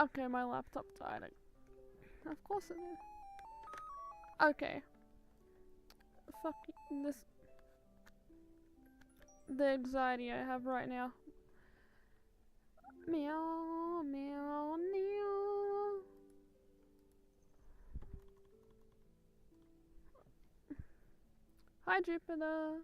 Okay, my laptop died. Of course it did. Okay. Fuck this. The anxiety I have right now. Meow, meow, meow. Hi, Jupiter.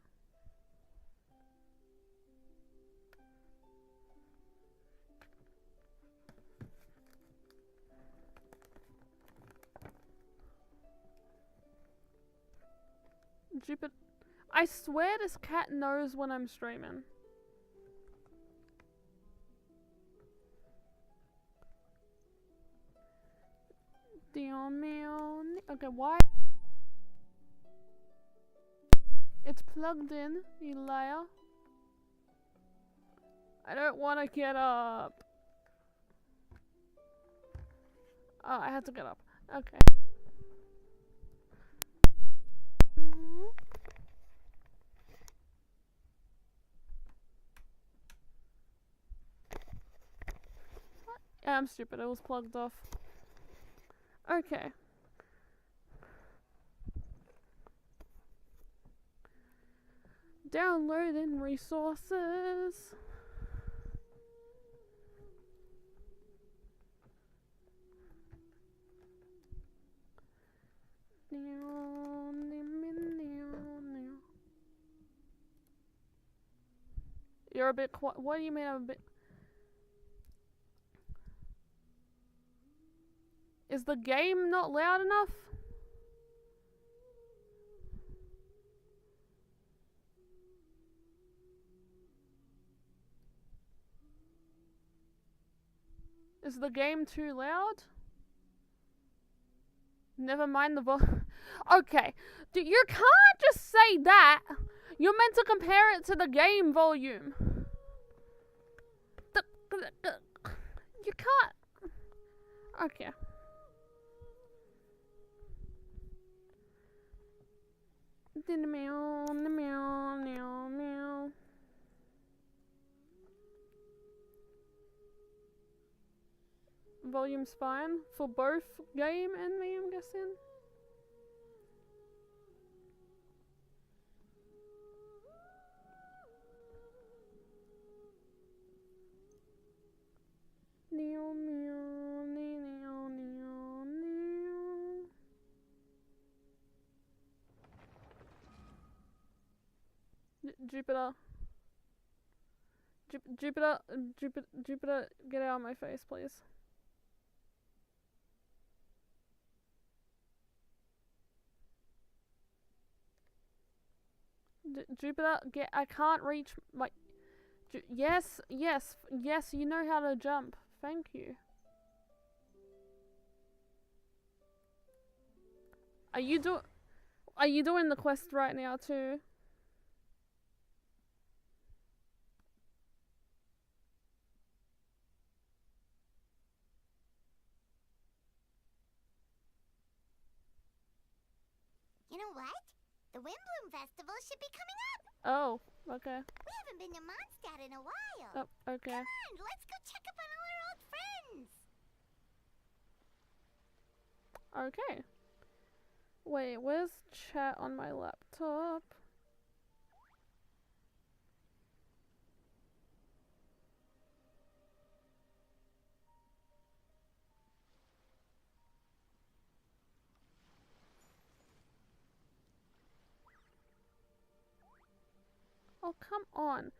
Jupiter. I swear this cat knows when I'm streaming. Okay, why? It's plugged in, you liar. I don't want to get up. Oh, I had to get up. Okay. Yeah, I'm stupid. It was plugged off. Okay. Downloading resources. You're a bit quiet. What do you mean I'm a bit? Is the game not loud enough? Is the game too loud? Never mind the Okay, you can't just say that. You're meant to compare it to the game volume. You can't. Okay. Meow, meow, meow, meow. Volume's fine for both game and me, I'm guessing. Meow, meow, meow, meow, meow. Jupiter. Jupiter, get out of my face, please. Jupiter, I can't reach my... yes, you know how to jump. Thank you. Are you doing the quest right now too? You know what? The Windbloom Festival should be coming up. Oh, okay. We haven't been to Mondstadt in a while. Oh, okay. Come on, let's go check up on all our old friends. Okay. Wait, where's chat on my laptop? Oh, come on.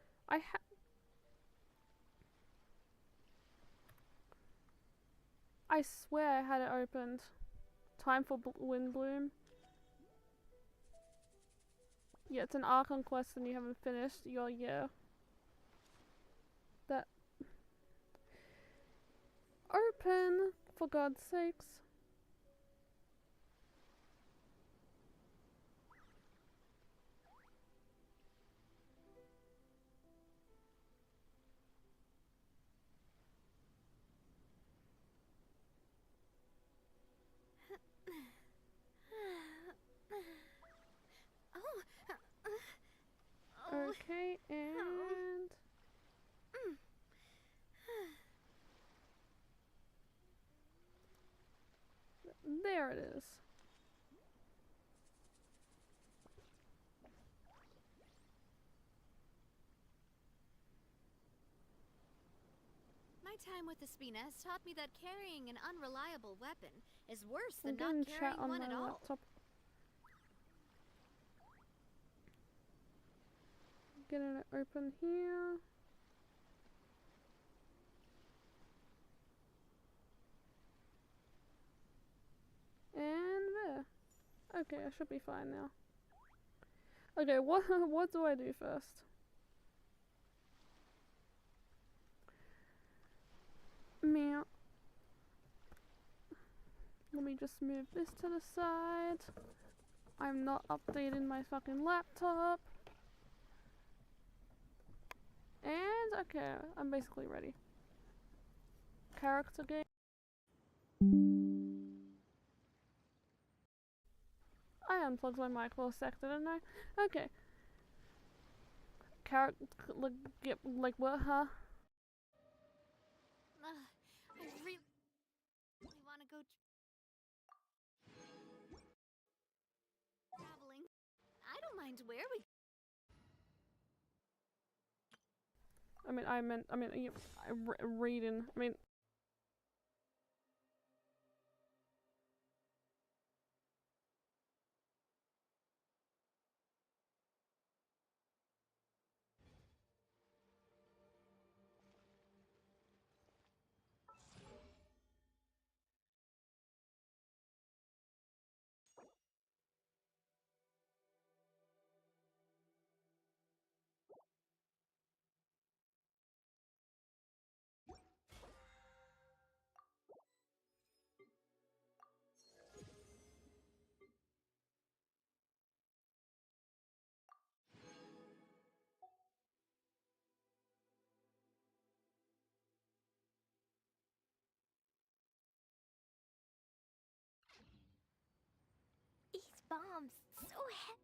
I swear I had it opened. Time for Windbloom. Yeah, it's an Archon quest and you haven't finished your year. That... Open! For God's sakes. Okay, and... There it is. My time with the Spina has taught me that carrying an unreliable weapon is worse I'm than getting not chat carrying on one my at all. laptop. Getting it open here. And there. Okay, I should be fine now. Okay, what do I do first? Meow. Let me just move this to the side. I'm not updating my fucking laptop. And okay, I'm basically ready. Character game. I unplugged my mic for a sec, didn't I? Okay. Character, like what, huh? I really want to go traveling. I don't mind where we Reading. These bombs, so heavy.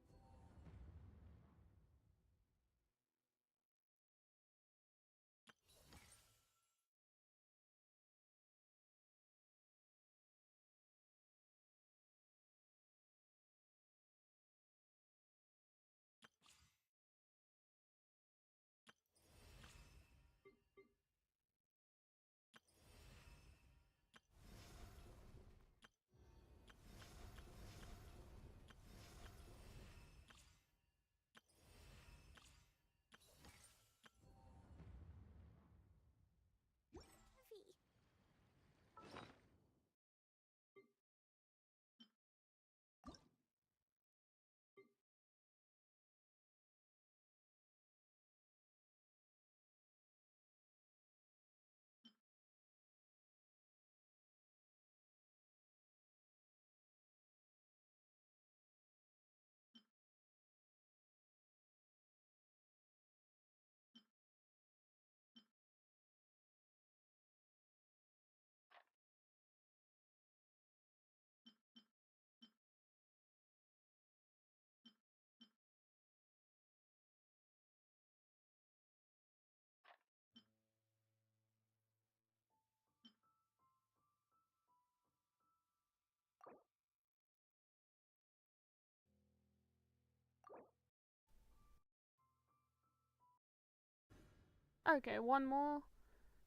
Okay, one more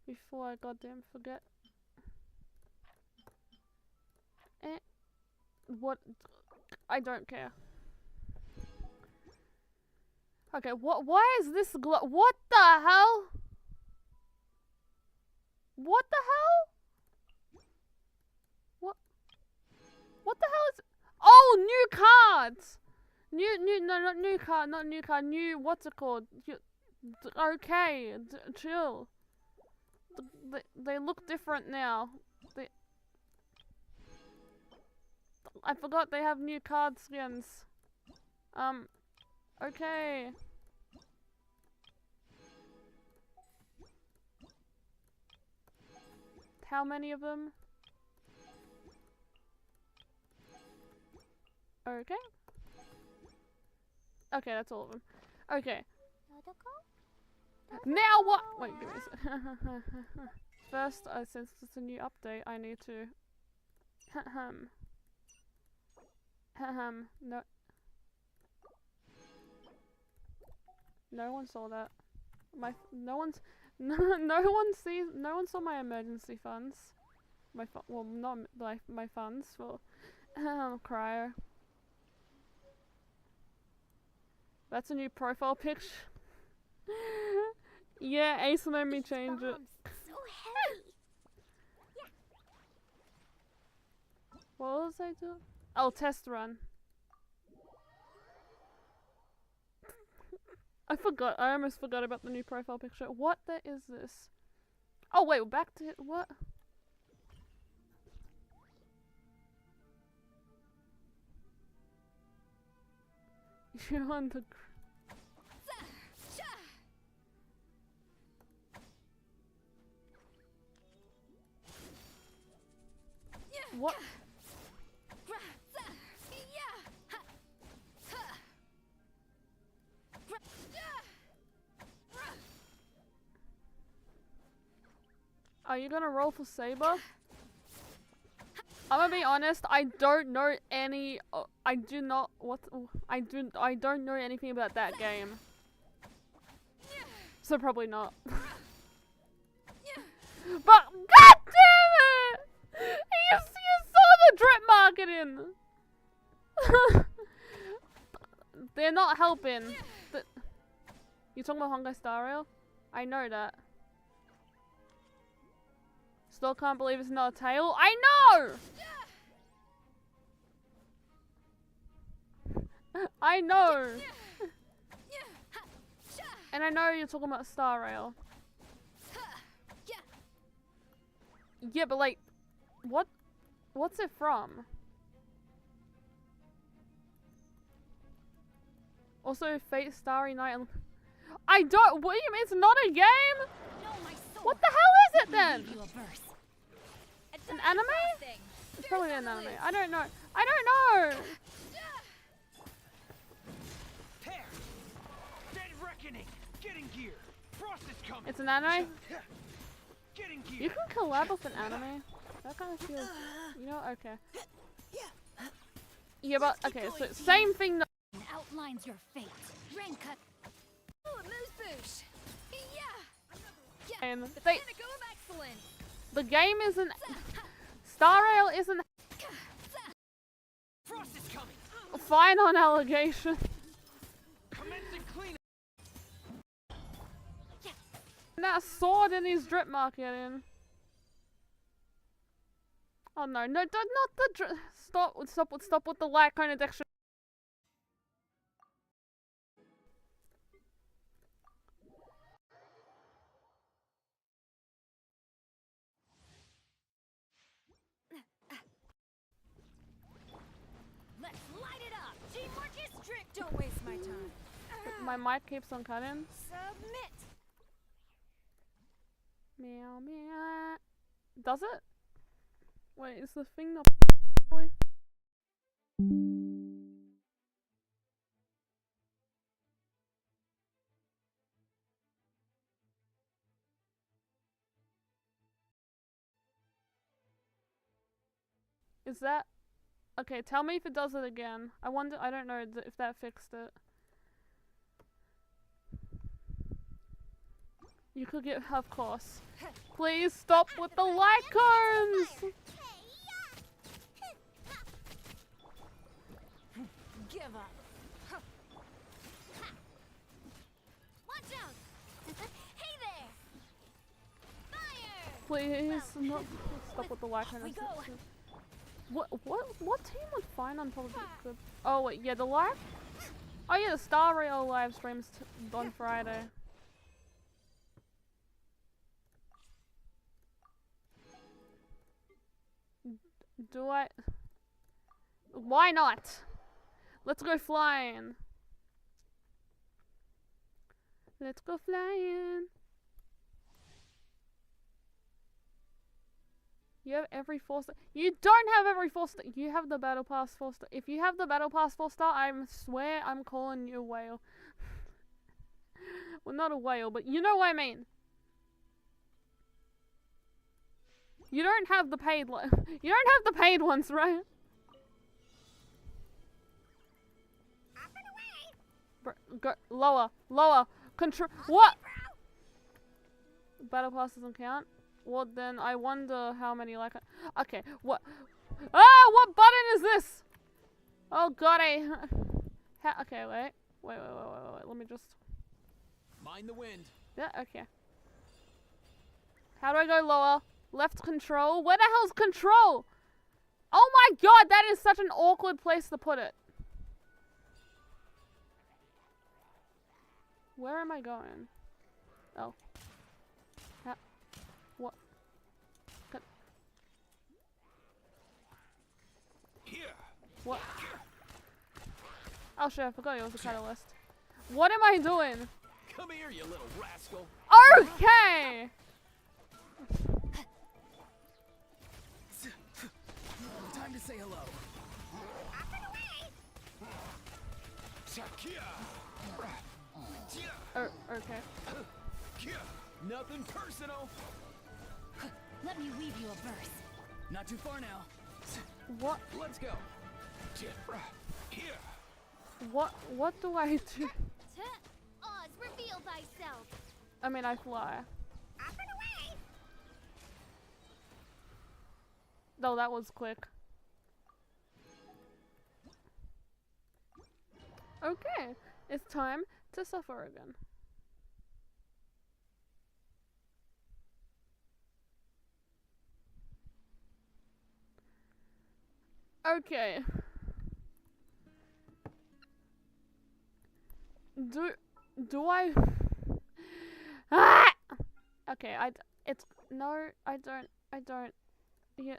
before I goddamn forget. Eh, what? I don't care. Okay, why is this what the hell? What the hell? What the hell is? Oh, new cards! No, not new card, not new card, new, what's it called? Okay, chill. They look different now. I forgot they have new card skins. Okay. How many of them? Okay. Okay, that's all of them. Okay. Now what? Wait, give me a sec. First, since it's a new update, I need to No. No one saw that. No one saw my emergency funds. Well, not my funds for cryo. That's a new profile picture. Yeah, Ace made me change it. So heavy. What was I doing? Oh, test run. I forgot. I almost forgot about the new profile picture. What the is this? Oh wait, we're back to what? You're on the. What? Are you gonna roll for Saber? I'm gonna be honest, I don't know any. I don't know anything about that game. So probably not. But god damn it! You saw the drip marketing! They're not helping. You talking about Honkai Star Rail? I know that. Still can't believe it's not a tail. I know! I know! And I know you're talking about Star Rail. Yeah, but like, what's it from? Also, Fate Starry Night and I don't. What do you mean it's not a game? What the hell is it then? An anime? It's probably an anime. I don't know. I don't know. It's an anime? You can collab with an anime? That kind of feels... You know, okay. Yeah, but, okay, so same thing... Outlines your fate. Rank cut. Oh, moose boosh. Yeah. The game isn't... Star Rail isn't... Frost is coming. Fine on allegation. That sword in his drip marketing. Oh no, not the drip. Stop with the light kind of texture. Let's light it up. Teamwork is strict. Don't waste my time. My mic keeps on cutting. Submit. Meow meow. Does it? Wait, is the thing not Is that okay? Tell me if it does it again. I wonder. I don't know if that fixed it. You could get, of course. Please stop with the light cones! Give up. Watch out! Hey there! Fire! Please, not stop with the light cones. What team would find on probably good? Oh wait, yeah, the live. Oh yeah, the Star Rail live streams on Friday. Do I? Why not? Let's go flying. Let's go flying. You have every 4-star. You don't have every 4-star. You have the battle pass 4-star. If you have the battle pass 4-star, I swear I'm calling you a whale. Well, not a whale, but you know what I mean. You don't have the paid you don't have the paid ones, right? Go lower, lower. Control. What? Battle pass doesn't count. Well, then I wonder how many like. Okay, what? Ah, what button is this? Oh god, okay, wait. Let me just. Mind the wind. Yeah, okay. How do I go lower? Left control? Where the hell's control? Oh my god, that is such an awkward place to put it. Where am I going? Oh. What? Here. What? Oh shit, I forgot it was a catalyst. What am I doing? Come here, you little rascal. Okay! Time to say hello. Okay. Nothing personal. Let me weave you a verse. Not too far now. What? Let's go. Here. What do I do? Oz, reveal thyself. I mean, I fly. No, that was quick. Okay, it's time to suffer again. Okay. Do I? Ah! Okay, no, I don't. Yeah.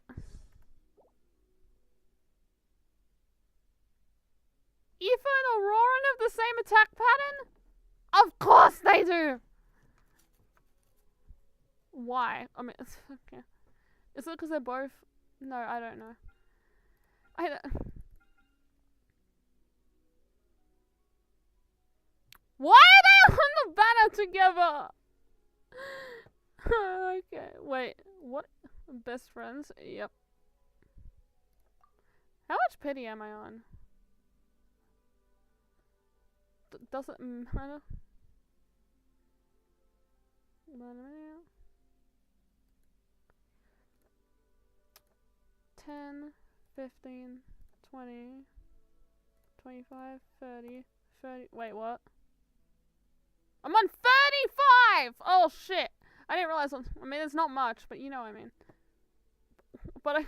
Aoife and Auroran have the same attack pattern? Of course they do! Why? I mean, okay. Is it because they're both? No, I don't know. Why are they on the banner together? Okay, wait, what? Best friends? Yep. How much pity am I on? Doesn't matter. 10, 15, 20, 25, 30, 30. Wait, what? I'm on 35! Oh shit! I didn't realize. I mean, it's not much, but you know what I mean. But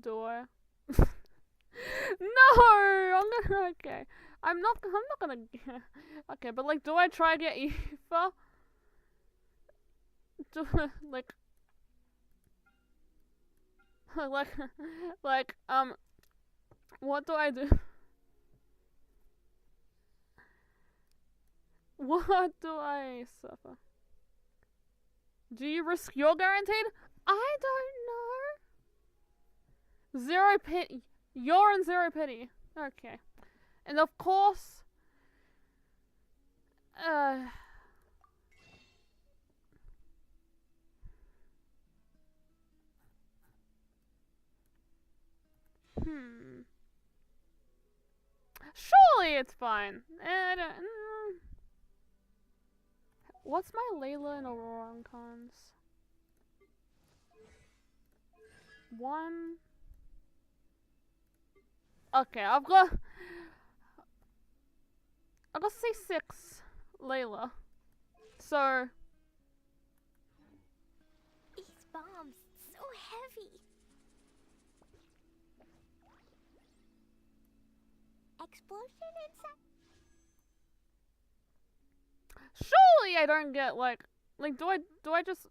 do I? No! Okay. I'm not gonna. Okay, but like, do I try to get Aoife? Like, what do I do? What do I suffer? Do you risk your guaranteed? I don't know. Zero pity. You're in zero pity. Okay. And of course, surely it's fine. I don't. What's my Layla and Auroran cons? 1. Okay, I've got C6 Layla. So These bombs, so heavy. Explosion inside. surely I don't get like do I just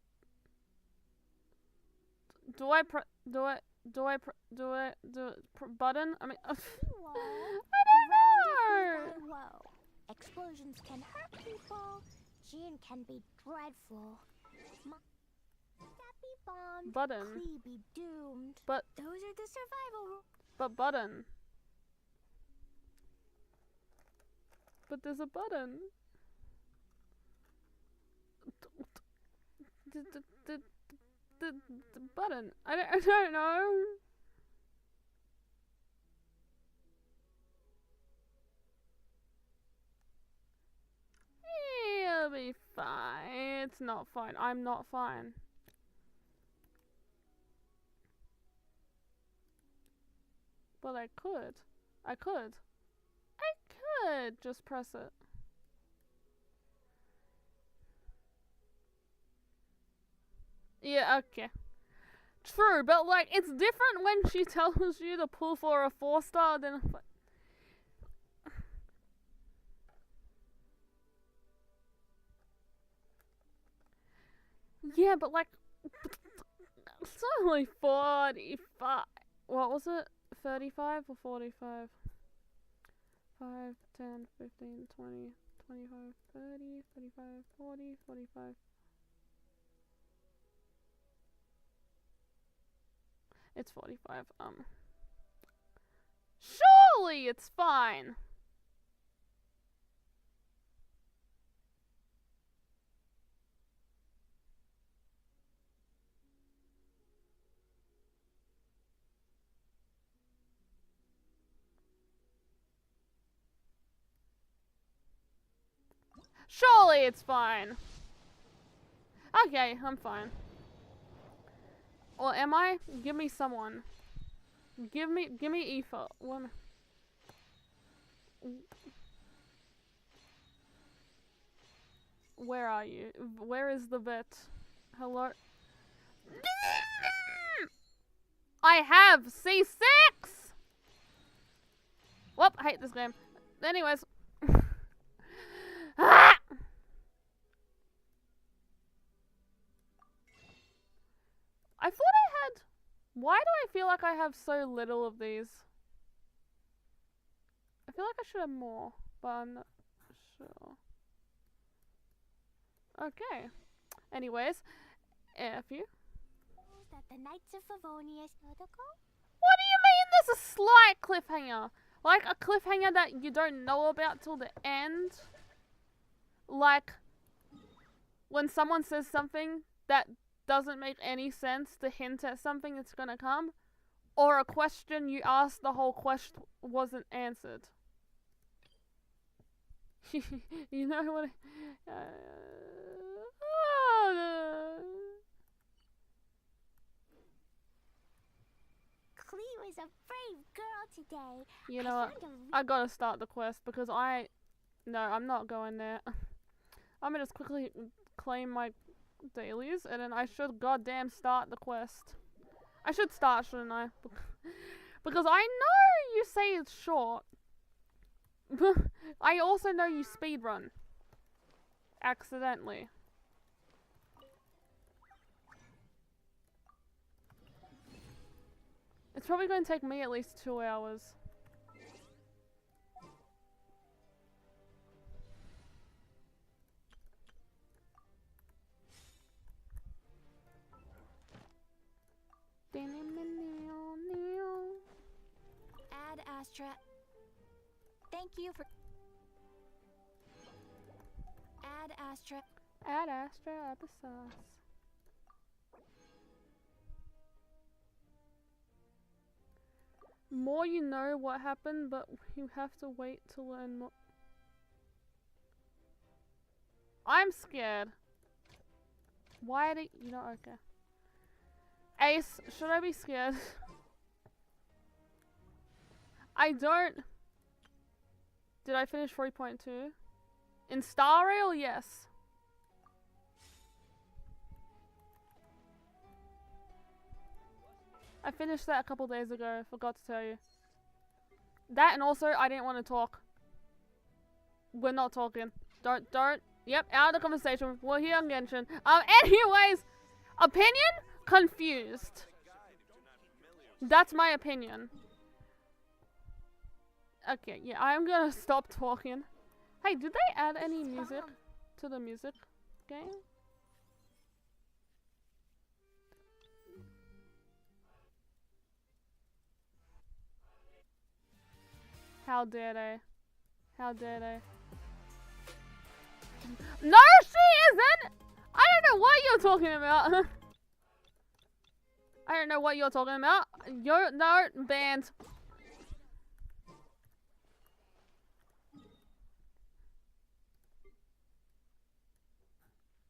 button? I mean, I don't know. Whoa. Explosions can hurt people. Gin can be dreadful. Sappy bombs. Button. Clee be doomed. But those are the survival rules. But button. But there's a button. The button. I don't know. It'll be fine. It's not fine. I'm not fine. But I could just press it. Yeah, okay. True, but like, it's different when she tells you to pull for a 4-star than a yeah, but like, it's only 45. What was it? 35 or 45? 5, 10, 15, 20, 25, 30, 35, 40, 45. It's 45. Surely it's fine. Surely it's fine. Okay, I'm fine. Or am I? Give me someone. Give me Aoife. One. Where are you? Where is the vet? Hello? I have C6! Whoop, I hate this game. Anyways. Ah! I thought I had... Why do I feel like I have so little of these? I feel like I should have more, but I'm not sure. Okay. Anyways, F you. That the Knights of Favonius protocol? What do you mean there's a slight cliffhanger? Like a cliffhanger that you don't know about till the end? Like, when someone says something that doesn't make any sense to hint at something that's gonna come? Or a question you asked the whole question wasn't answered? You know what Clee was a brave girl today. You know what? I gotta start the quest because no, I'm not going there. I'm gonna just quickly claim my dailies and then I should goddamn start the quest. I should start, shouldn't I? Because I know you say it's short. I also know you speedrun. Accidentally. It's probably going to take me at least 2 hours. Ad Astra. Thank you for... Ad Astra. Ad Astra applesauce. More you know what happened, but you have to wait to learn more. I'm scared. Why do you know? Okay. Ace, should I be scared? I don't. Did I finish 3.2? In Star Rail, yes. I finished that a couple days ago, forgot to tell you. That and also, I didn't want to talk. We're not talking. Don't. Yep, out of the conversation. We're here on Genshin. Anyways, opinion? Confused. That's my opinion. Okay, yeah, I'm gonna stop talking. Hey, did they add any music to the music game? How dare they? How dare they? No, she isn't! I don't know what you're talking about. I don't know what you're talking about. You're no banned.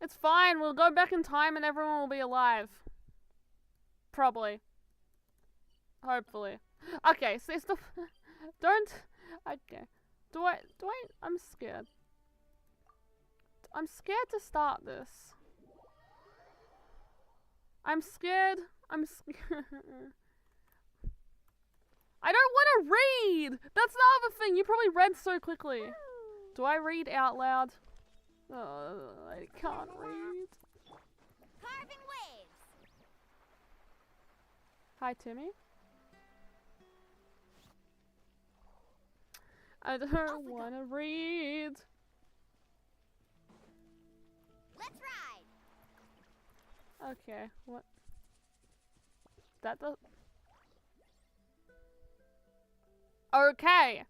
It's fine. We'll go back in time and everyone will be alive. Probably. Hopefully. Okay, so stop. Don't. Okay. I'm scared. I'm scared to start this. I'm scared. I'm scared. I don't want to read! That's the other thing. You probably read so quickly. Do I read out loud? Oh, I can't read. Carving waves. Hi, Timmy. I don't want to read. Let's ride. Okay, what? That does. Okay.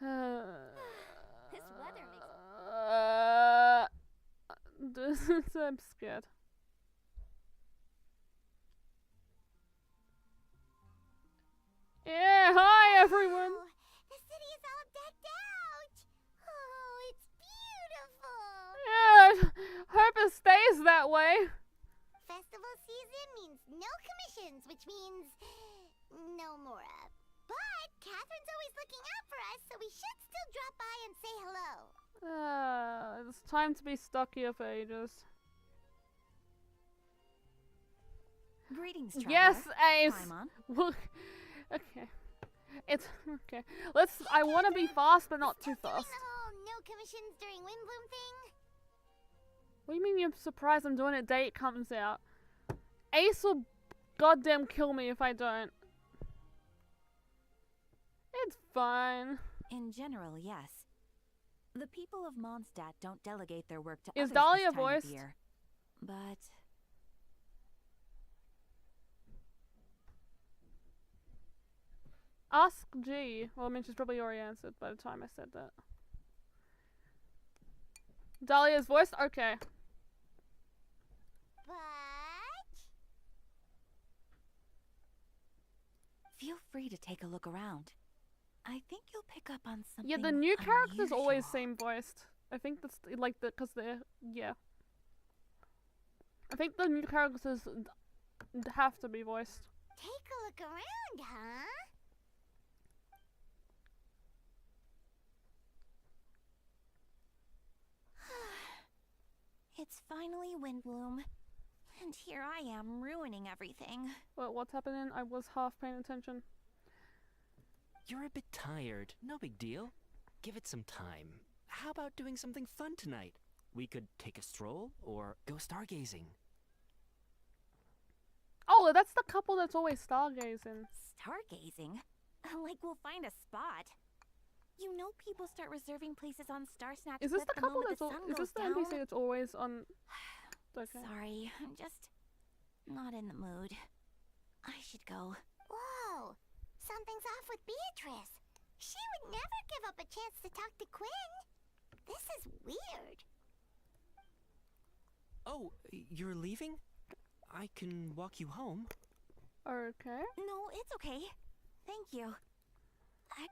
This weather makes I'm scared. Yeah, hi everyone. Oh, the city is all decked out. Oh, it's beautiful. Yeah, hope it stays that way. Festival season means no commissions, which means no Mora. But Catherine's always looking out for us, so we should still drop by and say hello. It's time to be stuck here for ages. Greetings, traveler. Yes, Ace. Paimon. Look, okay. It's okay. I want to be fast, but not too Still fast. doing the whole no commissions during Windbloom thing? What do you mean you're surprised I'm doing it day it comes out? Ace will goddamn kill me if I don't. It's fine. In general, yes. The people of Mondstadt don't delegate their work to Is others Dahlia this time voiced? of year. But Ask G. Well, I mean, she's probably already answered by the time I said that. Dahlia's voiced? Okay. But feel free to take a look around. I think you'll pick up on something. Yeah, the new characters always unusual. seem voiced. I think that's like because they're I think the new characters have to be voiced. take a look around, huh? It's finally Windbloom, and here I am ruining everything. What's happening? I was half paying attention. You're a bit tired. No big deal. Give it some time. How about doing something fun tonight? We could take a stroll or go stargazing. Oh, that's the couple that's always stargazing. Stargazing? Like we'll find a spot. You know people start reserving places on Star Snatch Is this Cliff the the couple moment that's the sun is this goes the down? NPC that's always on? Okay. Sorry, I'm just not in the mood. I should go. Whoa, something's off with Beatrice. She would never give up a chance to talk to Quinn. This is weird. Oh, you're leaving? I can walk you home. Okay. No, it's okay. Thank you.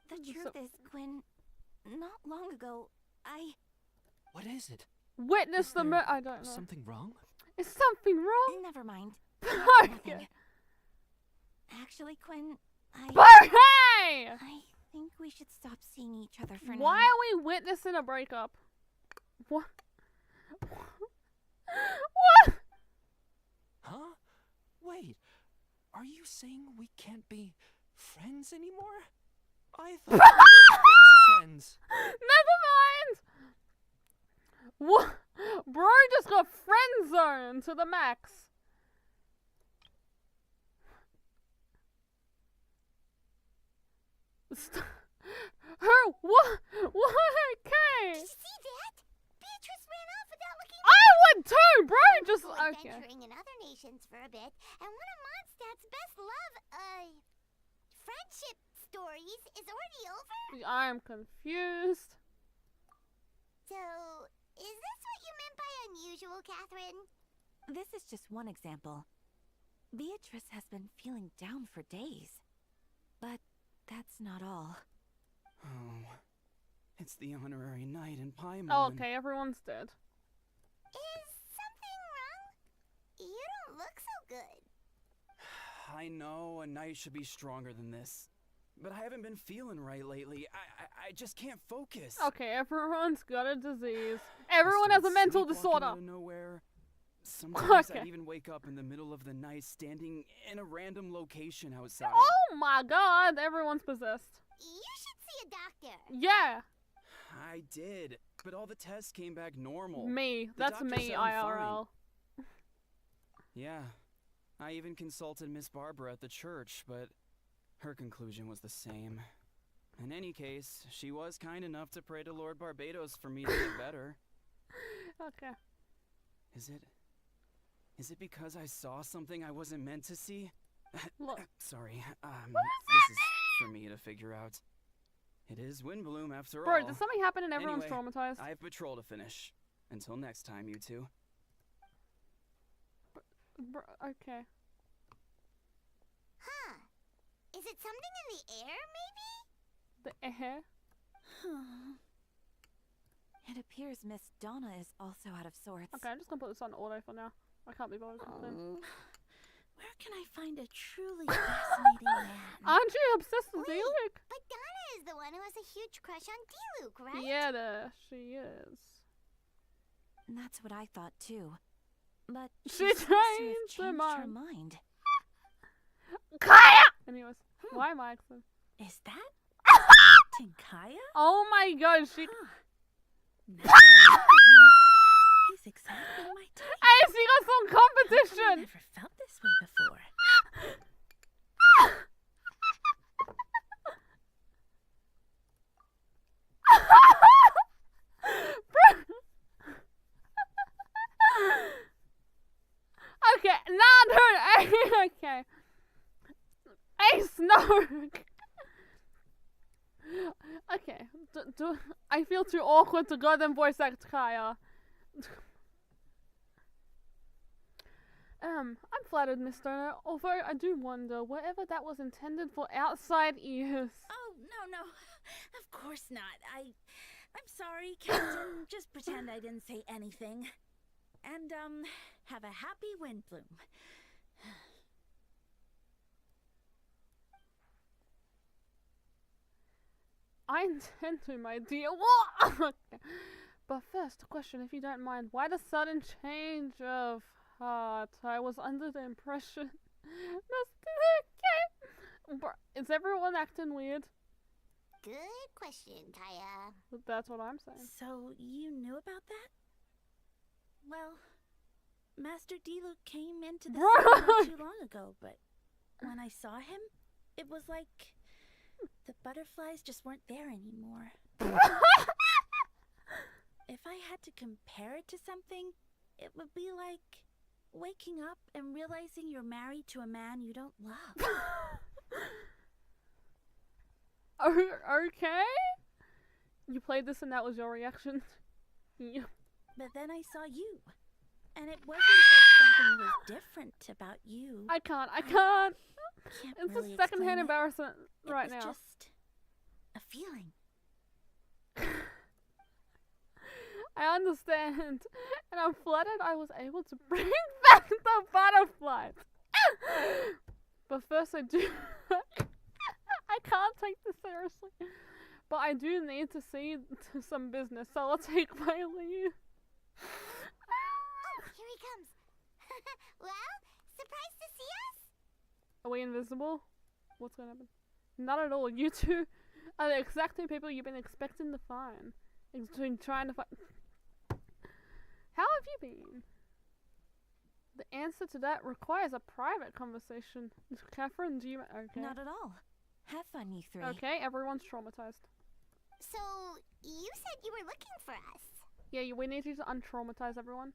The truth is, Quinn, not long ago, What is it? Witness Is the there I don't know. Something wrong? Is something wrong? Never mind. Okay. Nothing. Actually, Quinn, Hey! I think we should stop seeing each other for Why now. are we witnessing a breakup? What? What? Huh? Wait, are you saying we can't be friends anymore? I thought we were best friends. Never mind. What? Bro just got friend zoned to the max. Her what? What? Okay. Did you see that? Beatrice ran off without looking I would too, bro. Just Go okay. adventuring in other nations for a bit, and one of Mondstadt's best friendship stories is already over? I'm confused. So, is this what you meant by unusual, Catherine? This is just one example. Beatrice has been feeling down for days. But that's not all. Oh, it's the honorary knight in Paimon. Oh, okay, everyone's dead. Is something wrong? You don't look so good. I know a knight should be stronger than this, but I haven't been feeling right lately. I just can't focus. Okay, everyone's got a disease. Everyone has a mental disorder. Out of nowhere. Sometimes Okay. I'd even wake up in the middle of the night standing in a random location outside. Oh my god, everyone's possessed. You should see a doctor. Yeah, I did, but all the tests came back normal. me. The That's doctor me, said I'm IRL. Yeah, I even consulted Miss Barbara at the church, but her conclusion was the same. In any case, she was kind enough to pray to Lord Barbados for me to get better. Okay. Is it because I saw something I wasn't meant to see? Look. Sorry, this is for me to figure out. It is Windbloom after all. Bro, did something happen and everyone's Anyway, traumatized? I have patrol to finish. Until next time, you two. Bro, okay. Huh. Is it something in the air, maybe? The air? It appears Miss Donna is also out of sorts. Okay, I'm just gonna put this on auto for now. I can't be bothered with them. Where can I find a truly fascinating man? Aren't you obsessed with Wait. Diluc? But Donna is the one who has a huge crush on Diluc, right? Yeah, she is. That's what I thought too. But She seems to have changed her her mind. mind. Kaya! Anyways, why am I accent? Is that Tinkaya? Oh my god, she. Now that I look at him, he's exactly my type. Hey, she got some I've competition! never felt this way before. Okay, now dude. Okay. Hey, Snork. Okay, I feel too awkward to go then voice act Kaya. I'm flattered, Miss Stoner, although I do wonder whatever that was intended for outside ears. Oh, no. Of course not. I'm sorry, Captain. Just pretend I didn't say anything. And, have a happy Windbloom. I intend to, my dear. What? But first, a question, if you don't mind. Why the sudden change of heart? I was under the impression. Okay. Is everyone acting weird? Good question, Kaya. That's what I'm saying. So, you knew about that? Well, Master Diluc came into the city not too long ago, but when I saw him, it was like the butterflies just weren't there anymore. If I had to compare it to something, it would be like waking up and realizing you're married to a man you don't love. Okay? You played this and that was your reaction? Yeah. But then I saw you, and it wasn't that something was different about you. I can't. Can't It's really a secondhand explain it. embarrassment It right was now. just a feeling. I understand, and I'm flattered I was able to bring back the butterflies. But first, I do. I can't take this seriously. But I do need to see to some business, so I'll take my leave. Oh, here he comes. Well, surprised to see us? Are we invisible? What's gonna happen? Not at all. You two are the exact two people you've been expecting to find. Trying to find. How have you been? The answer to that requires a private conversation. Catherine, do you... Okay. Not at all. Have fun, you three. Okay, everyone's traumatized. So, you said you were looking for us. Yeah, we need you to untraumatize everyone.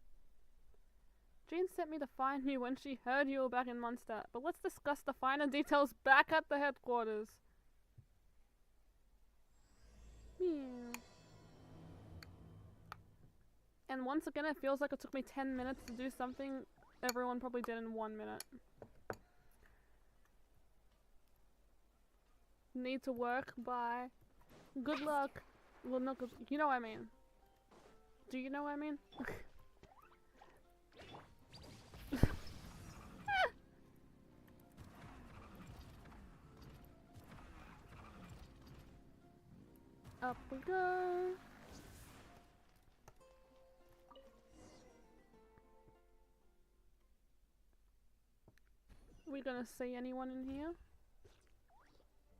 Jean sent me to find you when she heard you were back in Munster, but let's discuss the finer details back at the headquarters. Meow. And once again, it feels like it took me 10 minutes to do something everyone probably did in 1 minute. Need to work, bye. Good luck. Well, not good. You know what I mean. Do you know what I mean? Up we go. We gonna see anyone in here?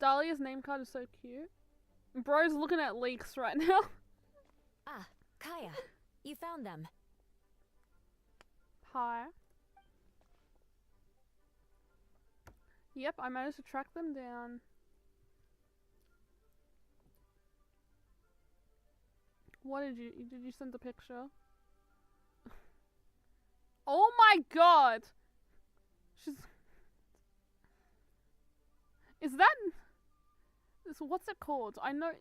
Dahlia's name card is so cute. Bro's looking at leaks right now. Ah, Kaya, you found them. Hi. Yep, I managed to track them down. What did you send a picture? Oh my god! Is that... what's it called? I know...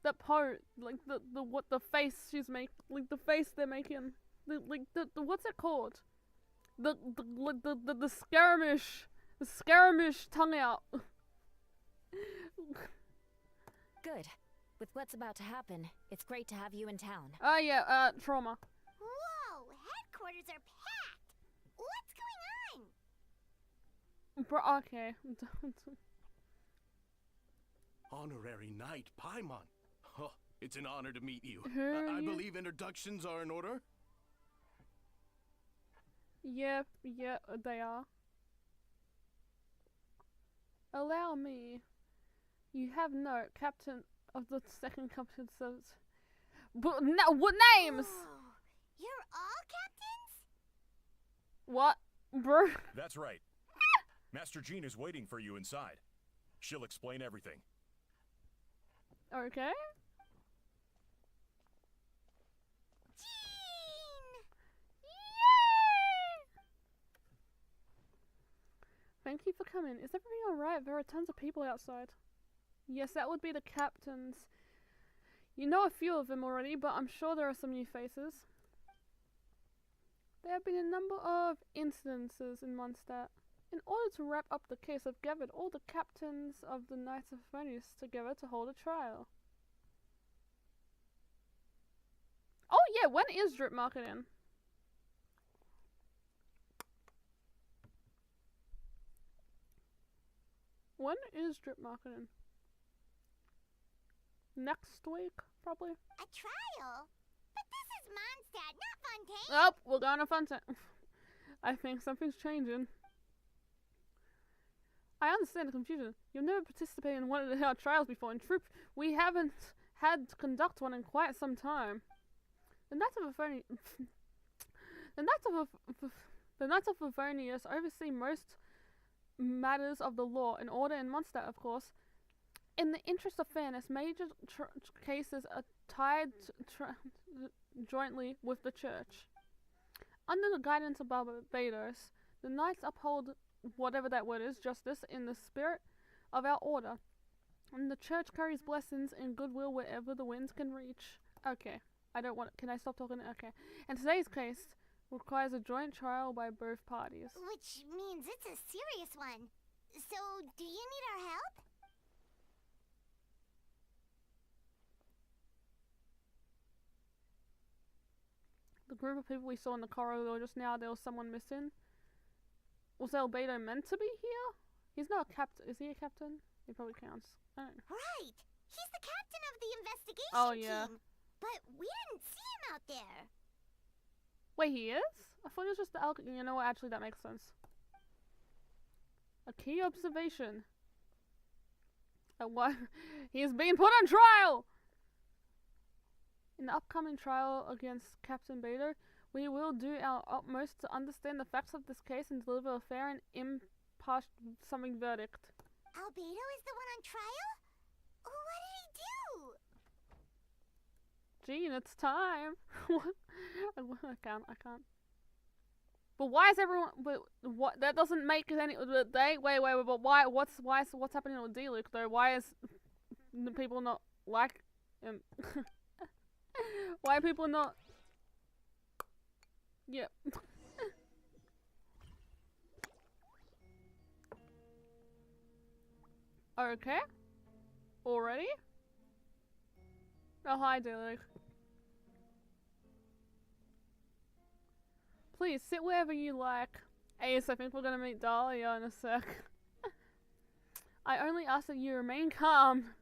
That part, like the face she's making, like the face they're making. The what's it called? The skirmish tongue out. Good. With what's about to happen, it's great to have you in town. Oh yeah, trauma. Whoa, headquarters are packed. What's going on? Bro, okay. Honorary Knight Paimon. Huh, it's an honor to meet you. Who are I you? believe introductions are in order. Yep, yeah, they are. Allow me. You have no captain of the second company service. But no, what names? Whoa, you're all captains? What, bro? That's right. Master Jean is waiting for you inside. She'll explain everything. Okay. Jean! Yay! Thank you for coming. Is everything alright? There are tons of people outside. Yes, that would be the captains. You know a few of them already, but I'm sure there are some new faces. There have been a number of incidences in Mondstadt. In order to wrap up the case, I've gathered all the captains of the Knights of Phoenix together to hold a trial. Oh yeah, when is drip marketing? When is drip marketing? Next week, probably. A trial? But this is Mondstadt, not Fontaine. Oh, we're going to Fontaine. I think something's changing. I understand the confusion. You've never participated in one of our trials before. In truth, we haven't had to conduct one in quite some time. The Knights of Favonius oversee most matters of the law and order in Mondstadt, of course. In the interest of fairness, major cases are tied jointly with the Church. Under the guidance of Barbados, the Knights uphold whatever that word is, justice, in the spirit of our order. And the Church carries blessings and goodwill wherever the winds can reach. Okay. I don't want... Can I stop talking? Okay. And today's case requires a joint trial by both parties. Which means it's a serious one. So, do you need our help? The group of people we saw in the corridor just now, there was someone missing. Was Albedo meant to be here? He's not a captain. Is he a captain? He probably counts. I don't know. Right. He's the captain of the investigation Oh, yeah. team. But we didn't see him out there. Wait, he is? I thought it was just the alcohol. You know what? Actually, that makes sense. A key observation. What? He is being put on trial! In the upcoming trial against Captain Bader, we will do our utmost to understand the facts of this case and deliver a fair and impartial verdict. Albedo is the one on trial? What did he do? Gene, it's time. What? I can't. But why is everyone? But what? That doesn't make any. Wait. But why? What's happening with D-Luke though? Why is people not like him? Why people not? Yep. Okay. Already? Oh, hi, Dilek. Please, sit wherever you like. Ace, I think we're gonna meet Dahlia in a sec. I only ask that you remain calm.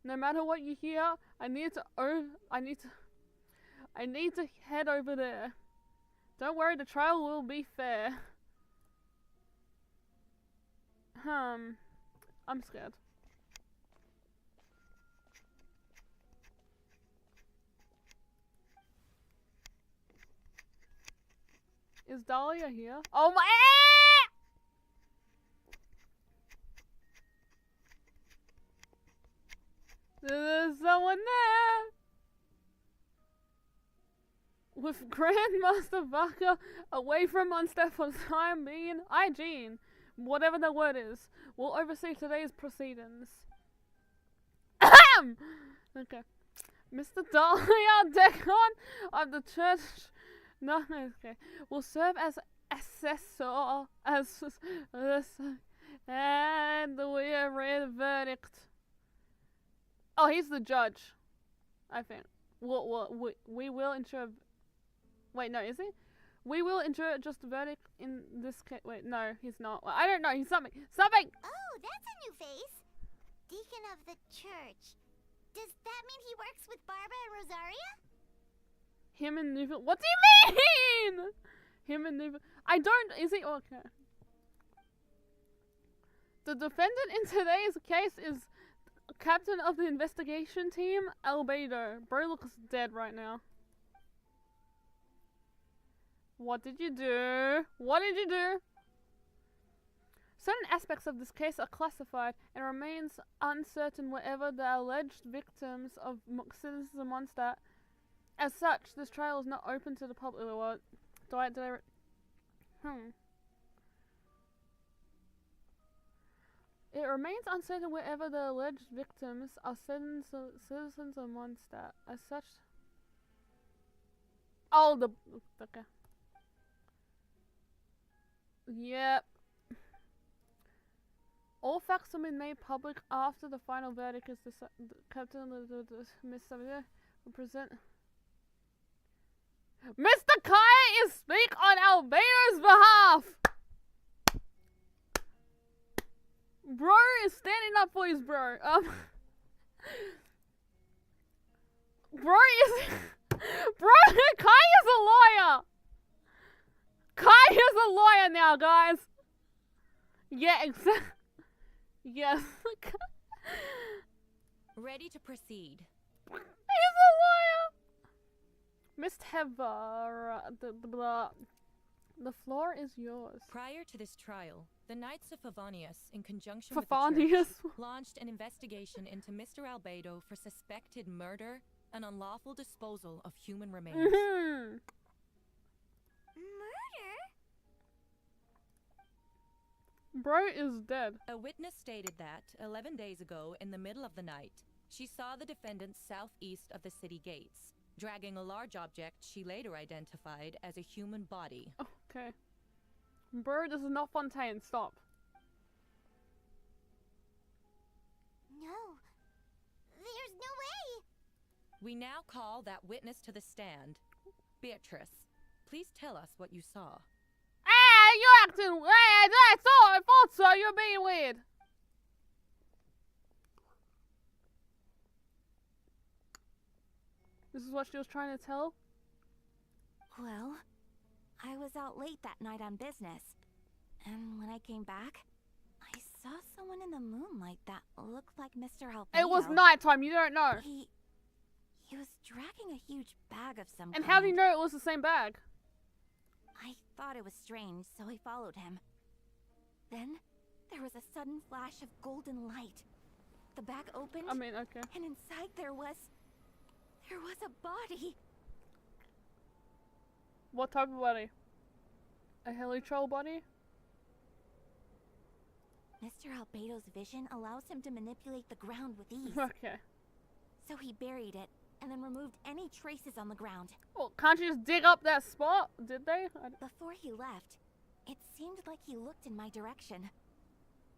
No matter what you hear, I need to head over there. Don't worry, the trial will be fair. I'm scared. Is Dahlia here? Oh my! There's someone there! With Grandmaster Vaca away from Munster for the time being, I, Jean, whatever the word is, will oversee today's proceedings. Ahem! Okay. Mr. Dahlia Decon of the church... No, okay. Will serve as assessor and we read the verdict. Oh, he's the judge, I think. We will ensure. Wait, no, is he? We will ensure just a verdict in this case. Wait, no, he's not. Well, I don't know. He's something. Something. Oh, that's a new face. Deacon of the church. Does that mean he works with Barbara and Rosaria? Him and Nuva. What do you mean? Him and Nuva. I don't. Is he okay? The defendant in today's case is captain of the investigation team, Albedo. Bro looks dead right now. What did you do? What did you do? Certain aspects of this case are classified and remains uncertain wherever the alleged victims of Citizen Monster. As such, this trial is not open to the public. What? It remains uncertain wherever the alleged victims are citizens of Mondstadt. As such... Oh, the... Okay. Yep. All facts have been made public after the final verdict is the captain of the Miss Savia will present... Mr. Kaya is speak on Albedo's behalf! Bro is standing up for his bro. Bro is... Bro, Kaya's a lawyer! Kaya's a lawyer now, guys! Yeah, exactly. Yes. Ready to proceed. He's a lawyer! Miss Teva, the floor is yours. Prior to this trial, the Knights of Favonius, in conjunction with the church, launched an investigation into Mr. Albedo for suspected murder and unlawful disposal of human remains. Murder? Bro is dead. A witness stated that, 11 days ago, in the middle of the night, she saw the defendant southeast of the city gates, dragging a large object she later identified as a human body. Okay. Bro, this is not Fontaine. Stop. No. There's no way. We now call that witness to the stand. Beatrice, please tell us what you saw. Hey, you're acting... Hey, that's all. I thought so. You're being weird. This is what she was trying to tell? Well, I was out late that night on business. And when I came back, I saw someone in the moonlight that looked like Mr. Albedo. It was nighttime. You don't know. He was dragging a huge bag of some kind. And how do you know it was the same bag? I thought it was strange, so I followed him. Then, there was a sudden flash of golden light. The bag opened. I mean, okay. And inside there was a body. What type of body? A heli troll body? Mr. Albedo's vision allows him to manipulate the ground with ease. Okay. So he buried it, and then removed any traces on the ground. Well, can't you just dig up that spot? Did they? Before he left, it seemed like he looked in my direction.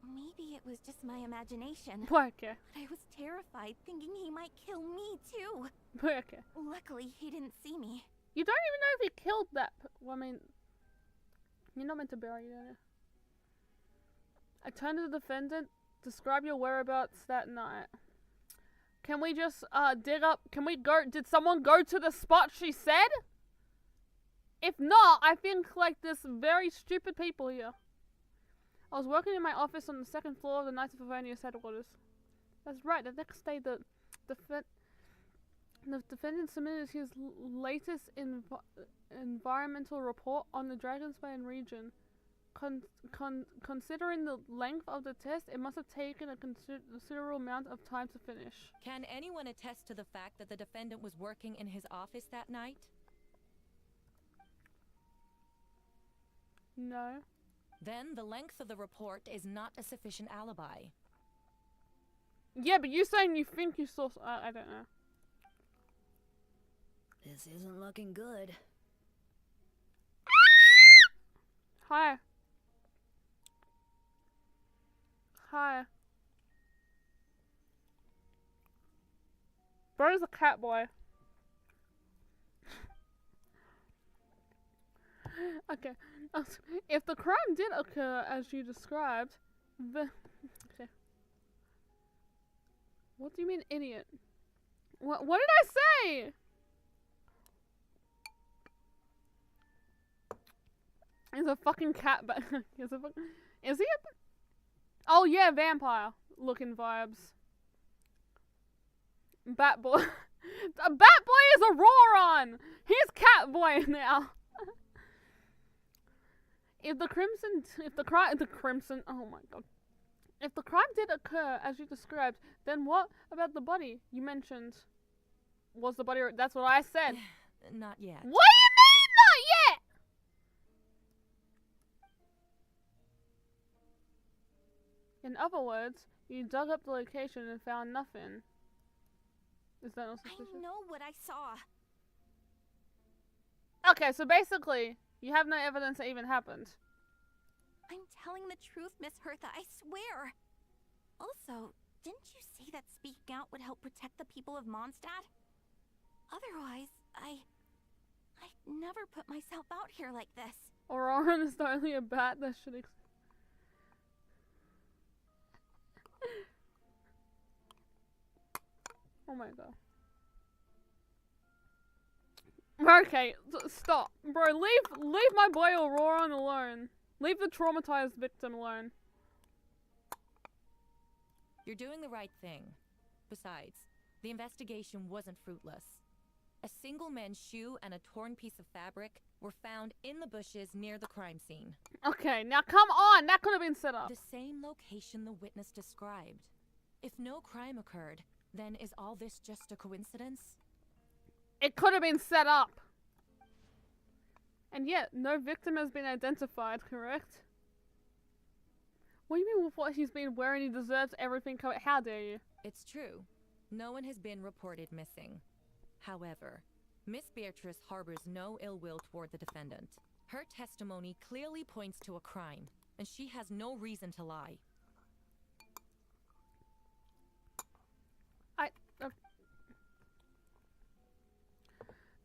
Maybe it was just my imagination. Okay. But I was terrified, thinking he might kill me too. Okay. Luckily, he didn't see me. You don't even know if he killed that. Well, I mean, you're not meant to bury it. Are you? I turned to the defendant. Describe your whereabouts that night. Can we just dig up? Can we go? Did someone go to the spot she said? If not, I think like there's very stupid people here. I was working in my office on the second floor of the Knights of Favonius headquarters. That's right. The next day, the defendant submitted his latest environmental report on the Dragonsbane region. Considering the length of the test, it must have taken a considerable amount of time to finish. Can anyone attest to the fact that the defendant was working in his office that night? No. Then the length of the report is not a sufficient alibi. Yeah, but you're saying you think you saw... I don't know. This isn't looking good. Hi. Hi. Bro's a cat boy. Okay. If the crime did occur as you described, then... Okay. What do you mean, idiot? What did I say? He's a fucking cat, but is he a... Oh yeah, vampire looking vibes. Bat boy. A bat boy is a Roron! He's cat boy now. If the crime, oh my god. If the crime did occur as you described, then what about the body you mentioned? Was the body, that's what I said. Not yet. What do you mean, not yet? In other words, you dug up the location and found nothing. Is that not suspicious? I know what I saw. Okay, so basically, you have no evidence that even happened. I'm telling the truth, Miss Hertha, I swear. Also, didn't you say that speaking out would help protect the people of Mondstadt? Otherwise, I'd never put myself out here like this. Auroran is not only a bat that should oh my god. Okay, stop. Bro, leave my boy Auroran alone. Leave the traumatized victim alone. You're doing the right thing. Besides, the investigation wasn't fruitless. A single men's shoe and a torn piece of fabric were found in the bushes near the crime scene. Okay, now come on! That could have been set up. The same location the witness described. If no crime occurred, then is all this just a coincidence? It could have been set up. And yet, no victim has been identified, correct? What do you mean with what he's been wearing, he deserves everything covered? How dare you? It's true. No one has been reported missing. However, Miss Beatrice harbors no ill will toward the defendant. Her testimony clearly points to a crime, and she has no reason to lie.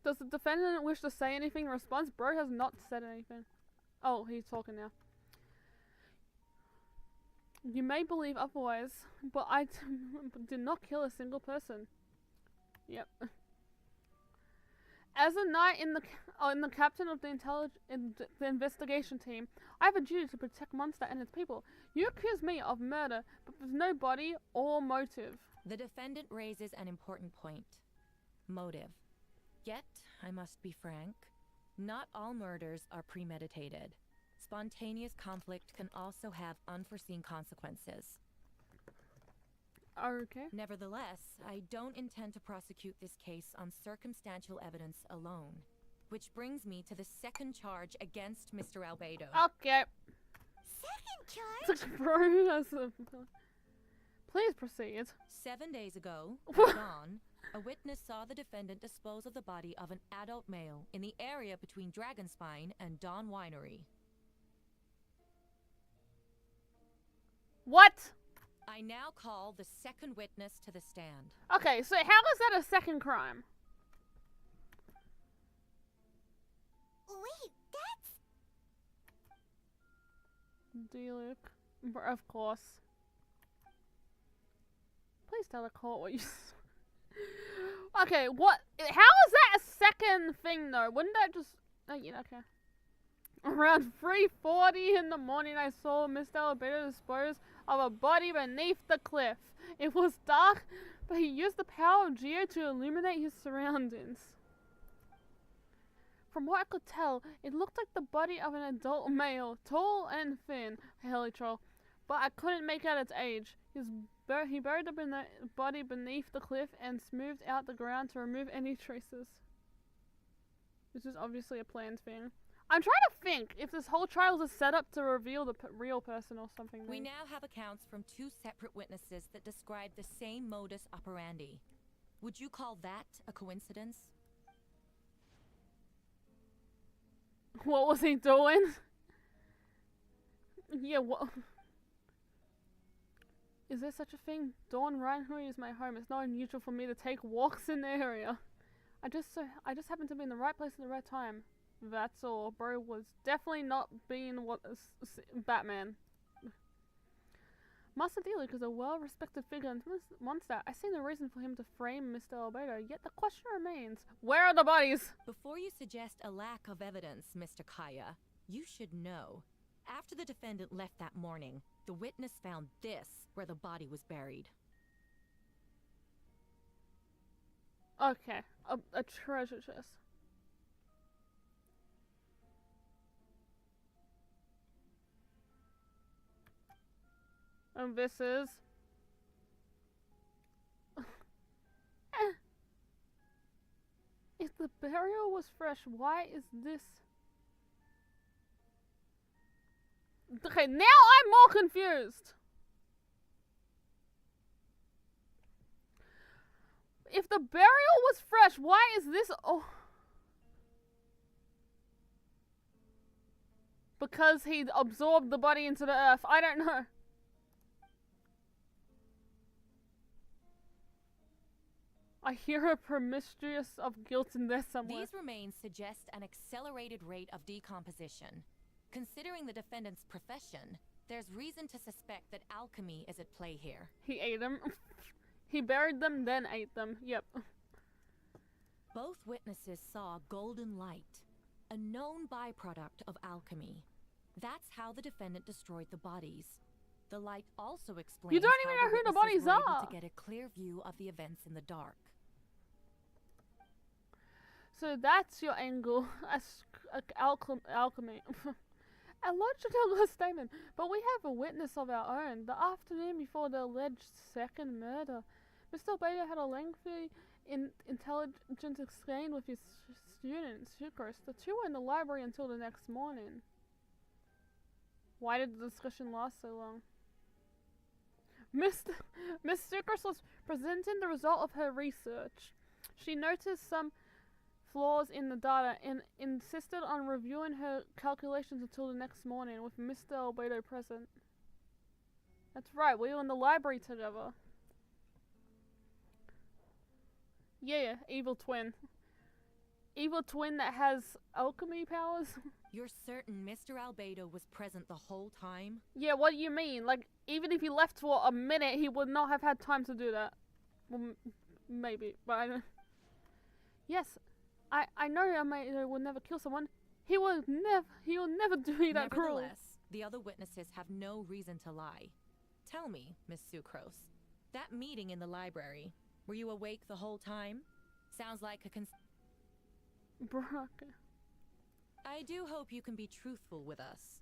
Does the defendant wish to say anything in response? Bro has not said anything. Oh, he's talking now. You may believe otherwise, but I did not kill a single person. Yep. As a knight in the captain of the investigation team, I have a duty to protect Mondstadt and its people. You accuse me of murder, but there's no body or motive. The defendant raises an important point. Motive. Yet, I must be frank, not all murders are premeditated. Spontaneous conflict can also have unforeseen consequences. Okay. Nevertheless, I don't intend to prosecute this case on circumstantial evidence alone. Which brings me to the second charge against Mr. Albedo. Okay. Second charge? Please proceed. 7 days ago, at dawn, a witness saw the defendant dispose of the body of an adult male in the area between Dragonspine and Dawn Winery. What? I now call the second witness to the stand. Okay, so how is that a second crime? Wait, that's... Luke. Of course. Please tell the court what you Okay, what? How is that a second thing though? Wouldn't that just... Oh, yeah, okay. Around 3:40 in the morning, I saw Mr. Albedo dispose of a body beneath the cliff. It was dark, but he used the power of Geo to illuminate his surroundings. From what I could tell, it looked like the body of an adult male, tall and thin, helitrol, but I couldn't make out its age. He buried the body beneath the cliff and smoothed out the ground to remove any traces. This is obviously a planned thing. I'm trying to think if this whole trial is a setup to reveal the real person or something. We now have accounts from 2 separate witnesses that describe the same modus operandi. Would you call that a coincidence? What was he doing? Yeah, what? Is there such a thing? Dawn Winery is my home. It's not unusual for me to take walks in the area. I just happened to be in the right place at the right time. That's all. Bro was definitely not being what Batman. Master Diluc is a well-respected figure in Mondstadt. I see no reason for him to frame Mr. Albedo, yet the question remains, where are the bodies? Before you suggest a lack of evidence, Mr. Kaya, you should know. After the defendant left that morning, the witness found this where the body was buried. Okay, a treasure chest. And this is... If the burial was fresh, why is this... Okay, now I'm more confused. If the burial was fresh, why is this... Oh... Because he absorbed the body into the earth. I don't know. I hear a promiscuous of guilt in there somewhere. These remains suggest an accelerated rate of decomposition. Considering the defendant's profession, there's reason to suspect that alchemy is at play here. He ate them. He buried them, then ate them. Yep. Both witnesses saw golden light, a known byproduct of alchemy. That's how the defendant destroyed the bodies. The light also explains you don't even know who the bodies were able are. to get a clear view of the events in the dark. So that's your angle, alchemy. A logical statement, but we have a witness of our own. The afternoon before the alleged second murder, Mr. Albedo had a lengthy, intelligent exchange with his student, Sucrose. The two were in the library until the next morning. Why did the discussion last so long? Miss Sucrose was presenting the result of her research. She noticed some flaws in the data and insisted on reviewing her calculations until the next morning with Mr. Albedo present. That's right, we were in the library together. Yeah, evil twin. Evil twin that has alchemy powers? You're certain Mr. Albedo was present the whole time? Yeah, what do you mean? Like, even if he left for a minute, he would not have had time to do that. Well, maybe, but I don't... Yes, I know Albedo will never kill someone. He will never do that cruel. Nevertheless, the other witnesses have no reason to lie. Tell me, Miss Sucrose, that meeting in the library, were you awake the whole time? Sounds like a Brock. I do hope you can be truthful with us.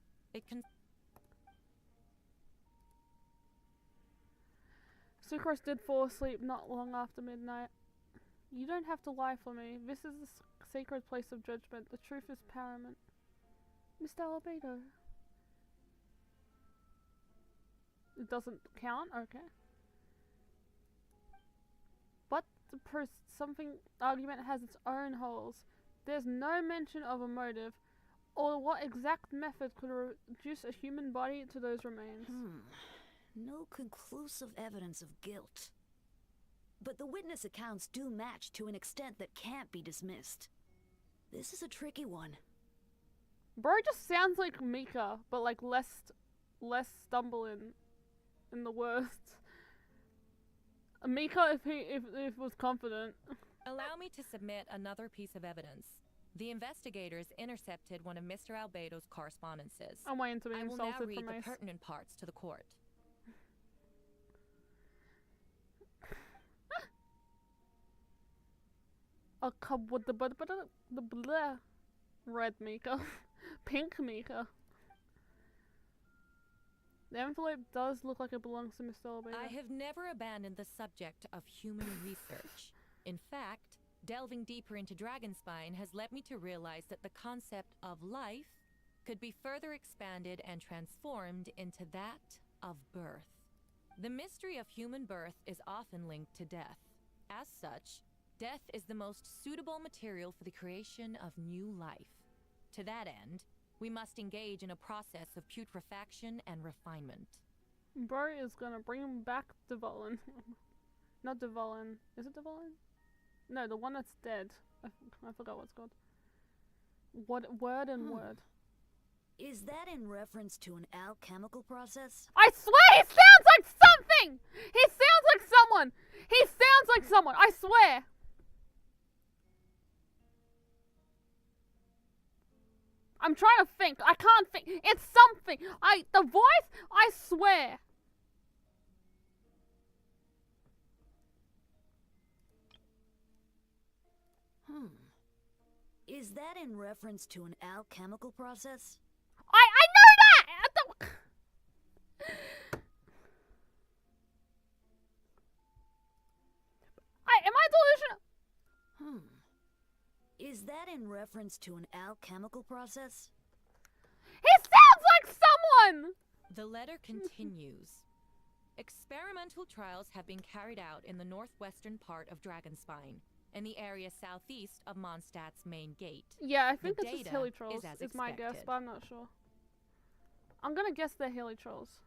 Sucrose did fall asleep not long after midnight. You don't have to lie for me. This is a sacred place of judgment. The truth is paramount. Mr. Albedo. It doesn't count? Okay. But the something argument has its own holes. There's no mention of a motive, or what exact method could reduce a human body to those remains. No conclusive evidence of guilt. But the witness accounts do match to an extent that can't be dismissed. This is a tricky one. Bro just sounds like Mika, but like less stumbling in the words. Mika if was confident. Allow me to submit another piece of evidence. The investigators intercepted one of Mr. Albedo's correspondences. I'm waiting to be I will insulted now read for the my pertinent parts to the court. A cup with the bleh. Red Mika. Pink Mika. The envelope does look like it belongs to Mr. Albedo. I have never abandoned the subject of human research. In fact, delving deeper into Dragonspine has led me to realize that the concept of life could be further expanded and transformed into that of birth. The mystery of human birth is often linked to death. As such, death is the most suitable material for the creation of new life. To that end, we must engage in a process of putrefaction and refinement. Bro is gonna bring back Devulin. Not Devulin. Is it Devulin? No, the one that's dead. I forgot what it's called. Word and word. Is that in reference to an alchemical process? I swear he sounds like something! He sounds like someone! He sounds like someone! I swear! I'm trying to think. I can't think. It's something. The voice, I swear. Is that in reference to an alchemical process? I know that! Am I delusional? Is that in reference to an alchemical process? He sounds like someone! The letter continues. Experimental trials have been carried out in the northwestern part of Dragonspine, in the area southeast of Mondstadt's main gate. Yeah, I think The it's just data hilly trolls. is as It's my guess, expected. but I'm not sure. I'm gonna guess they're hilly trolls.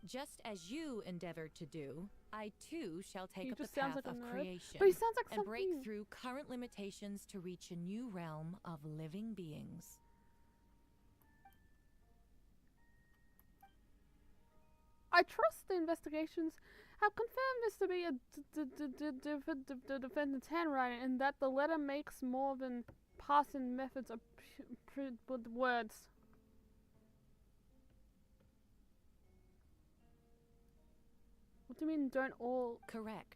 Just as you endeavored to do, I too shall take He up the just sounds path like a of nerd. creation But he sounds like and break something. through current limitations to reach a new realm of living beings. I trust the investigations have confirmed this to be a defendant's handwriting, and that the letter makes more than passing methods of with words. What do you mean, don't all? Correct.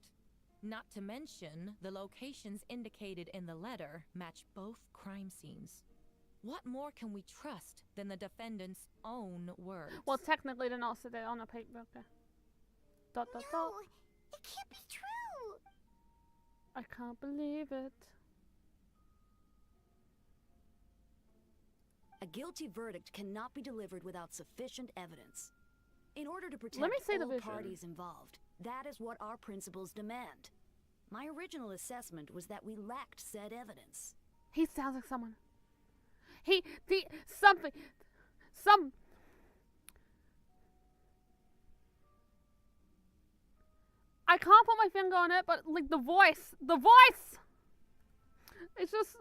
Not to mention, the locations indicated in the letter match both crime scenes. What more can we trust than the defendant's own words? Well, technically they're not, so they're on a paper. Okay. Dot dot dot. No, it can't be true. I can't believe it. A guilty verdict cannot be delivered without sufficient evidence. In order to protect Let me see the all vision. parties involved, that is what our principles demand. My original assessment was that we lacked said evidence. He sounds like someone. I can't put my finger on it, but like the voice, it's just.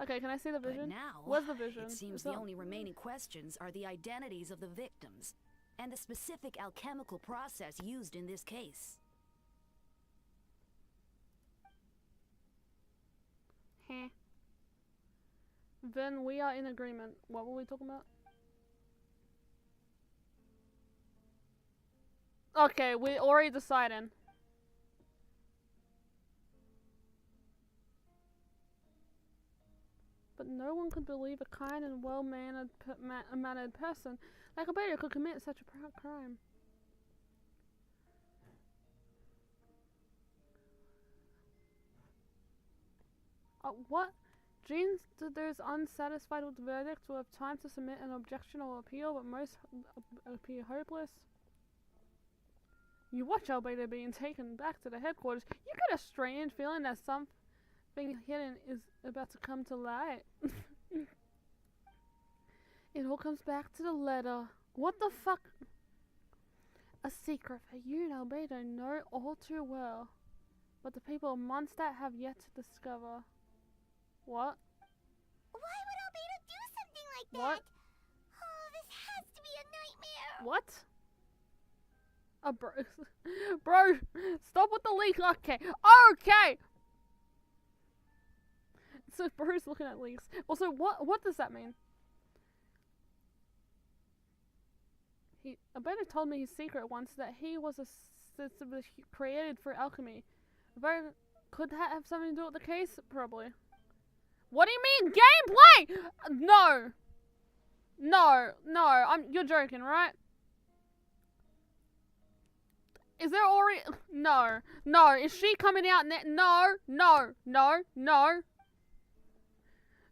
Okay, can I see the vision? But now, Where's the vision? it seems It's the not- only remaining questions are the identities of the victims and the specific alchemical process used in this case. Heh. Then we are in agreement. What were we talking about? Okay, we already decided. But no one could believe a kind and well-mannered mannered person like Albedo could commit such a crime. What? Genes to those unsatisfied with the verdict will have time to submit an objection or appeal, but most appear hopeless. You watch Albedo being taken back to the headquarters. You get a strange feeling that something hidden is about to come to light. It all comes back to the letter. What the fuck? A secret for you and Albedo know all too well, but the people of Mondstadt have yet to discover. What? Why would Albedo do something like that? What? Oh, this has to be a nightmare. What? Bro. Bro, stop with the leak. Okay. Okay! So bro's looking at leaks. Also, what does that mean? Albedo told me his secret once that he was created for alchemy. Could that have something to do with the case? Probably. What do you mean gameplay? No. No, you're joking, right? Is there already... No. Is she coming out now? No.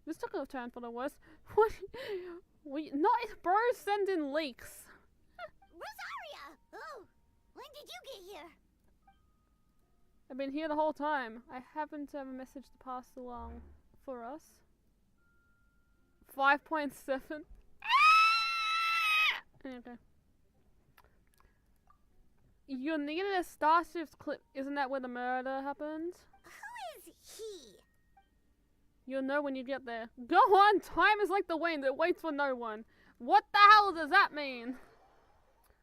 This took a turn for the worse. What? Not if bros send in leaks. Rosaria! Oh, when did you get here? I've been here the whole time. I happen to have a message to pass along for us. 5.7. Okay. You needed a Starships clip. Isn't that where the murder happened? Who is he? You'll know when you get there. Go on! Time is like the wind. It waits for no one. What the hell does that mean?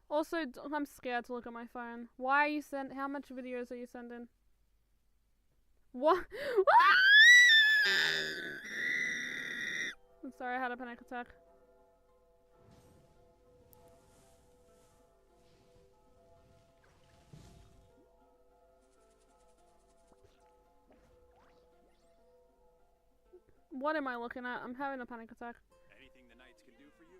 Also, I'm scared to look at my phone. Why are you how much videos are you sending? What? I'm sorry, I had a panic attack. What am I looking at? I'm having a panic attack. Anything the knights can do for you.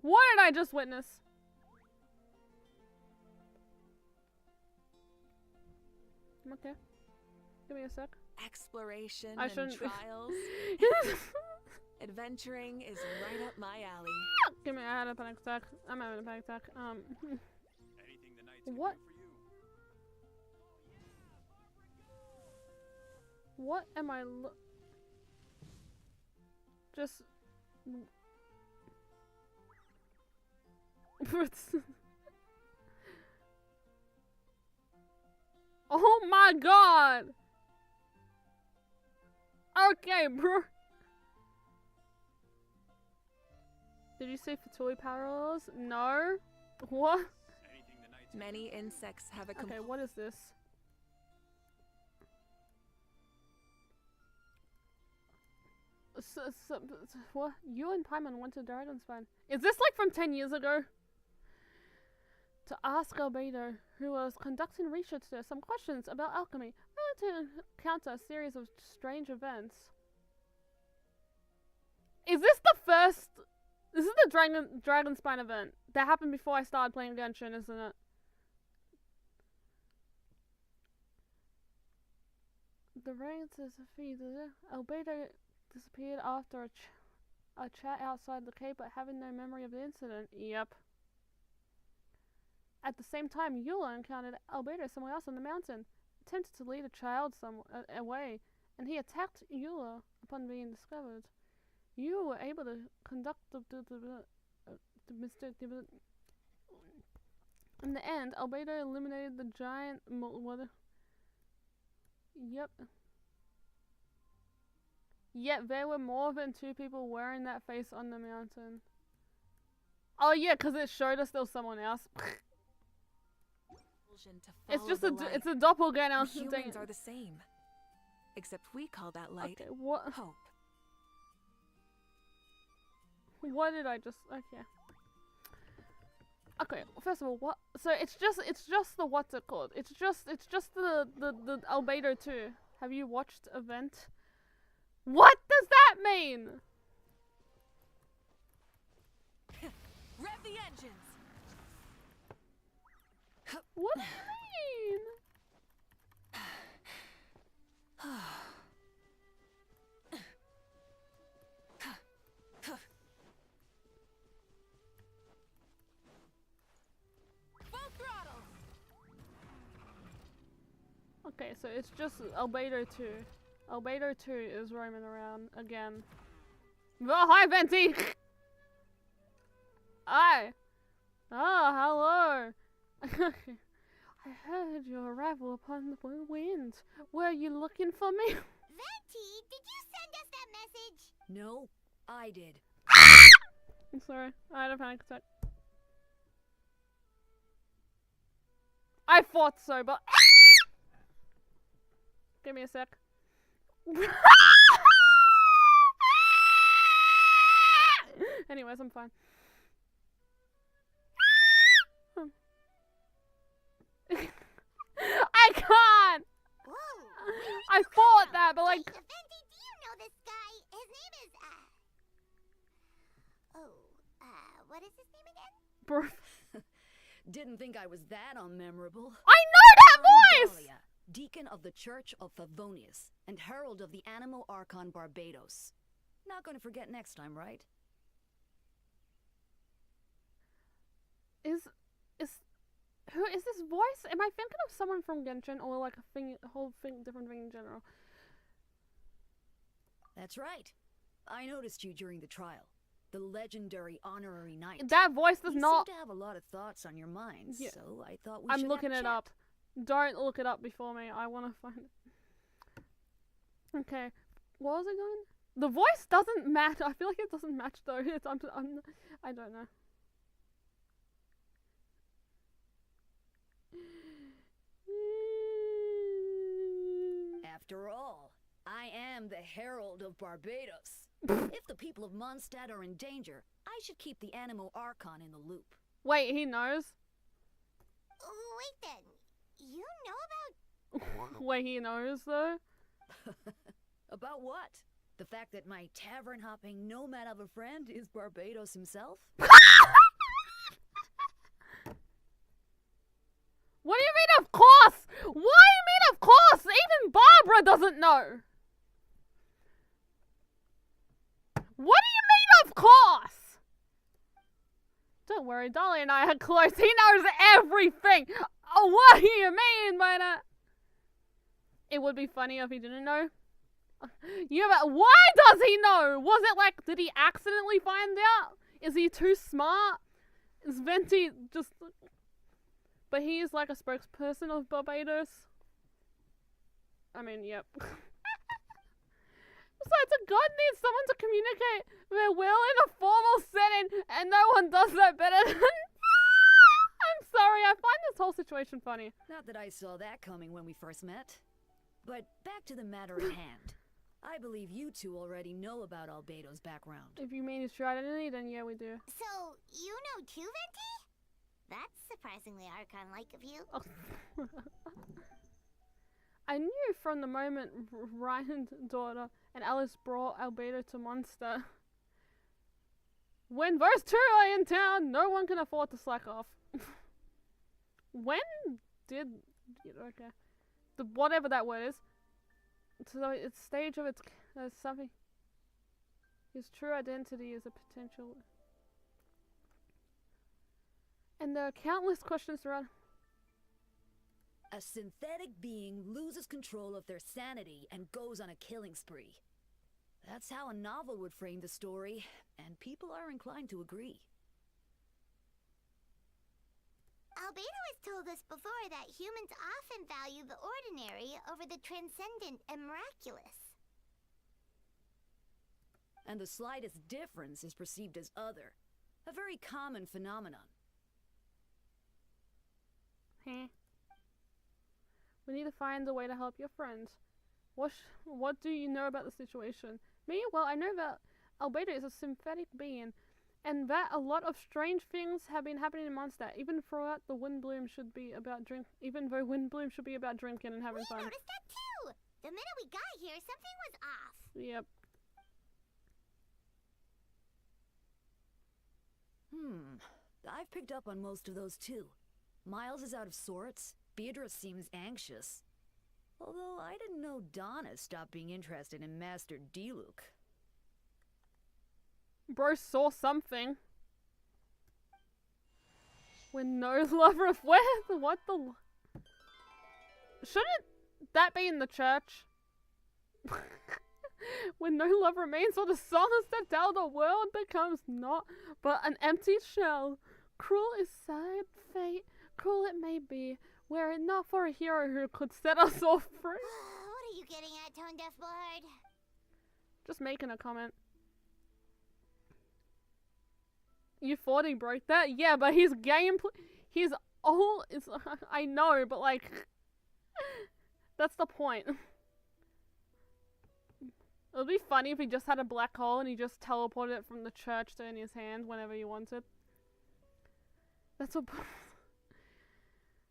What did I just witness? Okay. Give me a sec. Exploration I and shouldn't- trials. Adventuring is right up my alley. Give me. I had a panic attack. I'm having a panic attack. Anything the knights can What? do for you. What am I just... Oh my god! Okay, bro. Did you say Fatui parallels? No? What? Anything the knights Many insects have a Okay, what is this? What? You and Paimon went to Dragonspine. Is this like from 10 years ago? To ask Albedo, who was conducting research there, some questions about alchemy, really to encounter a series of strange events. Is this the first... This is the Dragonspine event that happened before I started playing Genshin, isn't it? The reins is a feed. Albedo disappeared after a chat outside the cave, but having no memory of the incident. Yep. At the same time, Eula encountered Albedo somewhere else on the mountain, attempted to lead a child away, and he attacked Eula upon being discovered. You were able to conduct the mistake. In the end, Albedo eliminated the giant. Yep. Yet there were more than 2 people wearing that face on the mountain. Oh yeah, because it showed us there was someone else. It's just it's a doppelganger. Humans are the same, except we call that light hope. What did I just? Okay. Okay. First of all, what? So it's just the what's it called? It's just the Albedo 2. Have you watched Event? What does that mean? Rev the engines. What do you mean? Okay, so it's just Albedo 2. Albedo 2 is roaming around again. Oh, hi, Venti! Hi! Oh, hello! I heard your arrival upon the wind. Were you looking for me? Venti, did you send us that message? No, I did. I'm sorry. I had a panic attack. I thought so, but... Give me a sec. Anyways, I'm fine. I can't! Whoa! I thought that, but like... Venti, do you know this guy? His name is, what is his name again? Didn't think I was that unmemorable. I know that voice! Dahlia, Deacon of the Church of Favonius, and Herald of the Animo Archon Barbados. Not gonna forget next time, right? Who is this voice? Am I thinking of someone from Genshin or like a whole different thing in general? That's right. I noticed you during the trial. The legendary honorary knight. That voice does not... You seem to have a lot of thoughts on your mind, yeah. so I thought we I'm should looking have a it chat. up. Don't look it up before me. I want to find it. Okay. What was it going? The voice doesn't match. I feel like it doesn't match though. I don't know. After all, I am the Herald of Barbados. If the people of Mondstadt are in danger, I should keep the Animo Archon in the loop. Wait, he knows? Wait then. You know about... Wait, he knows though? About what? The fact that my tavern-hopping nomad of a friend is Barbados himself? What do you mean of course? What do you mean of course? Even Barbara doesn't know. What do you mean of course? Don't worry, Dolly and I are close. He knows everything. Oh, what do you mean by that? It would be funny if he didn't know. Yeah, but why does he know? Was it like, did he accidentally find out? Is he too smart? Is Venti just... But he is like a spokesperson of Barbados. I mean, yep. Besides, a god needs someone to communicate their will in a formal setting, and no one does that better than... I'm sorry, I find this whole situation funny. Not that I saw that coming when we first met. But back to the matter at hand. I believe you two already know about Albedo's background. If you mean his true identity, then yeah, we do. So, you know too, Venti? That's surprisingly Archon-like of you. Oh. I knew from the moment Ryan's daughter and Alice brought Albedo to Mondstadt. When those two are in town, no one can afford to slack off. When did... Okay. Whatever that word is. So its stage of its... something... His true identity is a potential... And there are countless questions around... A synthetic being loses control of their sanity and goes on a killing spree. That's how a novel would frame the story, and people are inclined to agree. Albedo has told us before that humans often value the ordinary over the transcendent and miraculous. And the slightest difference is perceived as other. A very common phenomenon. We need to find a way to help your friends. What do you know about the situation? Me? Well, I know that Albedo is a synthetic being, and that a lot of strange things have been happening in Mondstadt. Even throughout the Windbloom should be about even though Windbloom should be about drinking and having fun. We noticed that too! The minute we got here, something was off. Yep. I've picked up on most of those too. Miles is out of sorts. Beatrice seems anxious. Although I didn't know Donna stopped being interested in Master Diluc. Bro saw something. When no lover of what the... Shouldn't that be in the church? When no love remains for the songs that tell, the world becomes not but an empty shell. Cruel is sad fate, cruel it may be, were it not for a hero who could set us all free. What are you getting at, Tone Deaf Bard? Just making a comment. You thought he broke that? Yeah, but his gameplay, his all is, I know, but like, that's the point. It would be funny if he just had a black hole and he just teleported it from the church to in his hand whenever he wanted. That's what.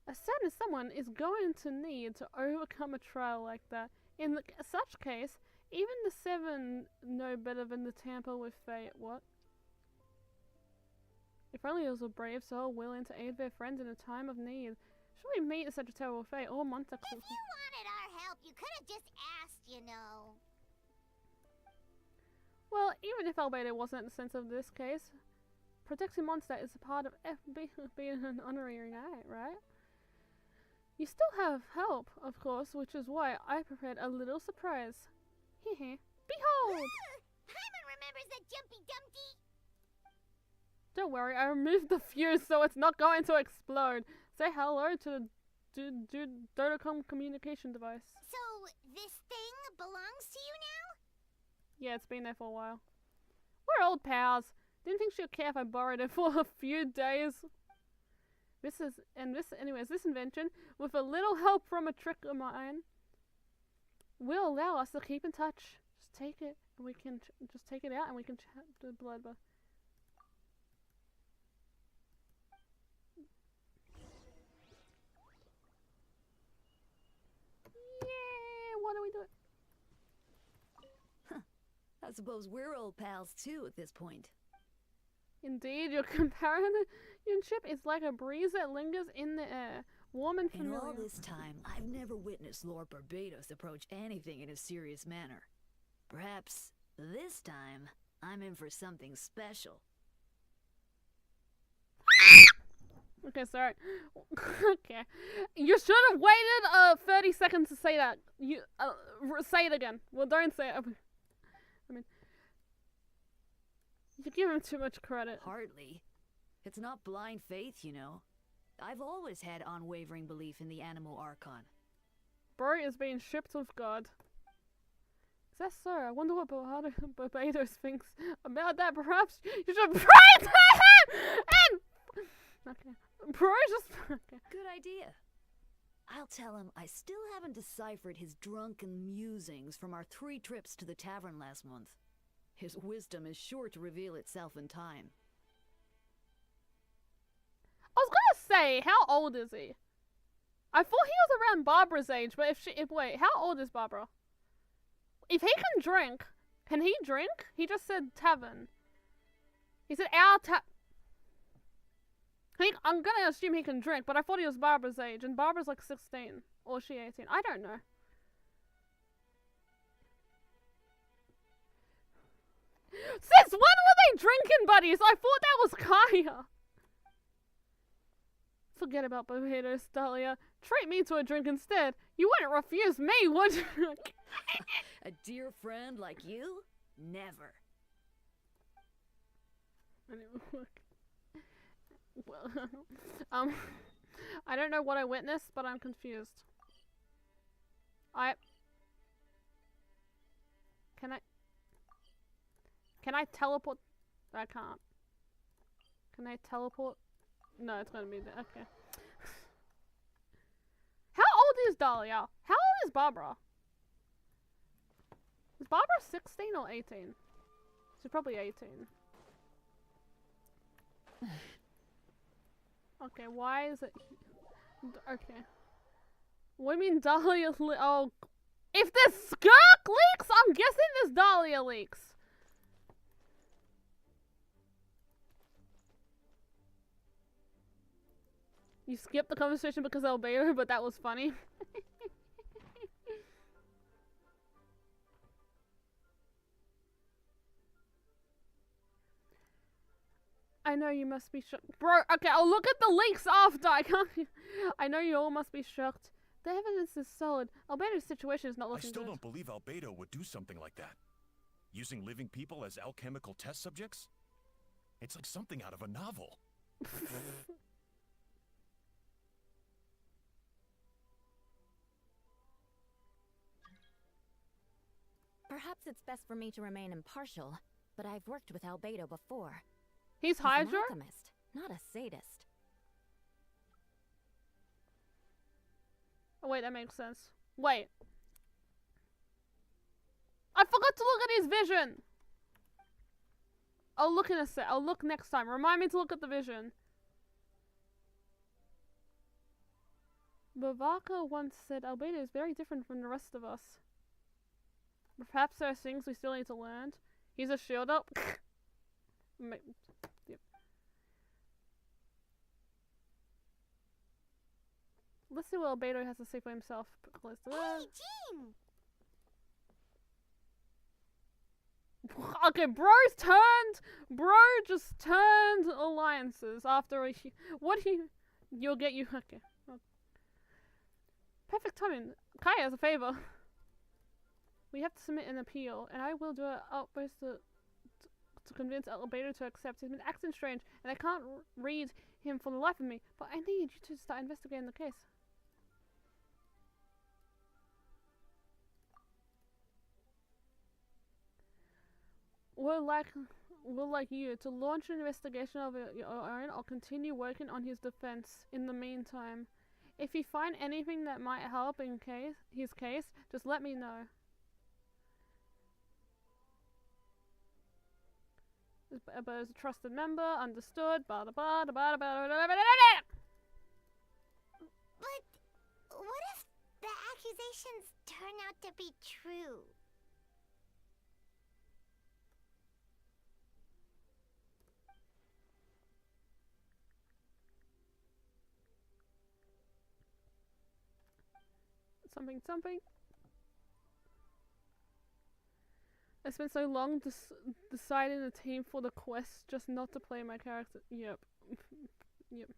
As sad as someone is going to need to overcome a trial like that, in such case, even the 7 know better than to tamper with fate. What? If only it was a brave soul willing to aid their friends in a time of need. Should we meet such a terrible fate? All monster. If you wanted our help, you could have just asked, you know. Well, even if Albedo wasn't in the sense of this case, protecting Mondstadt is a part of being an honorary knight, right? You still have help, of course, which is why I prepared a little surprise. Hehe. Behold! Paimon remembers that Jumpy Dumpty! Don't worry, I removed the fuse so it's not going to explode. Say hello to the Dodecom communication device. So, this thing belongs to you now? Yeah, it's been there for a while. We're old pals. Didn't think she'd care if I borrowed it for a few days. This invention, with a little help from a trick of mine, will allow us to keep in touch. Just take it, and we can just take it out, and we can chat the blood. Yeah, what are we doing? I suppose we're old pals too at this point. Indeed, your companionship is like a breeze that lingers in the air, warm and familiar. In all this time, I've never witnessed Lord Barbados approach anything in a serious manner. Perhaps this time, I'm in for something special. Okay, sorry. Okay. You should have waited 30 seconds to say that. You say it again. Well, don't say it. I mean, you give him too much credit. Hardly. It's not blind faith, you know. I've always had unwavering belief in the animal archon. Bro is being shipped with God. Is that so? I wonder what Barbados thinks about that. Perhaps you should pray to him and... Okay. Bro just... Okay. Good idea. I'll tell him I still haven't deciphered his drunken musings from our 3 trips to the tavern last month. His wisdom is sure to reveal itself in time. I was gonna say, how old is he? I thought he was around Barbara's age, but wait, how old is Barbara? If he can drink, can he drink? He just said tavern. He said our I'm gonna assume he can drink, but I thought he was Barbara's age, and Barbara's like 16. Or is she 18? I don't know. Since when were they drinking buddies? I thought that was Kaya. Forget about Barbados, Dahlia. Treat me to a drink instead. You wouldn't refuse me, would you? A dear friend like you? Never. Well, I don't know what I witnessed, but I'm confused. Can I teleport? I can't. Can I teleport? No, it's gonna be there. Okay. How old is Dahlia? How old is Barbara? Is Barbara 16 or 18? She's probably 18. Okay, why is it... Okay. What do you mean Dahlia oh... If this skirk leaks, I'm guessing this Dahlia leaks. You skipped the conversation because of Albedo, but that was funny. I know you must be shocked. Bro, okay, I'll look at the leaks after. I know you all must be shocked. The evidence is solid. Albedo's situation is not looking good. I still don't believe Albedo would do something like that. Using living people as alchemical test subjects? It's like something out of a novel. Perhaps it's best for me to remain impartial, but I've worked with Albedo before. He's an Hydra? alchemist, not a sadist. Oh, wait, that makes sense. Wait. I forgot to look at his vision! I'll look in a sec. I'll look next time. Remind me to look at the vision. Bavaka once said Albedo is very different from the rest of us. Perhaps there are things we still need to learn. He's a shield up. Yep. Let's see what Albedo has to say for himself. Close to that. Hey, Jean! Okay, bro just turned alliances after you'll get you. Okay. Perfect timing. Kaya has a favor. We have to submit an appeal, and I will do our utmost to convince Albedo to accept. He's been acting strange, and I can't read him for the life of me, but I need you to start investigating the case. We'll like you to launch an investigation of your own. I'll continue working on his defense in the meantime. If you find anything that might help in his case, just let me know. But as a trusted member, understood. But what if the accusations turn out to be true? Something. I spent so long deciding a team for the quest just not to play my character. Yep. Yep.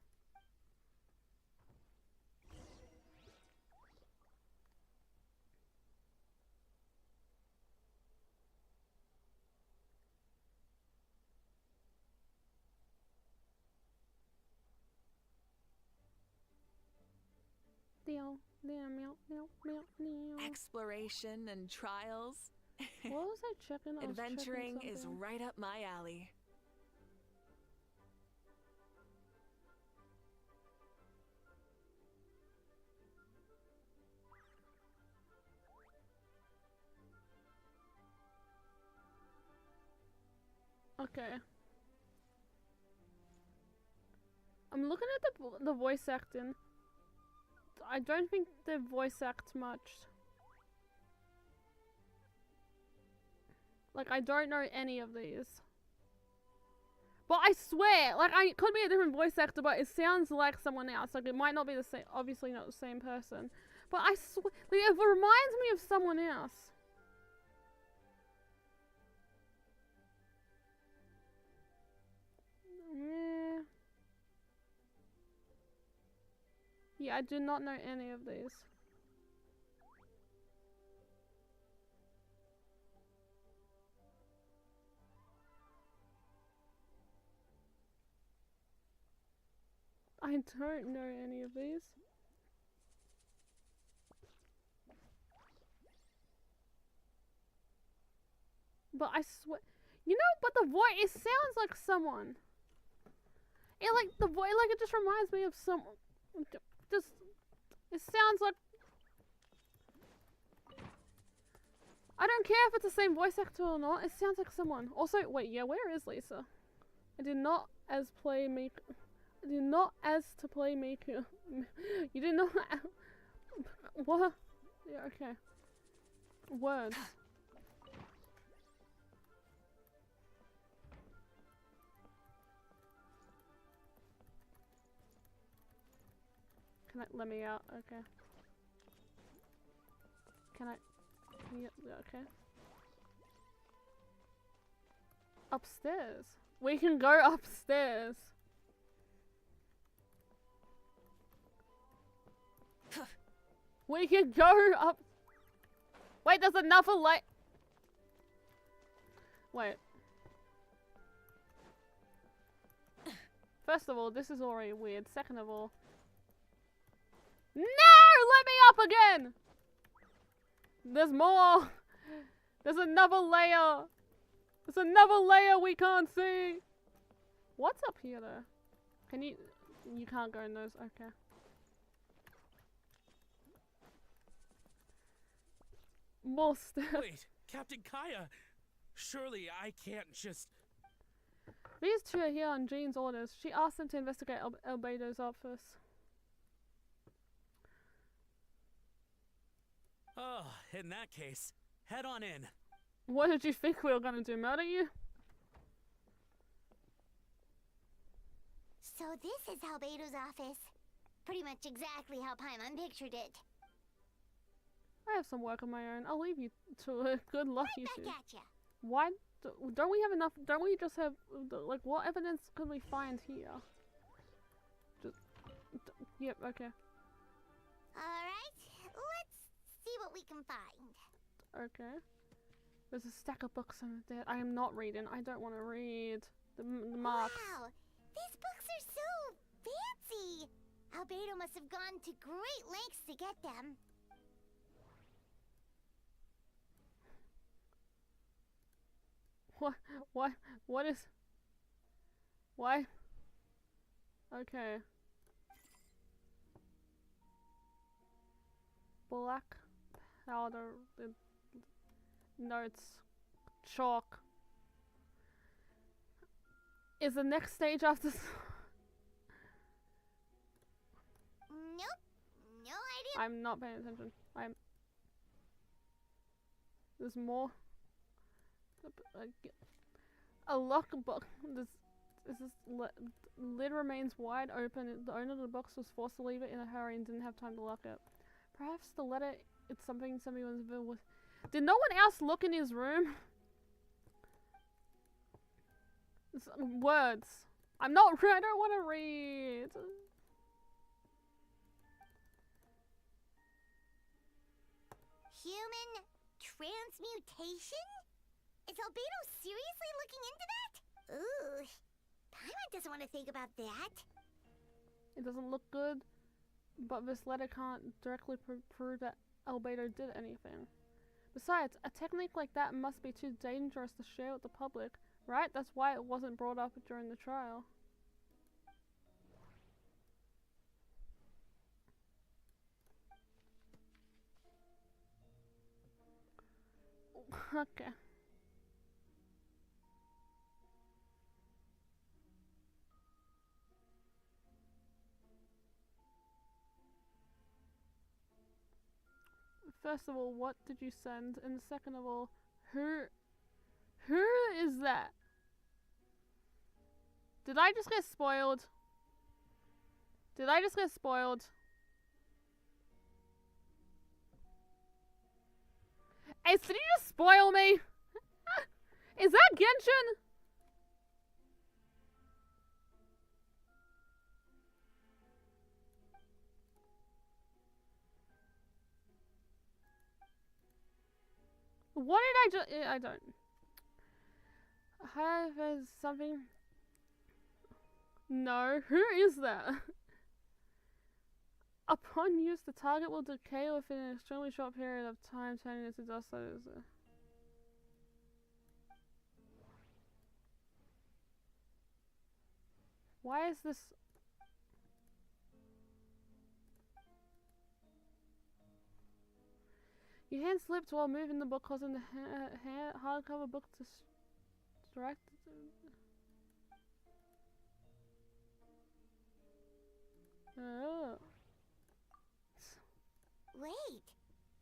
Exploration and trials. What was I checking? Adventuring is right up my alley. Okay. I'm looking at the voice acting. I don't think they voice act much. Like, I don't know any of these. But I swear, like, I could be a different voice actor, but it sounds like someone else. Like, it might not be the same, obviously not the same person. But I swear, like, it reminds me of someone else. Yeah, I do not know any of these. I don't know any of these. But I swear, you know, but the voice, it sounds like someone. It like, the voice, like, it just reminds me of someone. Just, it sounds like, I don't care if it's the same voice actor or not, it sounds like someone. Also, wait, yeah, where is Lisa? I did not as playmaker. I did not as to playmaker. You did not. What? Yeah, okay. Words. Can I, let me out, okay. Can I, yeah, okay. Upstairs. We can go upstairs. We can go up. Wait, there's another light. Wait. First of all, this is already weird. Second of all, no! Let me up again! There's more! There's another layer! There's another layer we can't see! What's up here though? Can you... You can't go in those, okay. More stuff. Wait, Captain Kaya! Surely I can't just... These two are here on Jean's orders. She asked them to investigate Albedo's office. Oh, in that case, head on in. What did you think we were gonna do? Murder you? So this is Albedo's office. Pretty much exactly how Paimon pictured it. I have some work of my own. I'll leave you to it. Good luck, you two. Back at ya. Why? Don't we have enough? Don't we just have like what evidence could we find here? Just yep. Okay. All right, let's see what we can find. Okay. There's a stack of books on there. I am not reading. I don't want to read the marks. Wow, these books are so fancy. Albedo must have gone to great lengths to get them. What is... Why? Okay. Black powder, the notes, chalk. Is the next stage after... Nope, no idea. I'm not paying attention. There's more. A lockbook. This lid remains wide open. The owner of the box was forced to leave it in a hurry and didn't have time to lock it. Perhaps the letter it's something somebody was with. Did no one else look in his room? It's words. I don't want to read. Human transmutation? Is Albedo seriously looking into that? Ooh, Paimon doesn't want to think about that. It doesn't look good, but this letter can't directly prove that Albedo did anything. Besides, a technique like that must be too dangerous to share with the public, right? That's why it wasn't brought up during the trial. Okay. First of all, what did you send? And second of all, who is that? Did I just get spoiled? Did I just get spoiled? Ace, did you just spoil me? Is that Genshin? What did I just... I don't... Have something... No, who is that? Upon use, the target will decay within an extremely short period of time, turning into dust. Why is this... Your hand slipped while moving the book, causing the hardcover book to strike. Oh. Wait,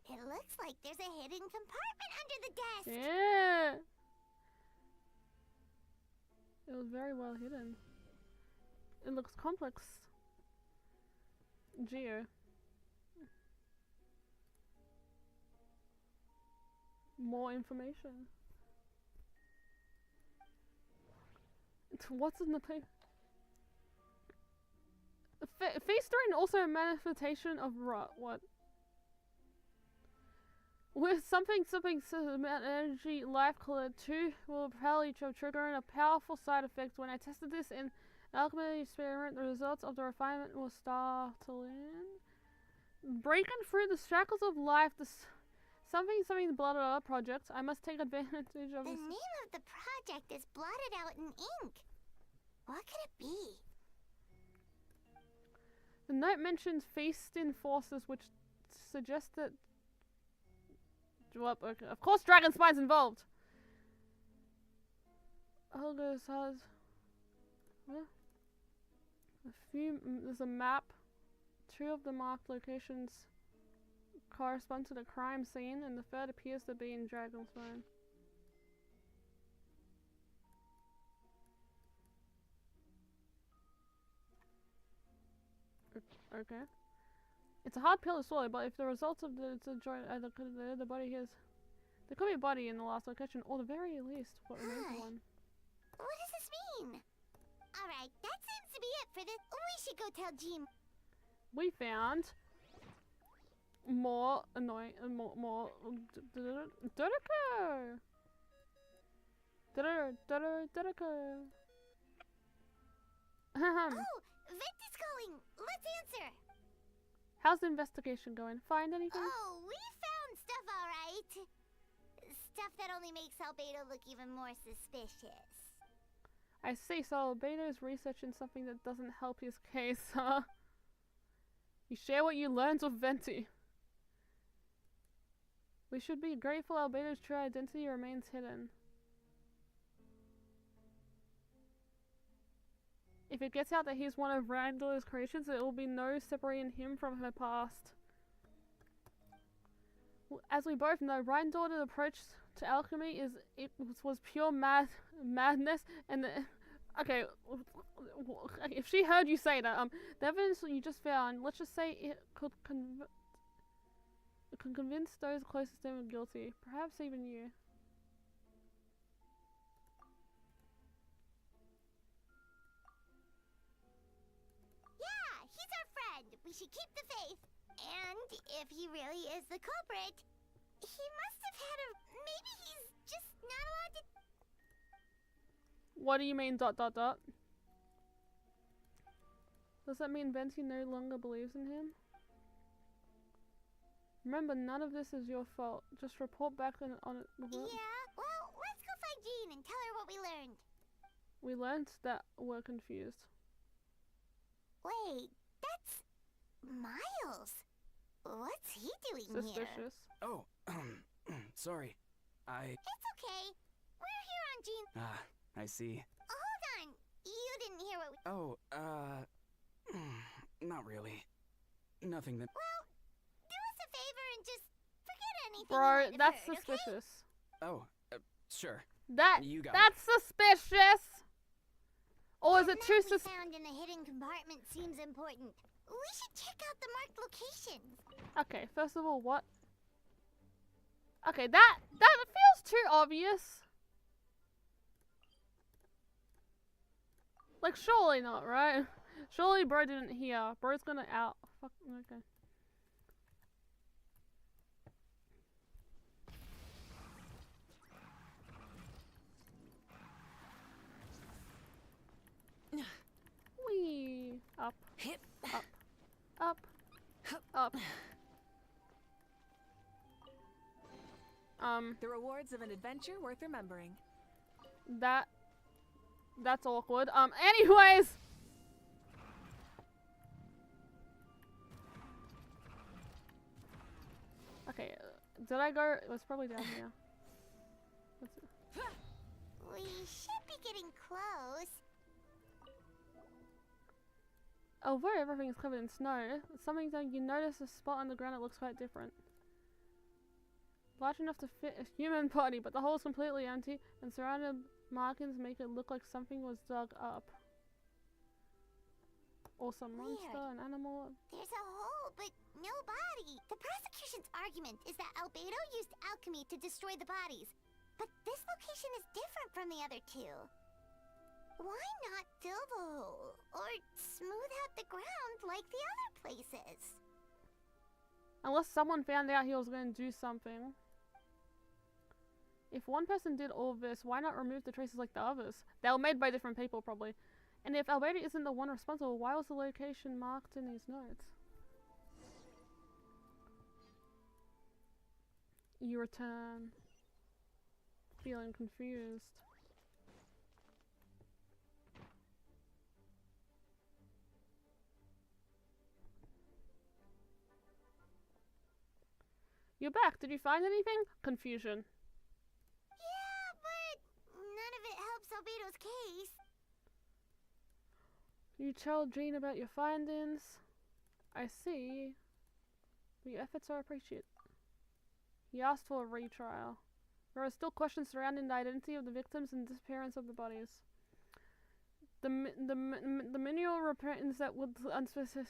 it looks like there's a hidden compartment under the desk. Yeah. It was very well hidden. It looks complex. Geo. More information. What's in the paper? Feastering also a manifestation of what? With something energy life color 2 will propel each other, triggering a powerful side effect. When I tested this in alchemy experiment, the results of the refinement was startling. Breaking through the shackles of life, something blotted out project. I must take advantage of this. The name of the project is blotted out in ink. What could it be? The note mentions feasting forces, which suggests that. Well, okay. Of course, dragon spine's involved. Olga has there's a map. 2 of the marked locations correspond to the crime scene, and the third appears to be in Dragonspine. Okay. It's a hard pill to swallow, but if the results of the body is, there could be a body in the last location, or the very least, what remains of one. What does this mean? Alright, that seems to be it for this. We should go tell Jean. We found more annoying, more Dodoko. Oh, Vent is calling. Let's answer. How's the investigation going? Find anything? Oh, we found stuff, alright. Stuff that only makes Albedo look even more suspicious. I see, so Albedo is researching something that doesn't help his case, huh? You share what you learned with Venti. We should be grateful Albedo's true identity remains hidden. If it gets out that he's one of Randall's creations, there will be no separating him from her past. As we both know, Randall's approach to alchemy was pure madness, and okay, if she heard you say that, the evidence you just found, let's just say it could convince those closest to him guilty, perhaps even you. We should keep the faith. And if he really is the culprit, he must have had a... Maybe he's just not allowed to... What do you mean ... Does that mean Venti no longer believes in him? Remember, none of this is your fault. Just report back on it. Yeah, well, let's go find Jean and tell her what we learned. We learned that we're confused. Wait, that's... Miles. What's he doing Suspicious. here? Oh, sorry. It's okay. We're here on Jean. Ah, I see. Hold on. You didn't hear what we... Oh, not really. Nothing that... Well, do us a favor and just forget anything Bro, you might have that's heard, suspicious. Okay? Oh, sure. That's it. suspicious! Or is it too suspicious? The map we found in the hidden compartment seems important. We should check out the marked locations. Okay, first of all, what? Okay, that feels too obvious. Like, surely not, right? Surely bro didn't hear. Bro's gonna out. Fuck, okay. Whee! Up. Hip. Up. Up. Up. The rewards of an adventure worth remembering. That's awkward. Anyways! Okay, did I go? It was probably down here. We should be getting close. Although everything is covered in snow, something that you notice a spot on the ground that looks quite different. Large enough to fit a human body, but the hole is completely empty, and surrounded markings make it look like something was dug up. Or some monster, an animal. There's a hole, but no body. The prosecution's argument is that Albedo used alchemy to destroy the bodies, but this location is different from the other two. Why not fill the hole, or smooth out the ground like the other places? Unless someone found out he was going to do something. If one person did all of this, why not remove the traces like the others? They were made by different people, probably. And if Albedo isn't the one responsible, why was the location marked in his notes? You return. Feeling confused. You're back. Did you find anything? Confusion. Yeah, but none of it helps Albedo's case. You tell Jean about your findings. I see. Your efforts are appreciated. He asked for a retrial. There are still questions surrounding the identity of the victims and disappearance of the bodies. The minimal repentance that would unspecific,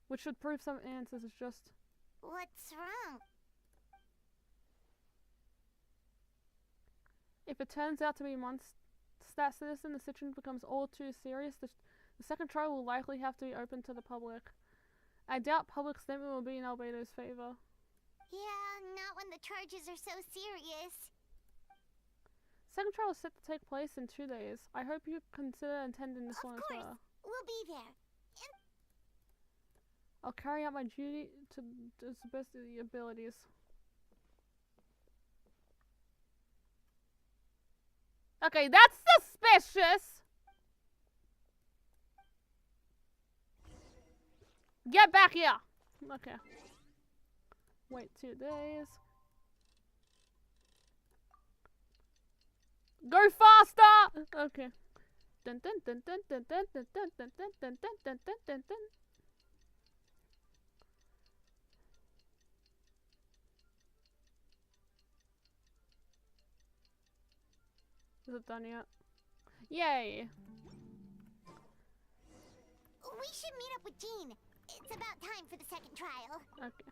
which should prove some answers, is just. What's wrong? If it turns out to be a Mondstadt citizen, the situation becomes all too serious. The second trial will likely have to be open to the public. I doubt public statement will be in Albedo's favor. Yeah, not when the charges are so serious. Second trial is set to take place in 2 days. I hope you consider attending this one as well. Of course, we'll be there. I'll carry out my duty to the best of the abilities. Okay, that's suspicious! Get back here! Okay. Wait 2 days. Go faster! Okay. Dun dun dun dun dun dun dun dun dun dun dun dun dun dun dun. Is it done yet? Yay! We should meet up with Jean. It's about time for the second trial. Okay.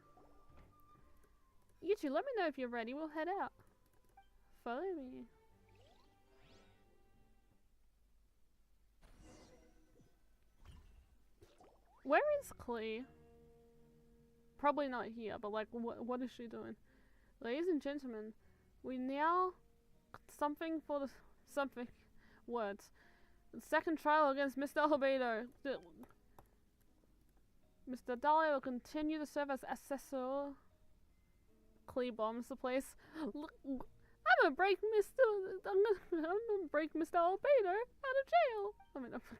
You two, let me know if you're ready. We'll head out. Follow me. Where is Clee? Probably not here, but like, what is she doing? Ladies and gentlemen, we now words. The second trial against Mr. Albedo. Mr. Dahlia will continue to serve as assessor. Clee bombs the place. Look, I'm gonna break Mr. Albedo out of jail. I mean, it's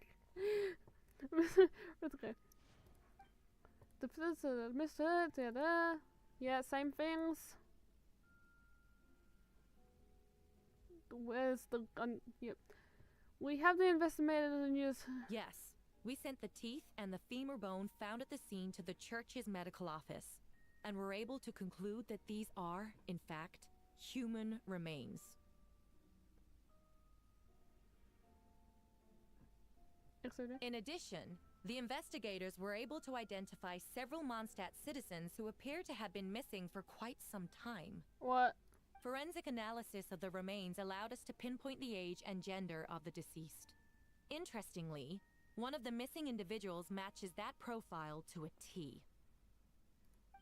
okay. Mr. Yeah, same things. Where's the gun? Yep. We have the investigated in the news. Yes. We sent the teeth and the femur bone found at the scene to the church's medical office, and were able to conclude that these are, in fact, human remains. In addition, the investigators were able to identify several Mondstadt citizens who appear to have been missing for quite some time. What? Forensic analysis of the remains allowed us to pinpoint the age and gender of the deceased. Interestingly, one of the missing individuals matches that profile to a T.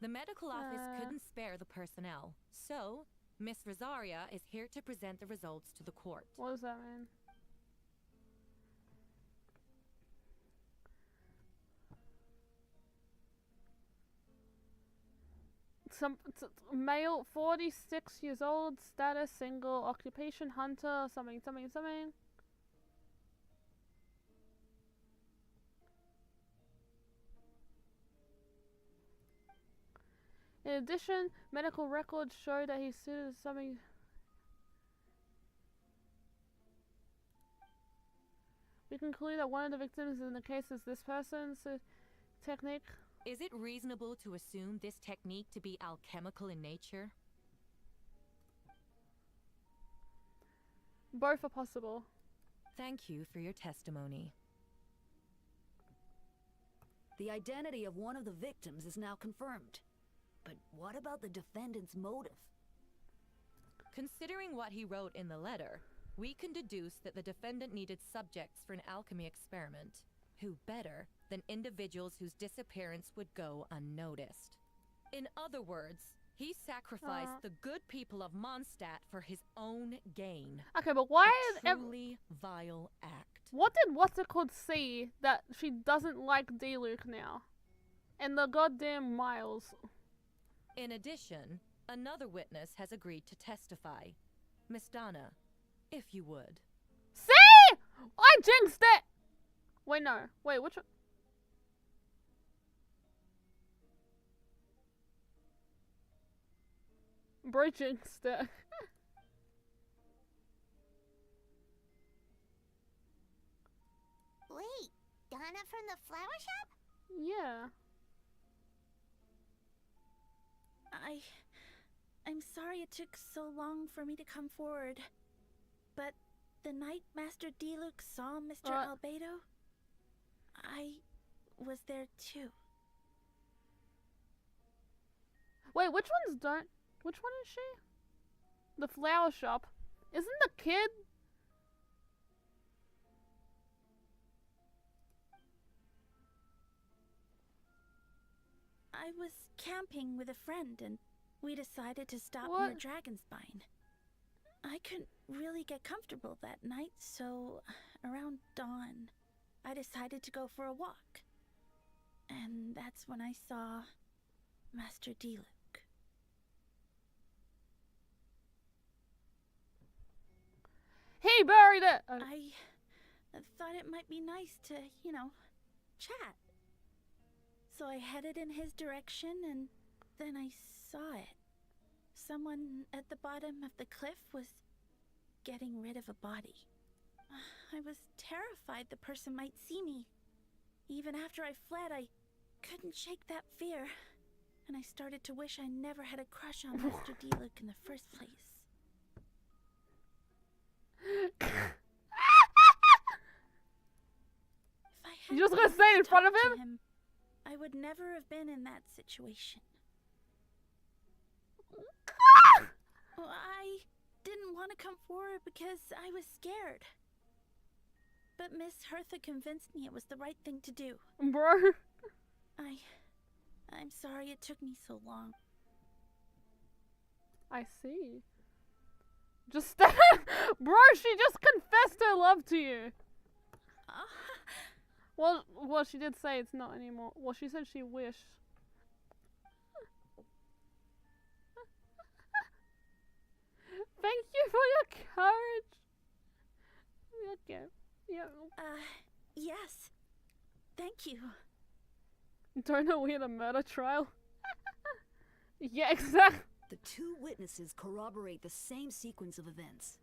The medical office couldn't spare the personnel, so Miss Rosaria is here to present the results to the court. What does that mean? Male, 46 years old, status single, occupation hunter, something. In addition, medical records show that he suited something. We conclude that one of the victims in the case is this person's technique. Is it reasonable to assume this technique to be alchemical in nature? Both are possible. Thank you for your testimony. The identity of one of the victims is now confirmed. But what about the defendant's motive? Considering what he wrote in the letter, we can deduce that the defendant needed subjects for an alchemy experiment. Who better than individuals whose disappearance would go unnoticed? In other words, He sacrificed the good people of Mondstadt for his own gain. Okay, but why A is truly vile act. What did what's-it-called see that she doesn't like D-Luke now? And the goddamn Miles. In addition, another witness has agreed to testify. Miss Donna, if you would. See? I jinxed it! Wait, no. Wait, which one? Bro jinxed it. Wait, Donna from the flower shop? Yeah. I'm sorry it took so long for me to come forward. But the night Master D-Luke saw Mr. Albedo, I was there too. Wait, which one's done? Which one is she? The flower shop. Isn't the kid? I was camping with a friend and we decided to stop What? near Dragonspine. I couldn't really get comfortable that night, so around dawn, I decided to go for a walk. And that's when I saw Master D-Luke. He buried it! I thought it might be nice to, chat. So I headed in his direction and then I saw it. Someone at the bottom of the cliff was getting rid of a body. I was terrified the person might see me. Even after I fled, I couldn't shake that fear. And I started to wish I never had a crush on Master D-Luke in the first place. You just gonna say it in front of him? I would never have been in that situation. I didn't want to come forward because I was scared. But Miss Hertha convinced me it was the right thing to do. Bro. I'm sorry it took me so long. I see. Just bro, she just confessed her love to you. Well, she did say it's not anymore. Well, she said she wished. Thank you for your courage. Okay. Yeah. Yes. Thank you. Don't know we had a murder trial. Yeah, exactly. The two witnesses corroborate the same sequence of events.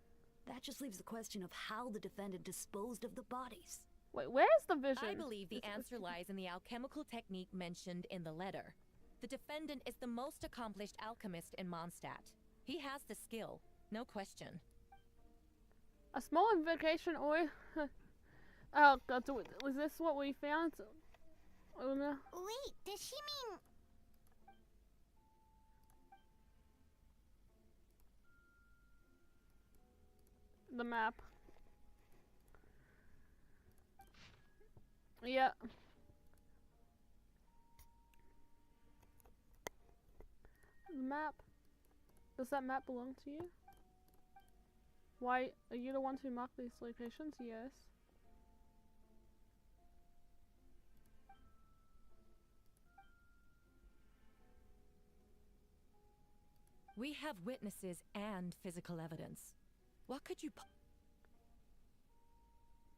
That just leaves the question of how the defendant disposed of the bodies. Wait, where's the vision? I believe the answer lies in the alchemical technique mentioned in the letter. The defendant is the most accomplished alchemist in Mondstadt. He has the skill, no question. A small invocation oil. Oh god, was this what we found? Luna? Wait, does she mean... The map. Yeah. The map. Does that map belong to you? Why, are you the ones who mark these locations? Yes. We have witnesses and physical evidence. What could you...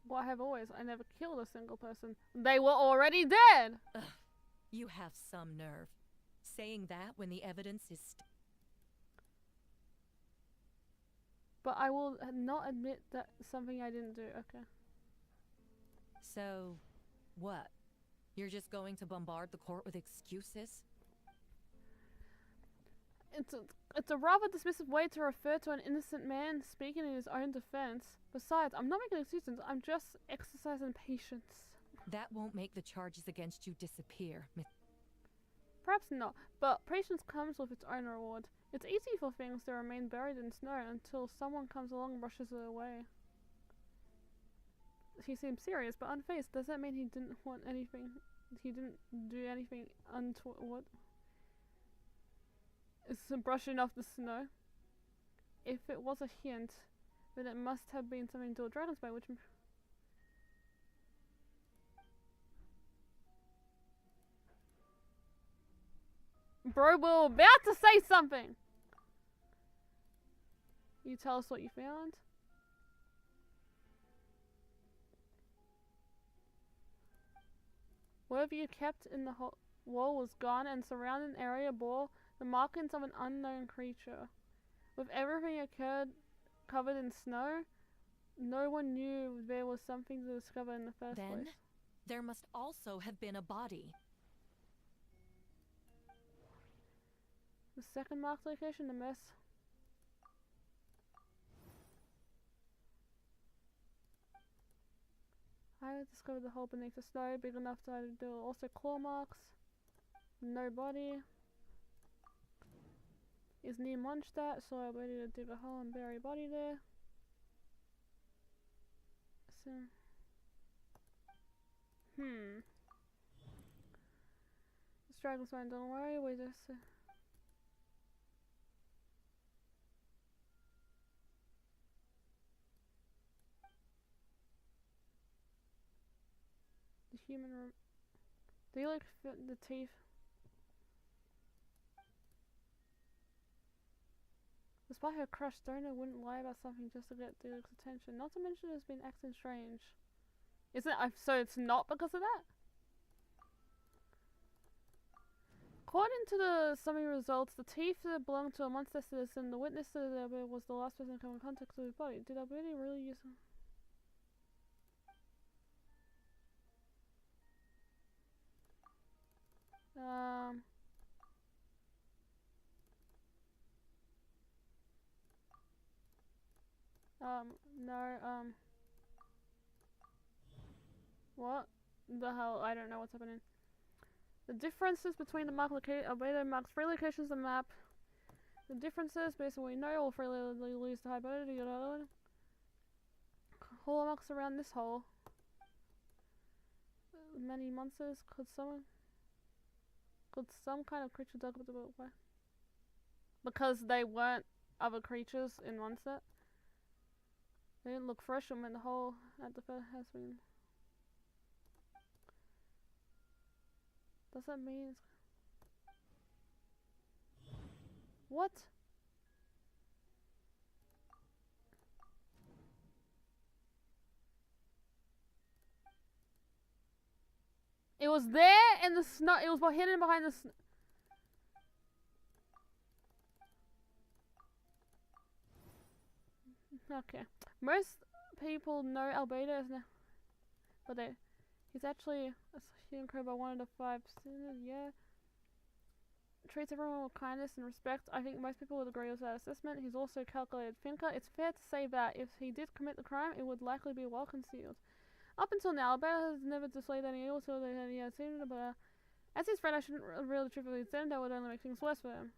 Well, I have always. I never killed a single person. They were already dead! Ugh, you have some nerve. Saying that when the evidence is... But I will not admit that something I didn't do. Okay. So, what? You're just going to bombard the court with excuses? It's a rather dismissive way to refer to an innocent man speaking in his own defense. Besides, I'm not making excuses. I'm just exercising patience. That won't make the charges against you disappear, Miss... Perhaps not, but patience comes with its own reward. It's easy for things to remain buried in snow until someone comes along and brushes it away. He seemed serious, but unfazed. Does that mean he didn't want anything? He didn't do anything untoward? It's brushing off the snow. If it was a hint, then it must have been something to do with Dragon's Bane, which... Bro, we're about to say something! You tell us what you found? Whatever you kept in the wall was gone, and surrounding area bore the markings of an unknown creature. With everything occurred covered in snow, no one knew there was something to discover in the first place. Then, there must also have been a body. The second marked location, the mess. I discovered the hole beneath the snow, big enough to do also claw marks. No body. Is near Mondstadt, so I'm ready to dig a hole and bury a body there. So, This dragon's fine, don't worry, we just... The human do you like fit the teeth? Despite her crush, Stoner wouldn't lie about something just to get Deluxe's attention. Not to mention it's been acting strange. Is it? So it's not because of that? According to the summary results, the teeth belonged to a monster citizen. The witness to the was the last person to come in contact with his body. Did Alberti really use them? No, what the hell? I don't know what's happening. The differences between the marked Albedo marks 3 locations on the map. The differences, basically, no, all 3 lose the high bodily. Hole marks around this hole. Many monsters. Could some kind of creature dug up the way? Because they weren't other creatures in Mondstadt. They didn't look fresh when the hole at the fair has been. Does that mean it's... What? It was there in the snow. It was hidden behind the snow. Okay. Most people know Albedo as now, but he's actually a human crew by 1 of the 5 sinners, yeah. Treats everyone with kindness and respect. I think most people would agree with that assessment. He's also a calculated thinker. It's fair to say that if he did commit the crime, it would likely be well concealed. Up until now, Albedo has never displayed any ill will that he has seen, but as his friend, I shouldn't really truthfully say that would only make things worse for him.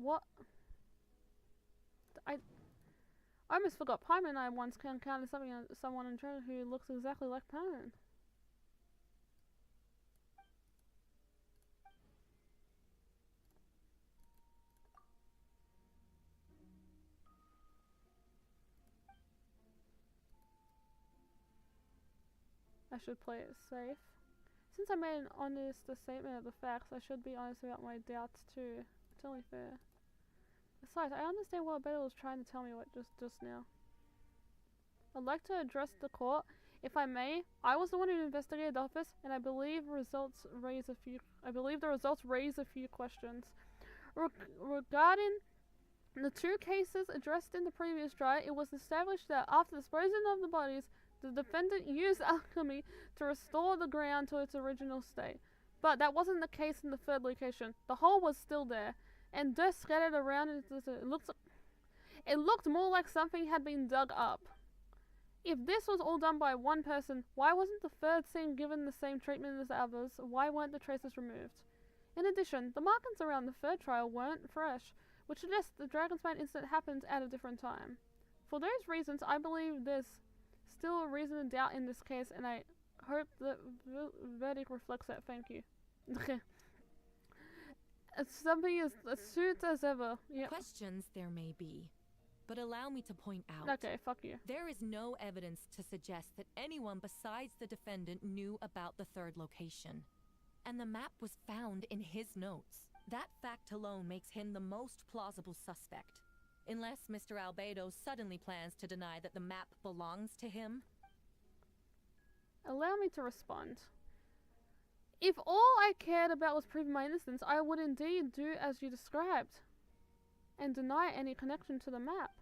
What? I almost forgot. Paimon and I once encountered someone in China who looks exactly like Paimon. I should play it safe. Since I made an honest statement of the facts, I should be honest about my doubts too. It's only fair. Besides, I understand what Albedo was trying to tell me just now. I'd like to address the court, if I may. I was the one who investigated the office, and I believe the results raise a few questions. Regarding the 2 cases addressed in the previous trial, it was established that after disposing of the bodies, the defendant used alchemy to restore the ground to its original state. But that wasn't the case in the 3rd location. The hole was still there, and dust scattered around it. It looked more like something had been dug up. If this was all done by one person, why wasn't the 3rd scene given the same treatment as the others? Why weren't the traces removed? In addition, the markings around the 3rd trial weren't fresh, which suggests the Dragon's Bane incident happened at a different time. For those reasons, I believe there's still a reason to doubt in this case, and I hope the verdict reflects that. Thank you. Something is as suits as ever. Yep. Questions there may be, but allow me to point out. Okay, fuck you. There is no evidence to suggest that anyone besides the defendant knew about the third location. And the map was found in his notes. That fact alone makes him the most plausible suspect. Unless Mr. Albedo suddenly plans to deny that the map belongs to him. Allow me to respond. If all I cared about was proving my innocence, I would indeed do as you described and deny any connection to the map.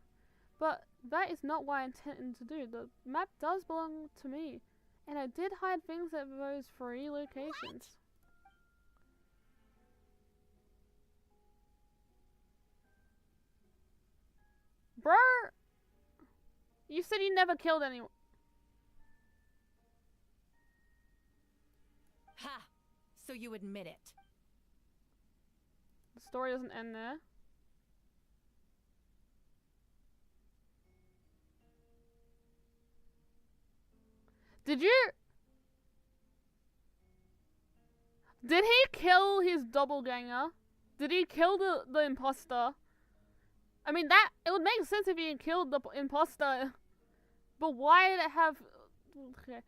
But that is not what I intended to do. The map does belong to me, and I did hide things at those 3 locations. Bro! You said you never killed anyone. Ha! So you admit it. The story doesn't end there. Did he kill his doppelganger? Did he kill the imposter? I mean, it would make sense if he had killed the imposter. But why did it have... Okay.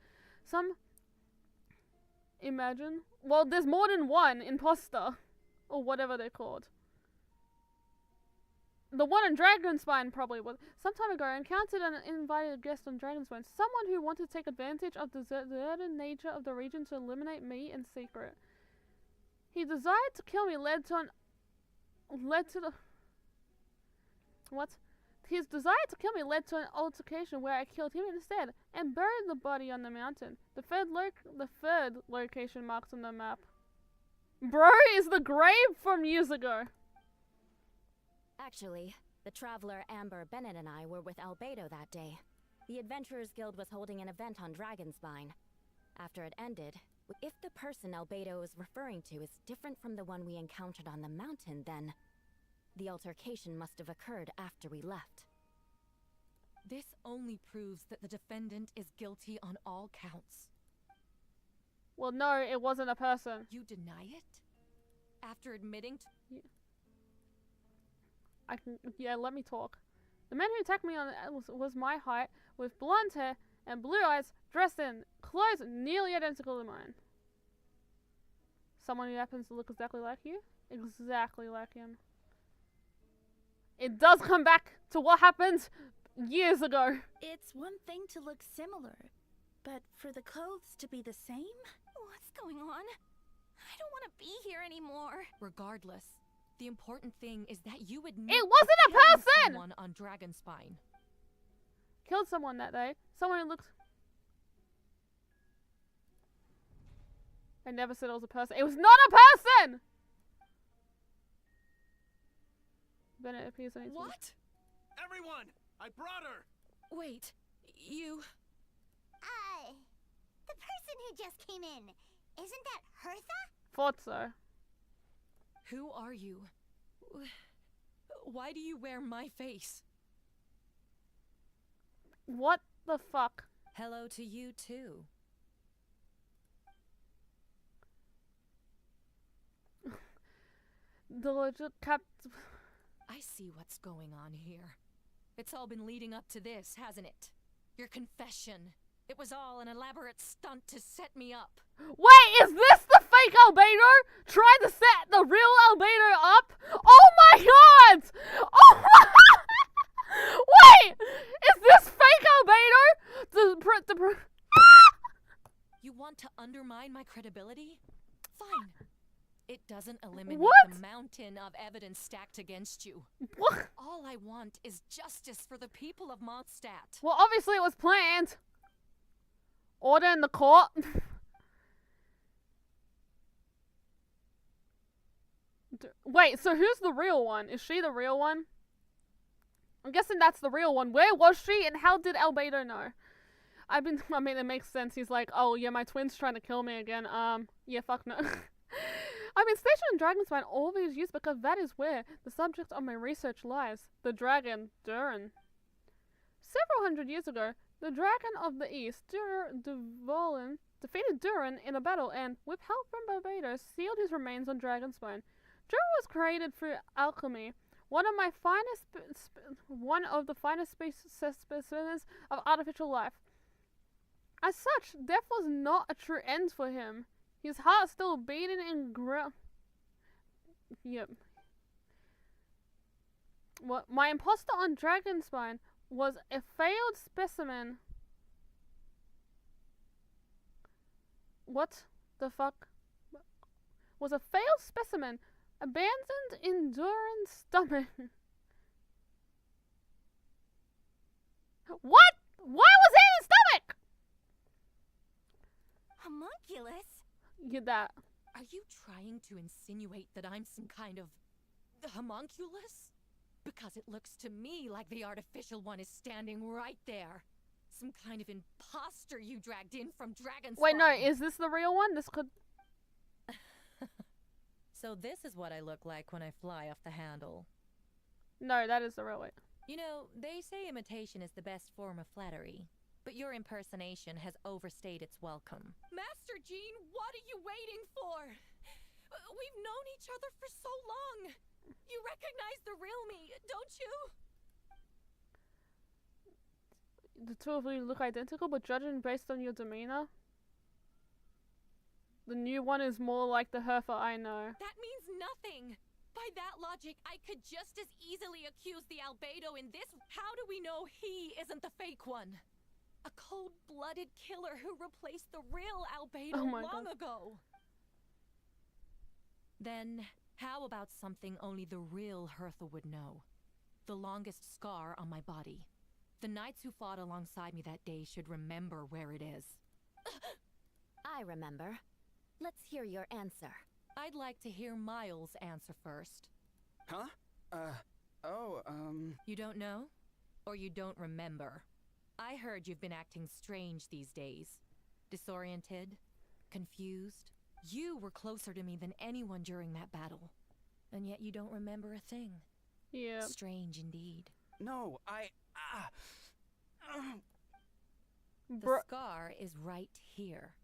Imagine. Well, there's more than one imposter. Or whatever they're called. The one on Dragonspine probably was. Some time ago, I encountered an invited guest on Dragonspine. Someone who wanted to take advantage of the deserted nature of the region to eliminate me in secret. He desired to kill me, led to the... What? His desire to kill me led to an altercation where I killed him instead and buried the body on the mountain. The third location marked on the map. Bro, is the grave from years ago. Actually, the traveler Amber Bennett and I were with Albedo that day. The Adventurers Guild was holding an event on Dragonspine. After it ended, if the person Albedo is referring to is different from the one we encountered on the mountain, then the altercation must have occurred after we left. This only proves that the defendant is guilty on all counts. Well, no, it wasn't a person. You deny it? After admitting to... Yeah, let me talk. The man who attacked me was my height, with blonde hair and blue eyes, dressed in clothes nearly identical to mine. Someone who happens to look exactly like you? Exactly like him. It does come back to what happened years ago. It's one thing to look similar, but for the clothes to be the same? What's going on? I don't want to be here anymore. Regardless, the important thing is that you admit it wasn't a person! Someone on Dragonspine. Killed someone that day. Someone who looks... I never said it was a person. It was not a person! Bennett appears on What? Everyone! I brought her! Wait, you... The person who just came in, isn't that Hertha? Thought so. Who are you? Why do you wear my face? What the fuck? Hello to you too. The legit cap... I see what's going on here. It's all been leading up to this, hasn't it? Your confession. It was all an elaborate stunt to set me up. Wait, is this the fake Albedo? Trying to set the real Albedo up? Oh my god! Oh my... Wait! Is this fake Albedo? You want to undermine my credibility? Fine. It doesn't eliminate the mountain of evidence stacked against you. What? All I want is justice for the people of Mondstadt. Well, obviously it was planned. Order in the court. Wait, so who's the real one? Is she the real one? I'm guessing that's the real one. Where was she and how did Albedo know? I mean, it makes sense. He's like, oh yeah, my twin's trying to kill me again. Yeah, fuck no. I've been stationed in Dragonspine all these years because that is where the subject of my research lies. The dragon, Durin. Several hundred years ago, The Dragon of the East, Duvalin, defeated Durin in a battle and, with help from Barbados, sealed his remains on Dragonspine. Durin was created through alchemy, one of the finest specimens of artificial life. As such, death was not a true end for him. His heart still beating in Yep. What? My imposter on Dragonspine was a failed specimen. What the fuck? Was a failed specimen abandoned in Durin's stomach. What? Why was he in his stomach? Homunculus? You that. Are you trying to insinuate that I'm some kind of homunculus? Because it looks to me like the artificial one is standing right there. Some kind of imposter you dragged in from Dragonspine. Wait, no, is this the real one? This could... So this is what I look like when I fly off the handle. No, that is the real one. You know, they say imitation is the best form of flattery. But your impersonation has overstayed its welcome. Master Jean, what are you waiting for? We've known each other for so long. You recognize the real me, don't you? The two of you look identical, but judging based on your demeanor, the new one is more like the Hertha I know. That means nothing. By that logic, I could just as easily accuse the Albedo in this. How do we know he isn't the fake one? A cold-blooded killer who replaced the real Albedo long ago. Then, how about something only the real Hertha would know? The longest scar on my body. The knights who fought alongside me that day should remember where it is. I remember. Let's hear your answer. I'd like to hear Miles' answer first. Huh? You don't know? Or you don't remember? I heard you've been acting strange these days. Disoriented? Confused? You were closer to me than anyone during that battle. And yet you don't remember a thing. Yeah. Strange indeed. No, The scar is right here.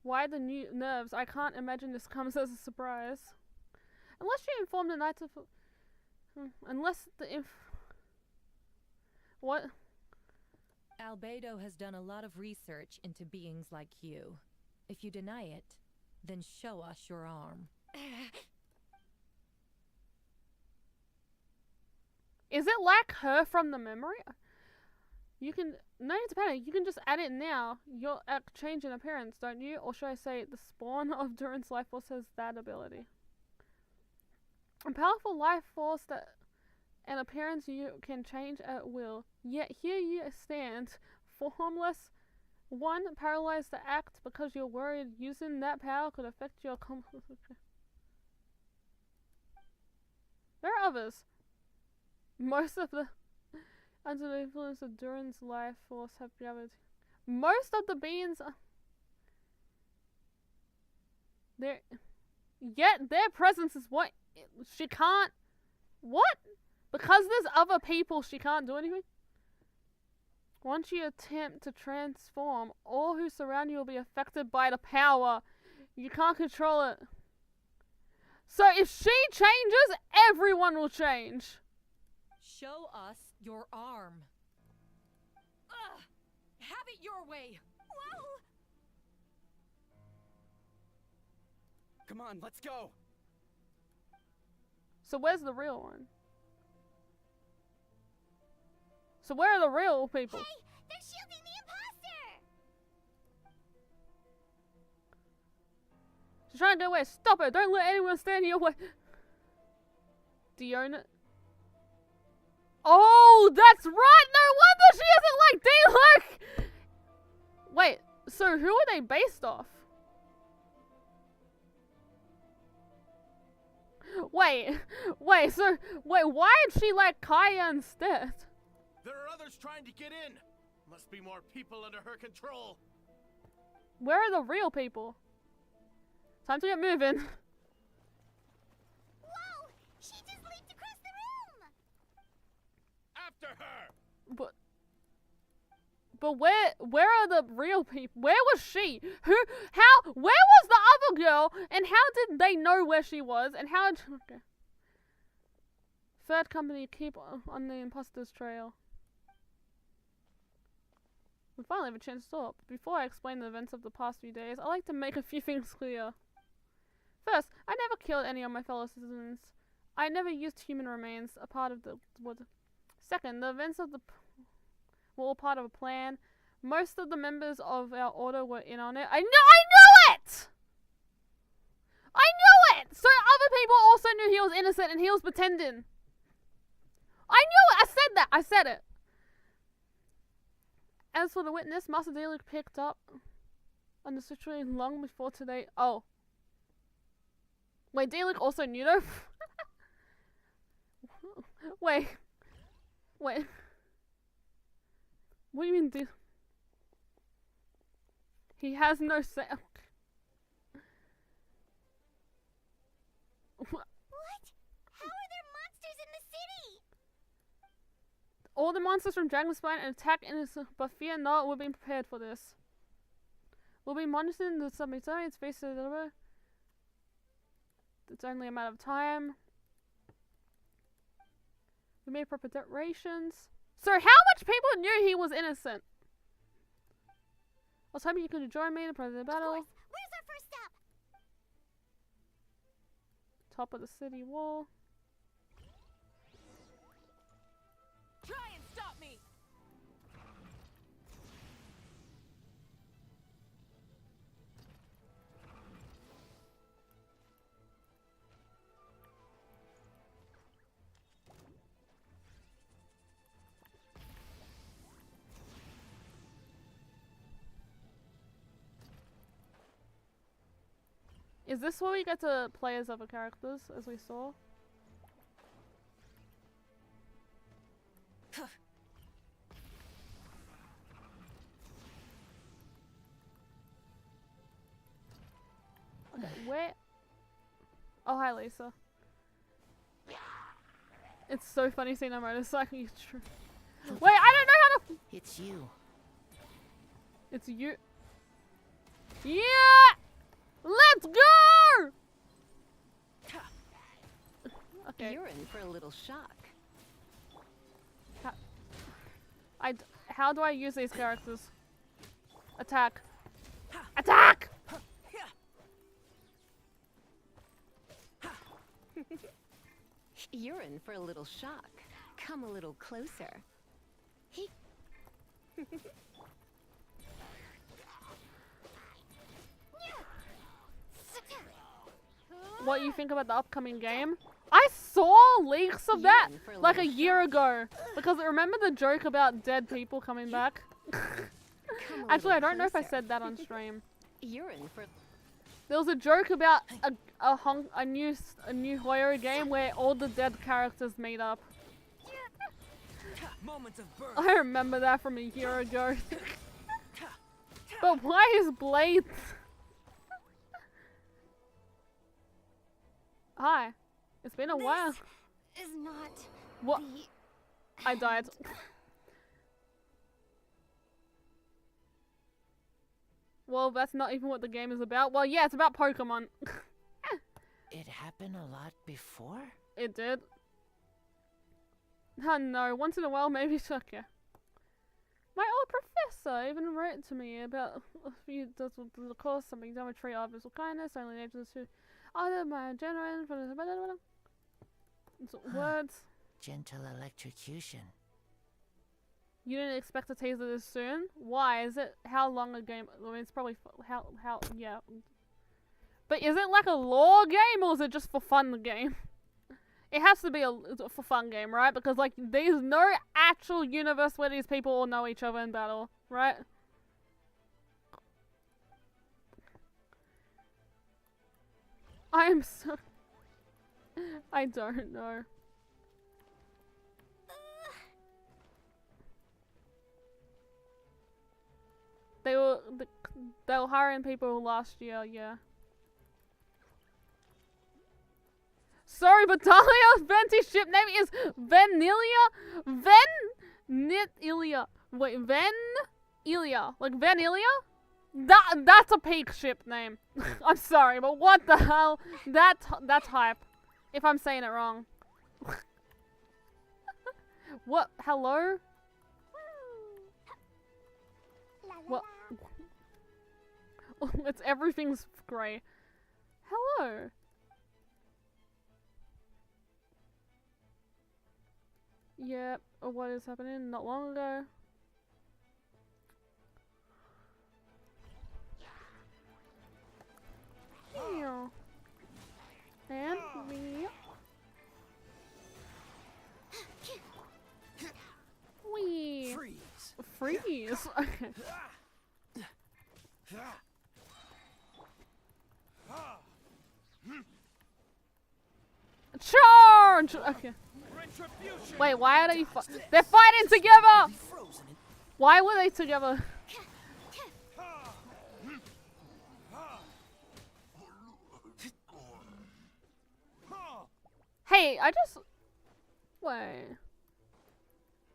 Why the new nerves? I can't imagine this comes as a surprise. Unless you inform the knights of... Unless the What? Albedo has done a lot of research into beings like you. If you deny it, then show us your arm. Is it like her from the memory? You can... No need to panic. You can just add it now. You'll change in appearance, don't you? Or should I say the spawn of Durin's life force has that ability. A powerful life force that an appearance you can change at will. Yet here you stand, formless, one paralyzed to act because you're worried using that power could affect your There are others. Most of the under the influence of Durin's life force have gathered. Most of the beings are yet their presence is what she can't. What? Because there's other people, she can't do anything? Once you attempt to transform, all who surround you will be affected by the power. You can't control it. So if she changes, everyone will change. Show us your arm. Ugh! Have it your way. Whoa! Come on, let's go. So where's the real one? So where are the real people? Hey, they're shielding the imposter! She's trying to get away. Stop it! Don't let anyone stand in your way. Do you own it? Oh, that's right! No wonder she isn't like D-Luck! Wait, so who are they based off? Wait, why did she like Kaya instead? There are others trying to get in. Must be more people under her control. Where are the real people? Time to get moving. Whoa! But where are the real people? Where was she? Where was the other girl? And how did they know where she was? And how, okay. Third company, keep on the imposter's trail. We finally have a chance to talk. Before I explain the events of the past few days, I'd like to make a few things clear. First, I never killed any of my fellow citizens. I never used human remains, a part of the wood. Second, the events of the were all part of a plan. Most of the members of our order were in on it. I knew it! I knew it! So other people also knew he was innocent and he was pretending. I knew it! I said that! I said it! As for the witness, Master Daly picked up on the situation long before today. Oh. Wait, Daly also knew though? Wait. What do you mean, he has no sound. What? How are there monsters in the city? All the monsters from Dragonspine attack innocent, but fear not, we're being prepared for this. We'll be monitoring the subterranean space to deliver. It's only a matter of time. We made preparations. So how much people knew he was innocent? I was hoping you could join me in the battle. Where's our first stop? Top of the city wall. Try and stop me. Is this where we get to play as other characters, as we saw? Okay, where? Oh, hi, Lisa. It's so funny seeing a motorcycle. Wait, I don't know how to. It's you. It's you. Yeah! Let's go! Okay. You're in for a little shock. How do I use these characters? Attack. Attack! You're in for a little shock. Come a little closer. What you think about the upcoming game? I saw leaks of that like a year ago. Because remember the joke about dead people coming back? Actually, I don't know if I said that on stream. You're in for. There was a joke about a new horror game where all the dead characters made up. I remember that from a year ago. But why is Blade? Hi. It's been a while. Is not what? I died. Well, that's not even what the game is about. Well, yeah, it's about Pokemon. It happened a lot before? It did. Oh no, once in a while maybe it's okay. My old professor even wrote to me about a few does the course something done with tree of visual kindness, only nations who other my genuine words. Gentle electrocution. You didn't expect to taser this soon? Why? Is it how long a game? I mean, it's probably how yeah. But is it like a lore game or is it just for fun? The game. It has to be a for fun game, right? Because like there's no actual universe where these people all know each other in battle, right? I am so. I don't know. They were hiring people last year, yeah. Sorry, but Dahlia's Venti ship name is Vanilia? Nit Ilia. Wait, Van Ilia. Like Van Ilia? That's a peak ship name. I'm sorry, but what the hell? That's hype. If I'm saying it wrong. What? Hello? What? It's everything's grey. Hello. Yep. What is happening? Not long ago. And me. Wee. Freeze. Freeze. Okay. Charge. Okay. Wait, why are they? They're fighting together. Why were they together? Hey, wait.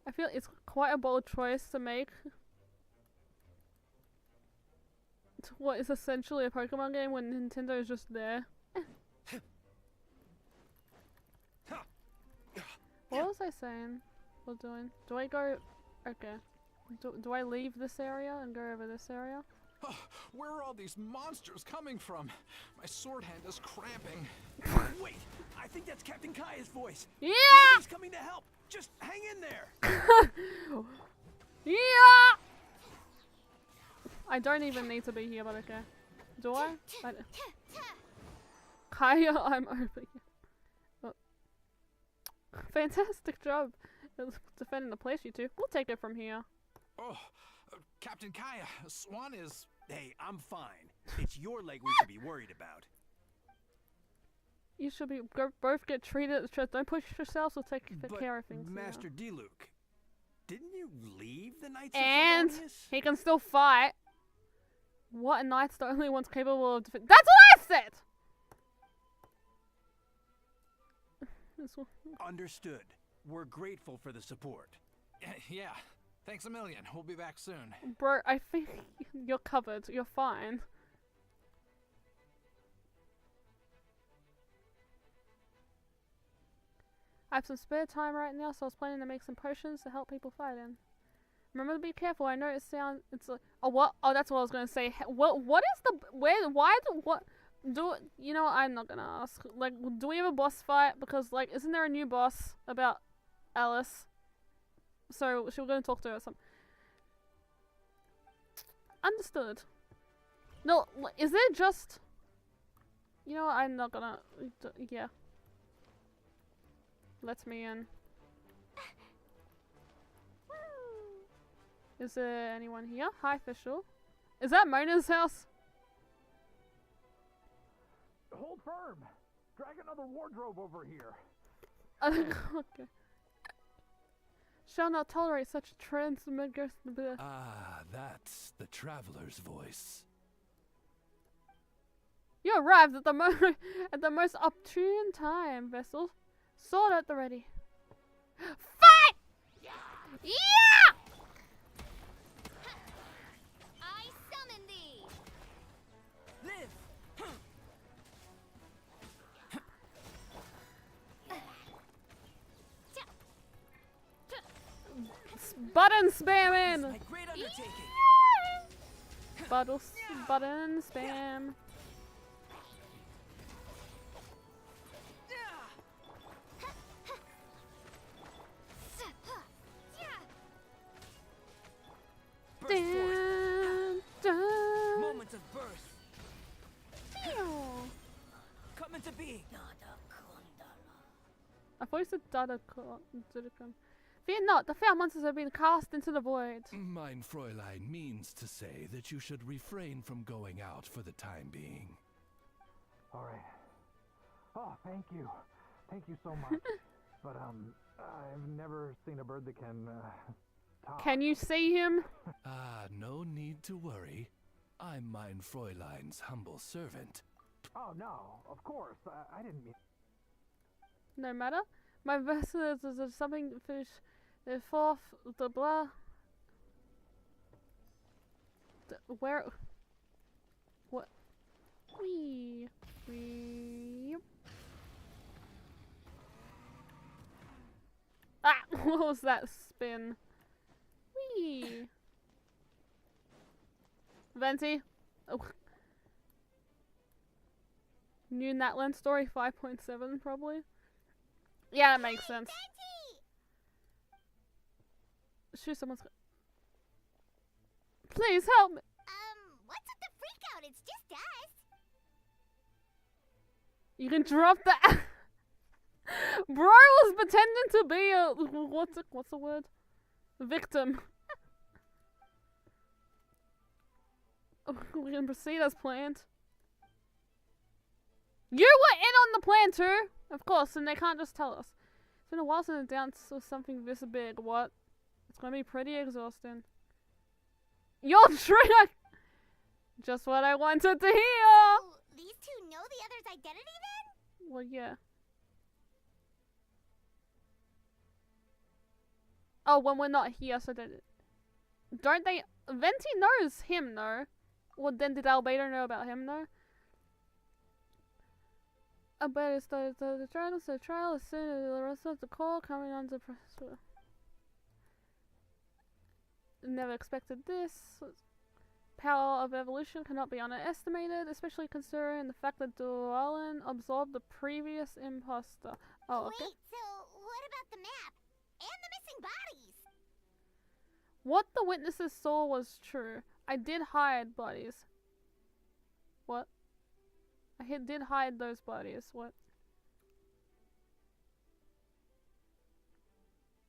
I feel it's quite a bold choice to make. To what is essentially a Pokemon game when Nintendo is just there. What was I saying? Or doing? Do I go? Okay. Do I leave this area and go over this area? Oh, where are all these monsters coming from? My sword hand is cramping. Wait, I think that's Captain Kaya's voice. Yeah! Maybe he's coming to help. Just hang in there. Yeah! I don't even need to be here, but okay. Do I? Kaya, I'm over here. Oh. Fantastic job defending the place, you two. We'll take it from here. Oh, Captain Kaya, Swan is... Hey, I'm fine. It's your leg we should be worried about. You should be both get treated at the church. Don't push yourselves. We'll take care of things. Master Diluc, didn't you leave the Knights and of Felonius? He can still fight. What? A knight's the only one's capable of defending. That's what I said! Understood. We're grateful for the support. Yeah, thanks a million. We'll be back soon. Bro, I think you're covered. You're fine. I have some spare time right now, so I was planning to make some potions to help people fight in. Remember to be careful. I know it's like, oh what? Oh, that's what I was gonna say. What is the you know what, I'm not gonna ask. Like, do we have a boss fight? Because like, isn't there a new boss about Alice? So she was gonna talk to her or something. Understood. No, is there just? You know what, I'm not gonna. Yeah. Let me in. Is there anyone here? Hi, official. Is that Mona's house? Hold firm. Drag another wardrobe over here. Okay. Shall not tolerate such transmigrant. Ah, that's the traveler's voice. You arrived at the most opportune time, vessel. Sword at the ready. Fight! Yeah! I summon thee. Live. Button spamming. My great undertaking. Button spam. Moment of birth. Come into being. I thought you said Dada-kun. Fear not, the fair monsters have been cast into the void. Mein Fräulein means to say that you should refrain from going out for the time being. Alright. Oh, thank you. Thank you so much. But, I've never seen a bird that can, talk. Can you see him? Ah, no need to worry. I'm Mein Fräulein's humble servant. Oh, no, of course. I didn't mean... No matter. My vessel is something fish The fourth, the blah. Where? What? Wee. Ah! What was that spin? Wee. Venti. Oh. New Natland story 5.7 probably. Yeah, that makes sense. Shoot, someone's. Please help me. What's with the freak out? It's just us. You can drop that. Bro was pretending to be a what's the word? Victim. We can proceed as planned. You were in on the plan too, of course, and they can't just tell us. It's been a while since I danced with something this big. What? It's gonna be pretty exhausting. You're trick! Just what I wanted to hear! So, these two know the other's identity then? Well, yeah. Oh, when we're not here, so don't they? Venti knows him, no? Well, then did Albedo know about him, no? Albedo started the trial as soon as the rest of the call coming under pressure. Never expected this. Power of evolution cannot be underestimated, especially considering the fact that Dualin absorbed the previous imposter. Oh, okay. Wait, so what about the map? And the missing bodies? What the witnesses saw was true. I did hide bodies. What? I did hide those bodies. What?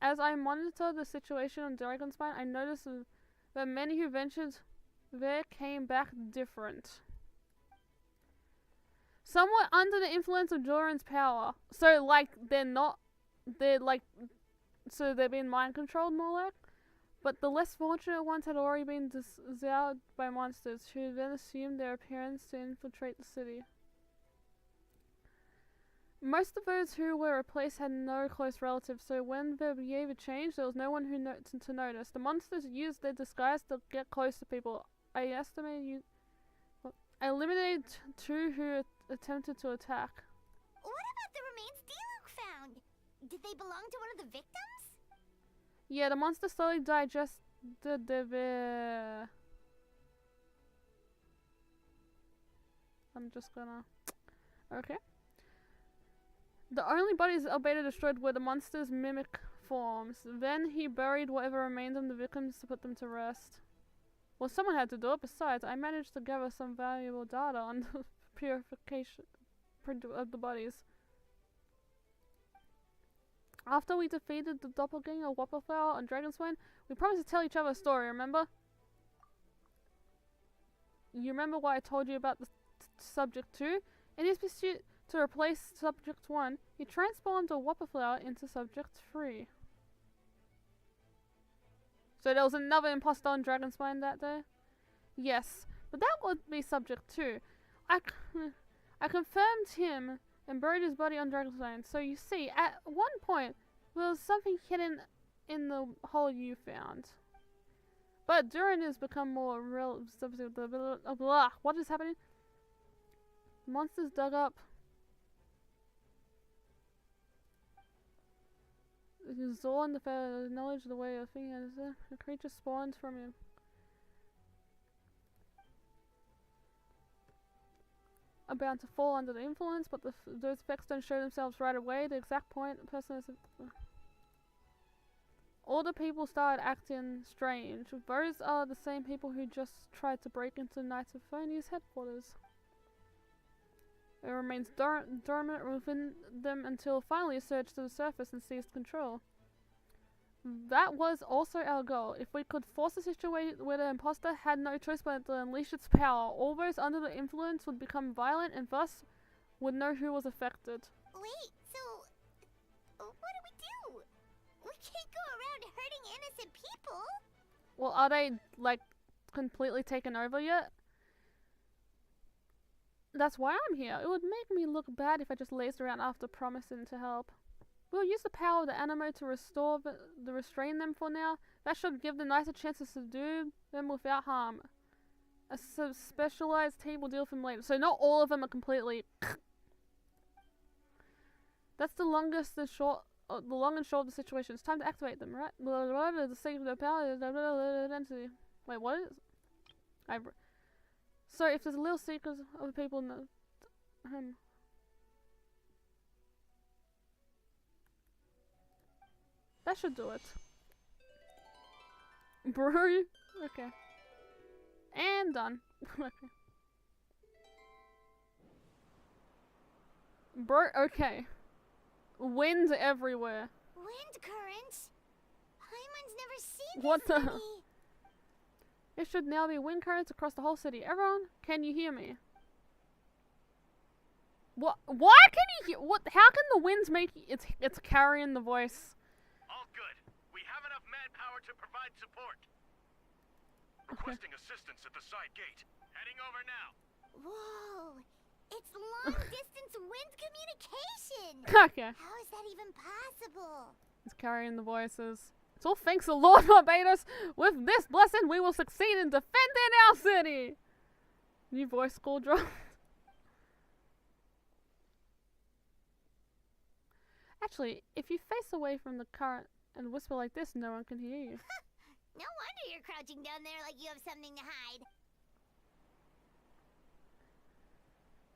As I monitored the situation on Dragonspine, I noticed that many who ventured there came back different. Some were under the influence of Joran's power. So, like, so they're being mind controlled more like. But the less fortunate ones had already been devoured by monsters, who then assumed their appearance to infiltrate the city. Most of those who were replaced had no close relatives, so when their behavior changed, there was no one who to notice. The monsters used their disguise to get close to people. I eliminated two who attempted to attack. What about the remains Diluc found? Did they belong to one of the victims? Yeah, the monster slowly digested the I'm just gonna... Okay. The only bodies Albedo destroyed were the monster's mimic forms. Then he buried whatever remained of the victims to put them to rest. Well, someone had to do it. Besides, I managed to gather some valuable data on the purification of the bodies. After we defeated the doppelganger Whopperflower on Dragonspine, we promised to tell each other a story, remember? You remember why I told you about the Subject 2? In his pursuit to replace Subject 1, he transformed a Whopperflower into Subject 3. So there was another imposter on Dragonspine that day? Yes, but that would be Subject 2. I confirmed him and buried his body on Dragonspine. So you see, at one point, there was something hidden in the hole you found. But Duran has become more real. What is happening? Monsters dug up. Zorn, the knowledge of the way of thinking, as a creature spawned from him. About to fall under the influence, but those effects don't show themselves right away. The exact point, the person is. All the people started acting strange. Those are the same people who just tried to break into Knights of Phonia's headquarters. It remains dormant within them until finally it surged to the surface and seized control. That was also our goal. If we could force a situation where the imposter had no choice but to unleash its power, all those under the influence would become violent and thus would know who was affected. Wait, so what do? We can't go around hurting innocent people. Well, are they, like, completely taken over yet? That's why I'm here. It would make me look bad if I just lazed around after promising to help. We'll use the power of the animo to restore the restrain them for now. That should give the knights a chance to subdue them without harm. A specialized team will deal with them later. So not all of them are completely. That's the longest and short. The long and short of the situation. It's time to activate them, right? The state of their power identity. Wait, what is? So if there's a little secret of the people in the that should do it. Brew. Okay. And done. Okay. Okay. Wind everywhere. Wind currents? Paimon's never seen What this the? many. It should now be wind currents across the whole city. Everyone, can you hear me? What? Why can you hear? What? How can the winds make it's carrying the voice? All good. We have enough manpower to provide support. Okay. Requesting assistance at the side gate. Heading over now. Whoa! It's long-distance wind communication! Okay. How is that even possible? It's carrying the voices. It's all thanks to Lord Barbados. With this blessing, we will succeed in defending our city. New voice school drop. Actually, if you face away from the current and whisper like this, no one can hear you. No wonder you're crouching down there like you have something to hide.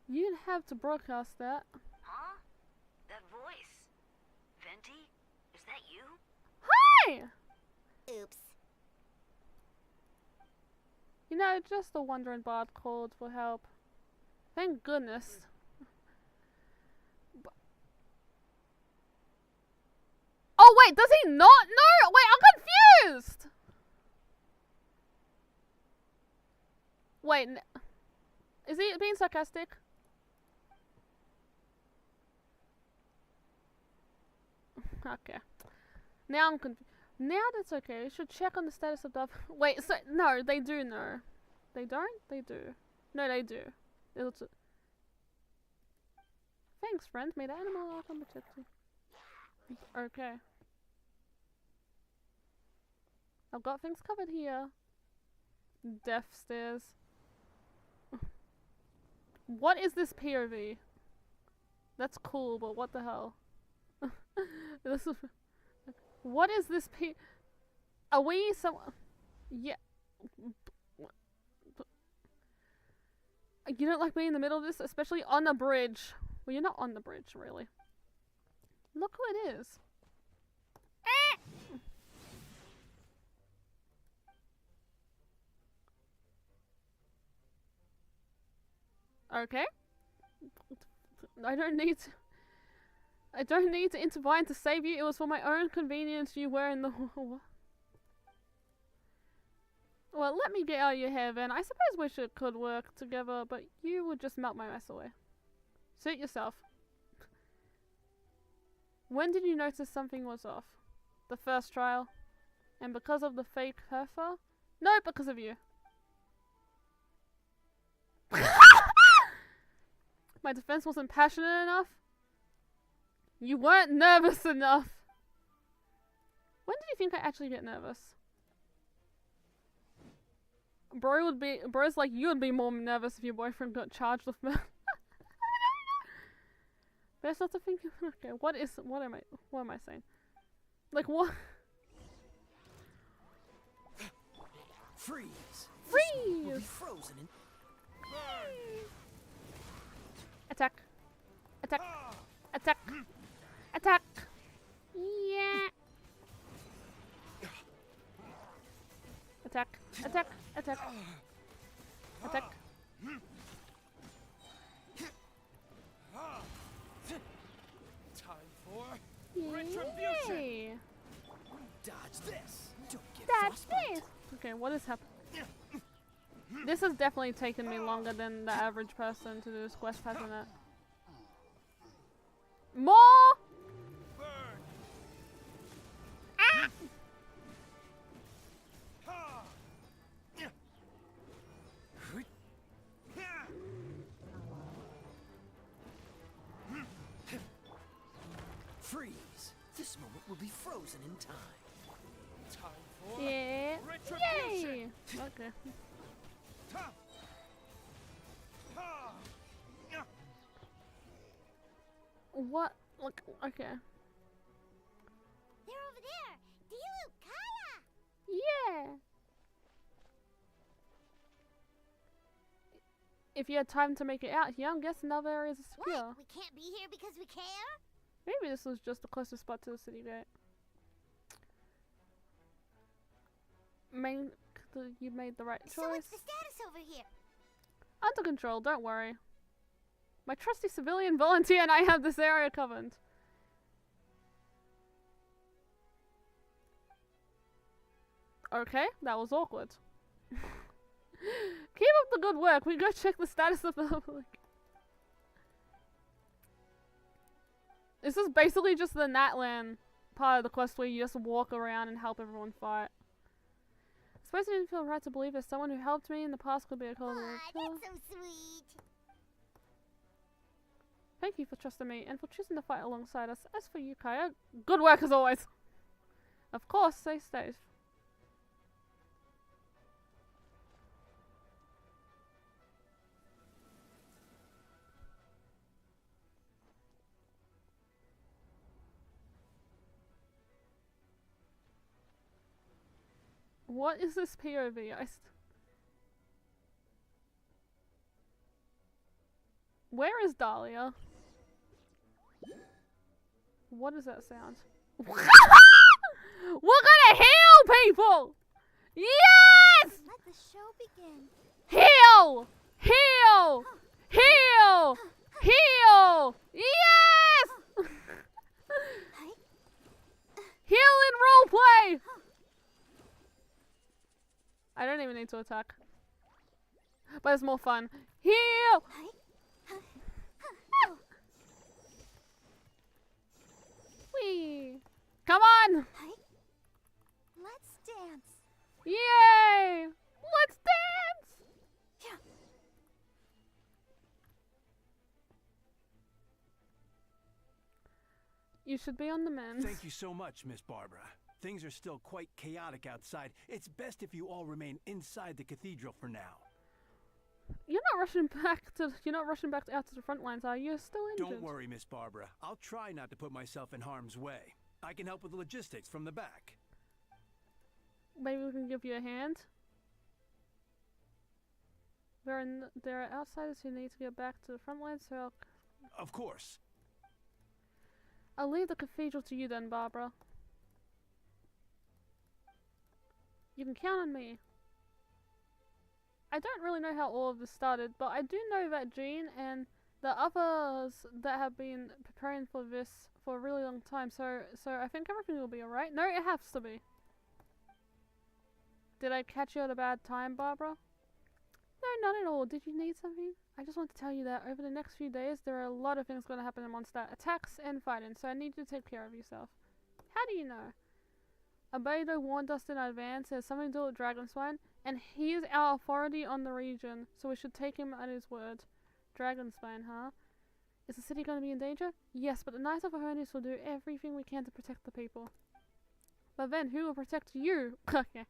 You'd have to broadcast that. Huh? That voice. Venti? Is that you? Hi! Oops. You know, just a wandering bard called for help. Thank goodness. Oh wait, does he not know? Wait, I'm confused! Wait, is he being sarcastic? Okay. Now I'm confused. Now that's okay. You should check on the status of the. Wait, so no, they do know. They don't? They do. No, they do. Thanks, friend. May the animal outcome protect you. Okay. I've got things covered here. Death stairs. What is this POV? That's cool, but what the hell? This is. What is this Are we some? Yeah. You don't like being in the middle of this, especially on a bridge. Well, you're not on the bridge, really. Look who it is. Okay. I don't need to intervene to save you. It was for my own convenience you were in the. Well, let me get out of your hair then. I suppose we could work together, but you would just melt my mess away. Suit yourself. When did you notice something was off? The first trial? And because of the fake heifer? No, because of you. My defense wasn't passionate enough? You weren't nervous enough. When did you think I actually get nervous? Bro's like, you would be more nervous if your boyfriend got charged with murder. There's not to think of. Okay, what am I saying? Like what? Freeze! Freeze! Will be frozen in... Attack! Attack! Attack! Attack! Yeah! Attack! Attack! Attack! Attack! Time for retribution! Yay. Dodge this! Don't get Dodge frostbite. this! Okay, what is happening? This has definitely taken me longer than the average person to do this quest, hasn't it? More! Ah! Freeze! frozen in time. Time for Yeah. retribution. Yay! Okay. Ta. Ta. Yeah. What? Look. Okay. They're over there. Dilu, Kaya. Yeah. If you had time to make it out here, I'm guessing other areas are secure. What? We can't be here because we care? Maybe this was just the closest spot to the city gate. You made the right choice. So what's the status over here? Under control, don't worry. My trusty civilian volunteer and I have this area covered. Okay, that was awkward. Keep up the good work. We go check the status of the public. This is basically just the Natlan part of the quest where you just walk around and help everyone fight. I suppose I didn't feel right to believe that someone who helped me in the past could be a cold war killer. That's so sweet. Thank you for trusting me and for choosing to fight alongside us. As for you, Kaya, good work as always. Of course, stay safe. What is this POV? Where is Dahlia? What does that sound? We're gonna heal people! Yes! Let the show begin. Heal! Heal! Heal! Heal! Yes! Heal in roleplay! I don't even need to attack. But it's more fun. Heal! Whee! Come on! Let's dance. Yay! Let's dance! Yeah. You should be on the mend. Thank you so much, Miss Barbara. Things are still quite chaotic outside. It's best if you all remain inside the cathedral for now. You're not rushing back out to the front lines, are you? You're still injured. Don't worry, Miss Barbara. I'll try not to put myself in harm's way. I can help with the logistics from the back. Maybe we can give you a hand. There are outsiders who need to get back to the front lines, so Of course. I'll leave the cathedral to you then, Barbara. You can count on me. I don't really know how all of this started, but I do know that Jean and the others that have been preparing for this for a really long time, so I think everything will be alright. No, it has to be. Did I catch you at a bad time, Barbara? No, not at all. Did you need something? I just want to tell you that over the next few days, there are a lot of things going to happen in Mondstadt. Attacks and fighting, so I need you to take care of yourself. How do you know? Albedo warned us in advance there's something to do with Dragonspine, and he is our authority on the region, so we should take him at his word. Dragonspine, huh? Is the city going to be in danger? Yes, but the Knights of Ahonius will do everything we can to protect the people. But then, who will protect you? Okay.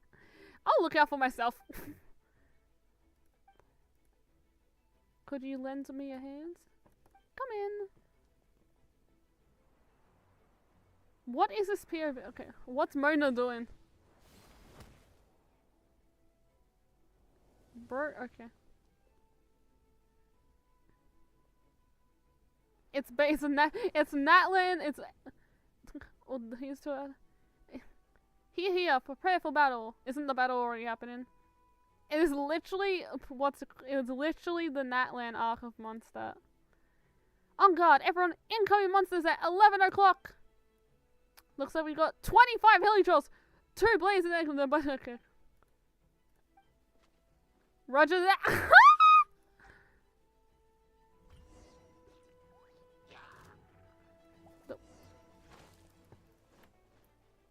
I'll look out for myself. Could you lend me a hand? Come in. What is this POV? Okay, what's Mona doing? Bert, okay. It's based on that. It's Natlan. It's. Oh, he's to. Here, prepare for battle. Isn't the battle already happening? It is literally It's literally the Natlan arc of Mondstadt. On guard, everyone! Incoming monsters at 11 o'clock. Looks like we got 25 hilly trolls, 2 blazing eggs, okay. Roger that.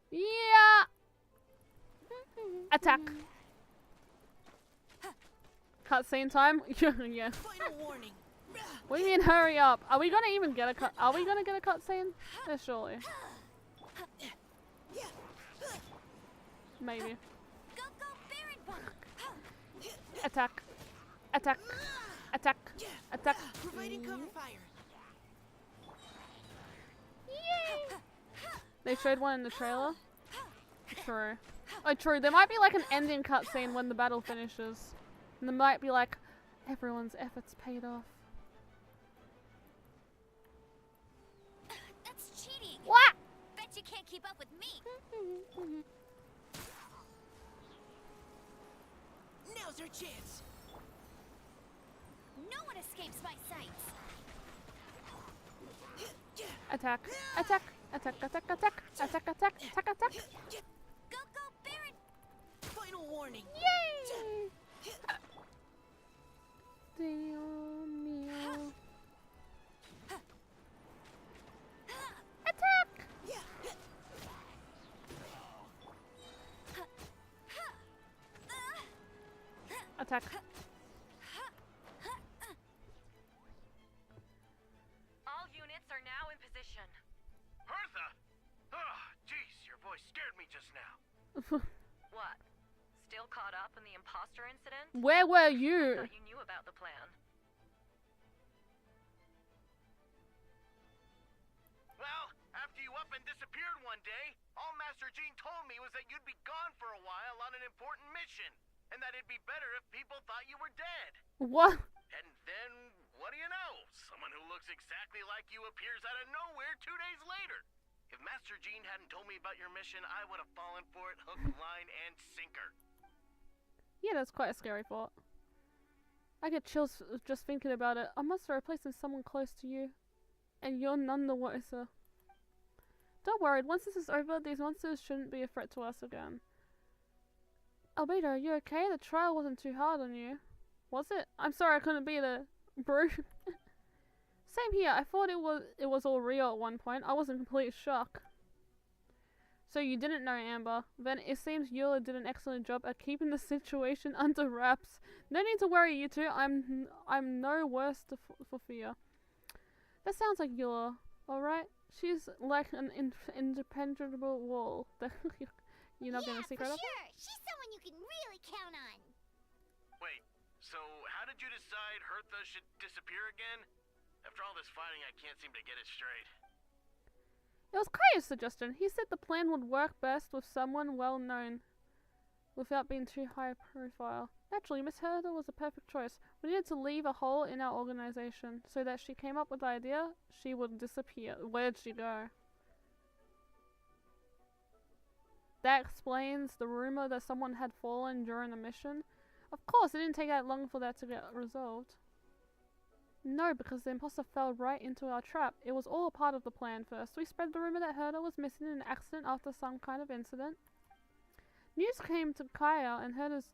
Yeah. Attack. Cutscene time. Yeah. Final warning. What do you mean hurry up? Are we gonna even get a cut? Are we gonna get a cutscene? Yeah, surely. Yeah. Maybe. Attack. Attack. Attack. Attack. Providing cover fire. Yay! They showed one in the trailer. True. Oh, true. There might be like an ending cutscene when the battle finishes. And there might be like, everyone's efforts paid off. That's cheating. What? Bet you can't keep up with me. Now's our chance. No one escapes my sights. Attack. Attack. Attack. Attack. Attack. Attack. Attack. Attack. Attack. Go, Baron. Final warning. Yay! Dio mio. Attack! Attack. All units are now in position. Hertha! Oh, jeez, your voice scared me just now. What? Still caught up in the imposter incident? Where were I you? thought you knew about the plan. Well, after you up and disappeared one day, all Master Jean told me was that you'd be gone for a while on an important mission, and that it'd be better if people thought you were dead. What? And then, what do you know? Someone who looks exactly like you appears out of nowhere 2 days later. If Master Jean hadn't told me about your mission, I would have fallen for it hook, line, and sinker. Yeah, that's quite a scary thought. I get chills just thinking about it. A monster replacing someone close to you, and you're none the wiser. Don't worry, once this is over, these monsters shouldn't be a threat to us again. Albedo, are you okay? The trial wasn't too hard on you. Was it? I'm sorry I couldn't be there, bro. Same here, I thought it was all real at one point. I was in complete shock. So you didn't know, Amber. Then it seems Eula did an excellent job at keeping the situation under wraps. No need to worry, you two. I'm no worse for fear. That sounds like Eula, alright? She's like an impenetrable wall. You're not gonna secret for up? sure. She's someone you can really count on. Wait, so how did you decide Hertha should disappear again? After all this fighting, I can't seem to get it straight. It was Kaya's suggestion. He said the plan would work best with someone well known, without being too high profile. Naturally, Miss Hertha was a perfect choice. We needed to leave a hole in our organization, so that she came up with the idea she would disappear. Where'd she go? That explains the rumor that someone had fallen during the mission. Of course, it didn't take that long for that to get resolved. No, because the imposter fell right into our trap. It was all a part of the plan first. We spread the rumor that Hertha was missing in an accident after some kind of incident. News came to Kaya and Hertha's,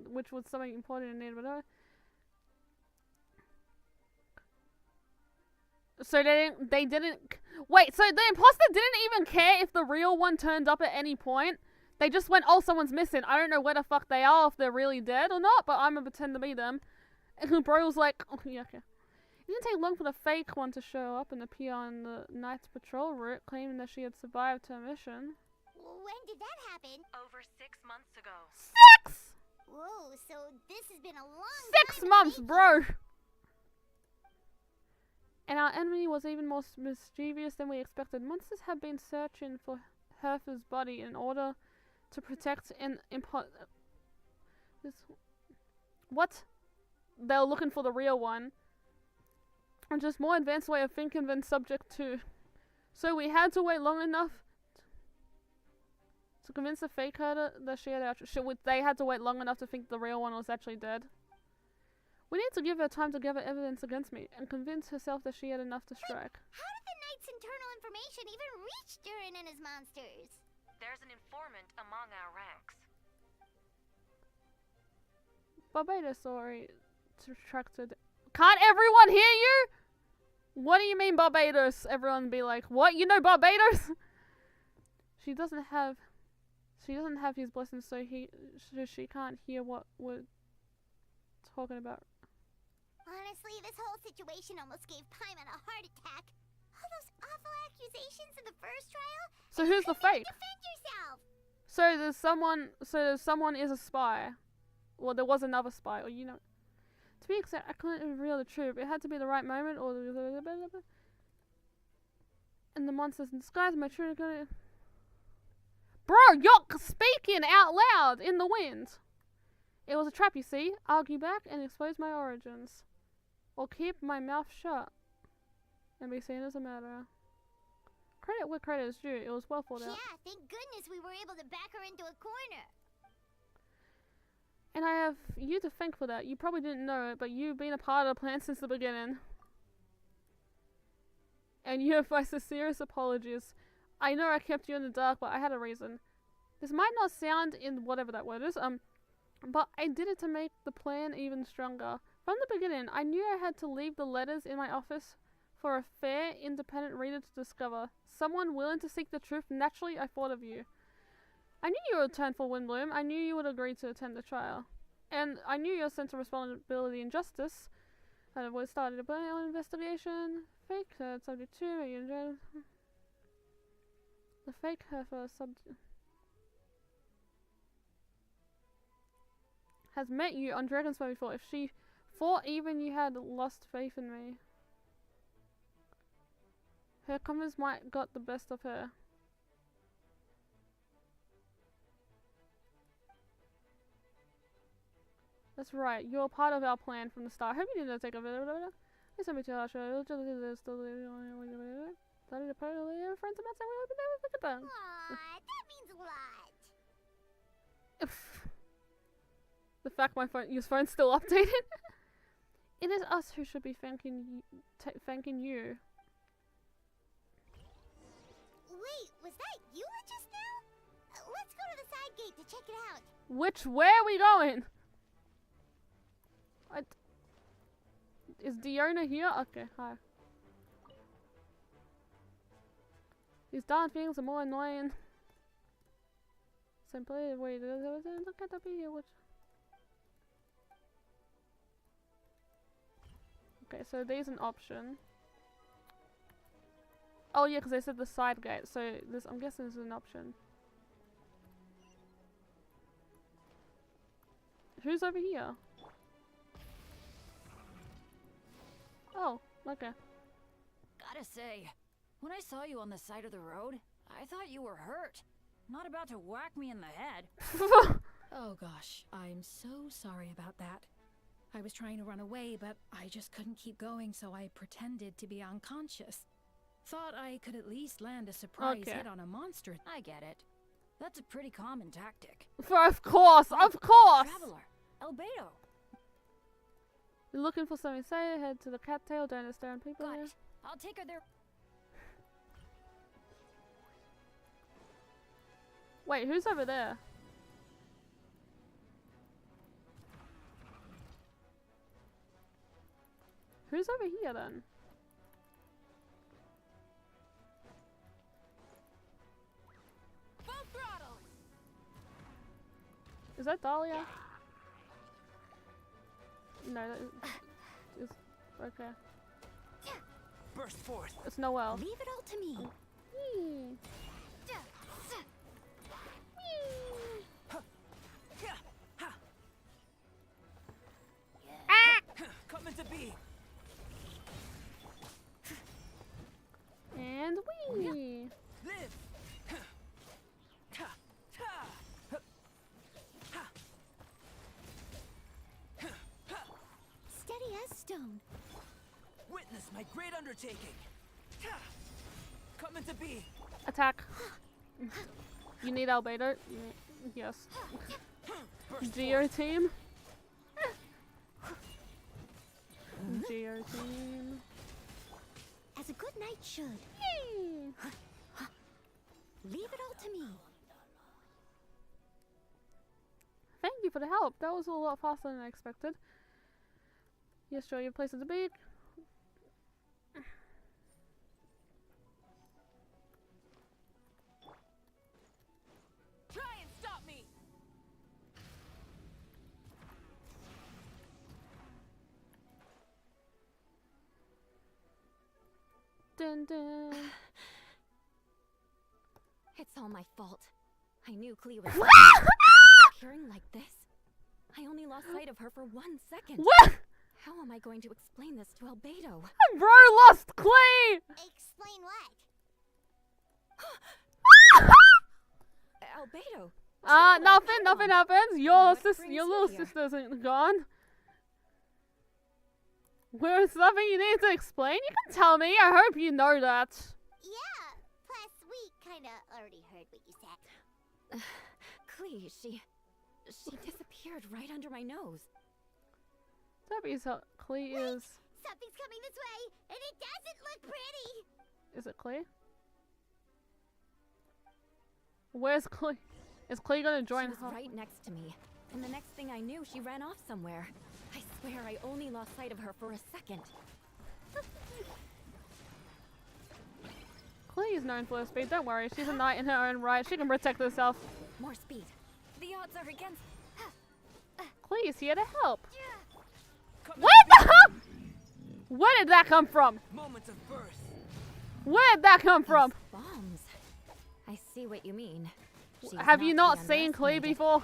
which was something important and needed, but so they didn't, wait, so the imposter didn't even care if the real one turned up at any point? They just went, oh, someone's missing. I don't know where the fuck they are, if they're really dead or not, but I'm gonna pretend to be them. And bro was like, oh, yeah, okay. It didn't take long for the fake one to show up and appear on the night's patrol route, claiming that she had survived her mission. When did that happen? Over 6 months ago. 6! Whoa, so this has been a long 6 months, bro! And our enemy was even more mischievous than we expected. Monsters have been searching for Hertha's body in order to protect an what? They were looking for the real one. And just more advanced way of thinking than subject to. So we had to wait long enough to convince the fake Hertha that she had they had to wait long enough to think the real one was actually dead. We need to give her time to gather evidence against me and convince herself that she had enough to strike. How did the Knight's internal information even reach Durin and his monsters? There's an informant among our ranks. Barbados already retracted. Can't everyone hear you? What do you mean Barbados? Everyone be like, what? You know Barbados? She doesn't have his blessing, so she can't hear what we're talking about. Honestly, this whole situation almost gave Paimon a heart attack. All those awful accusations in the first trial. So who's the fake? Defend yourself. So there's someone. So someone is a spy. Well, there was another spy, or you know. To be exact, I couldn't reveal the truth. It had to be the right moment, or and the monsters in disguise. My true. Bro, you're speaking out loud in the wind. It was a trap, you see. Argue back and expose my origins, or keep my mouth shut and be seen as a murderer. Credit where credit is due. It was well thought out. Yeah, thank goodness we were able to back her into a corner. And I have you to thank for that. You probably didn't know it, but you've been a part of the plan since the beginning. And you have my sincerest apologies. I know I kept you in the dark, but I had a reason. This might not sound in whatever that word is, but I did it to make the plan even stronger. From the beginning, I knew I had to leave the letters in my office for a fair, independent reader to discover. Someone willing to seek the truth. Naturally, I thought of you. I knew you would turn for Windbloom. I knew you would agree to attend the trial. And I knew your sense of responsibility and justice. I would started a plan investigation. Fake subject 2. Are you enjoying the fake heifer subject has met you on Dragon's Way before. If she thought even you had lost faith in me, her comments might got the best of her. That's right, you're part of our plan from the start. I hope you didn't take a video. It's a bit too harsh. Started to put a friends about saying we look at them. Aww, that means a lot. The fact your phone's still updated. It is us who should be thanking you. Wait, was that you just now? Let's go to the side gate to check it out. Which way are we going? Is Diona here? Okay, hi. These darn things are more annoying. Simply, wait, look at that be here. Which? Okay, so there's an option. Oh yeah, because they said the side gate, so this I'm guessing this is an option. Who's over here? Oh, okay. Gotta say, when I saw you on the side of the road, I thought you were hurt. Not about to whack me in the head. Oh gosh, I'm so sorry about that. I was trying to run away, but I just couldn't keep going, so I pretended to be unconscious. Thought I could at least land a surprise hit on a monster. I get it. That's a pretty common tactic. Of course! Traveler, Albedo. You're looking for something, say head to the cattail, don't understand people Got here. it. I'll take her there. Wait, who's over there? Who's over here then? Full throttle. Is that Dahlia? No, that is okay. Burst forth. It's Noelle. Leave it all to me. Whee. Coming to be. And wee. Live. Steady as stone. Witness my great undertaking. Coming to be. Attack. You need Albedo? Yes. Geo team. Geo team. As a good knight should. Yay! Leave it all to me. Thank you for the help. That was a lot faster than I expected. Yes, sure, your place is a beat. Try and stop me. Dun dun. It's all my fault. I knew Clee was disappearing like this. I only lost sight of her for 1 second. What? How am I going to explain this to Albedo? Bro lost Clee! Explain what? Albedo. Nothing happens. Your little here? sister's gone. There's nothing you need to explain? You can tell me. I hope you know that. Yeah. Plus, we kinda already heard what you said. Clee, she disappeared right under my nose. That means how Clee is. Something's coming this way, and it doesn't look pretty. Is it Clee? Where's Clee? Is Clee gonna join She was her? right next to me, and the next thing I knew, she ran off somewhere. I swear I only lost sight of her for a second. Clee is known for her speed. Don't worry, she's a knight in her own right. She can protect herself. More speed. The odds are against. Clee is here to help. What the hell? Where did that come from? Moments of birth. Where did that come from? Bombs. I see what you mean. She's Have you not to be seen Clee underestimated. before?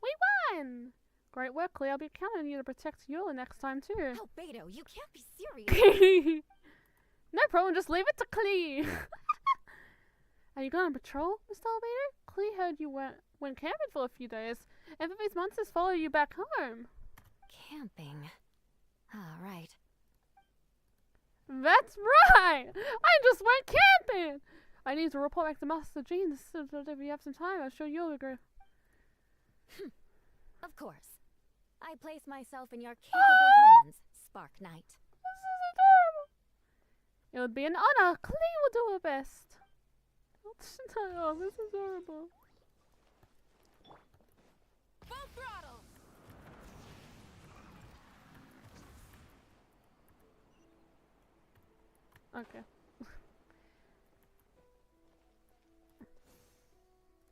We won! Great work, Clee. I'll be counting on you to protect Eula next time too. Albedo, you can't be serious. No problem, just leave it to Clee. Are you going on patrol, Mr. Albedo? Clee heard you went camping for a few days, and that these monsters follow you back home. Camping. Ah, right. That's right! I just went camping! I need to report back to Master Jean, so if you have some time, I'm sure you'll agree. Of course. I place myself in your capable hands, Spark Knight. This is adorable! It would be an honor. Clee will do her best. Oh, this is horrible. Full throttle! Okay.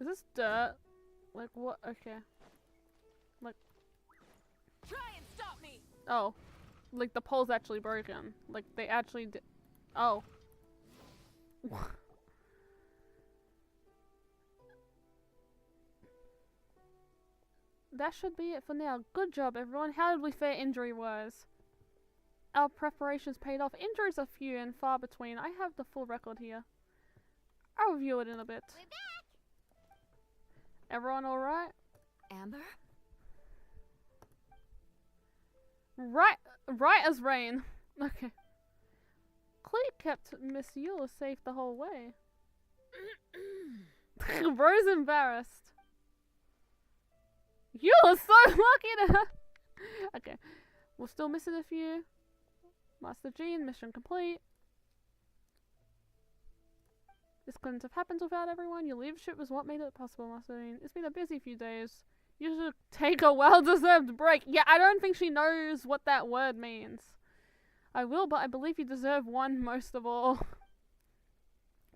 Is this dirt? Like what? Okay. Like. Try and stop me! Oh. Like the pole's actually broken. Like they actually did. Oh. That should be it for now. Good job, everyone. How did we fare injury-wise? Our preparations paid off. Injuries are few and far between. I have the full record here. I'll review it in a bit. We're back. Everyone alright? Amber? Right as rain. Okay. Clee kept Miss Eula safe the whole way. Bro's embarrassed. Eula's so lucky to have. Okay. We're still missing a few. Master Jean, mission complete. This couldn't have happened without everyone. Your leadership was what made it possible, Master Jean. It's been a busy few days. You should take a well-deserved break. Yeah, I don't think she knows what that word means. I will, but I believe you deserve one most of all.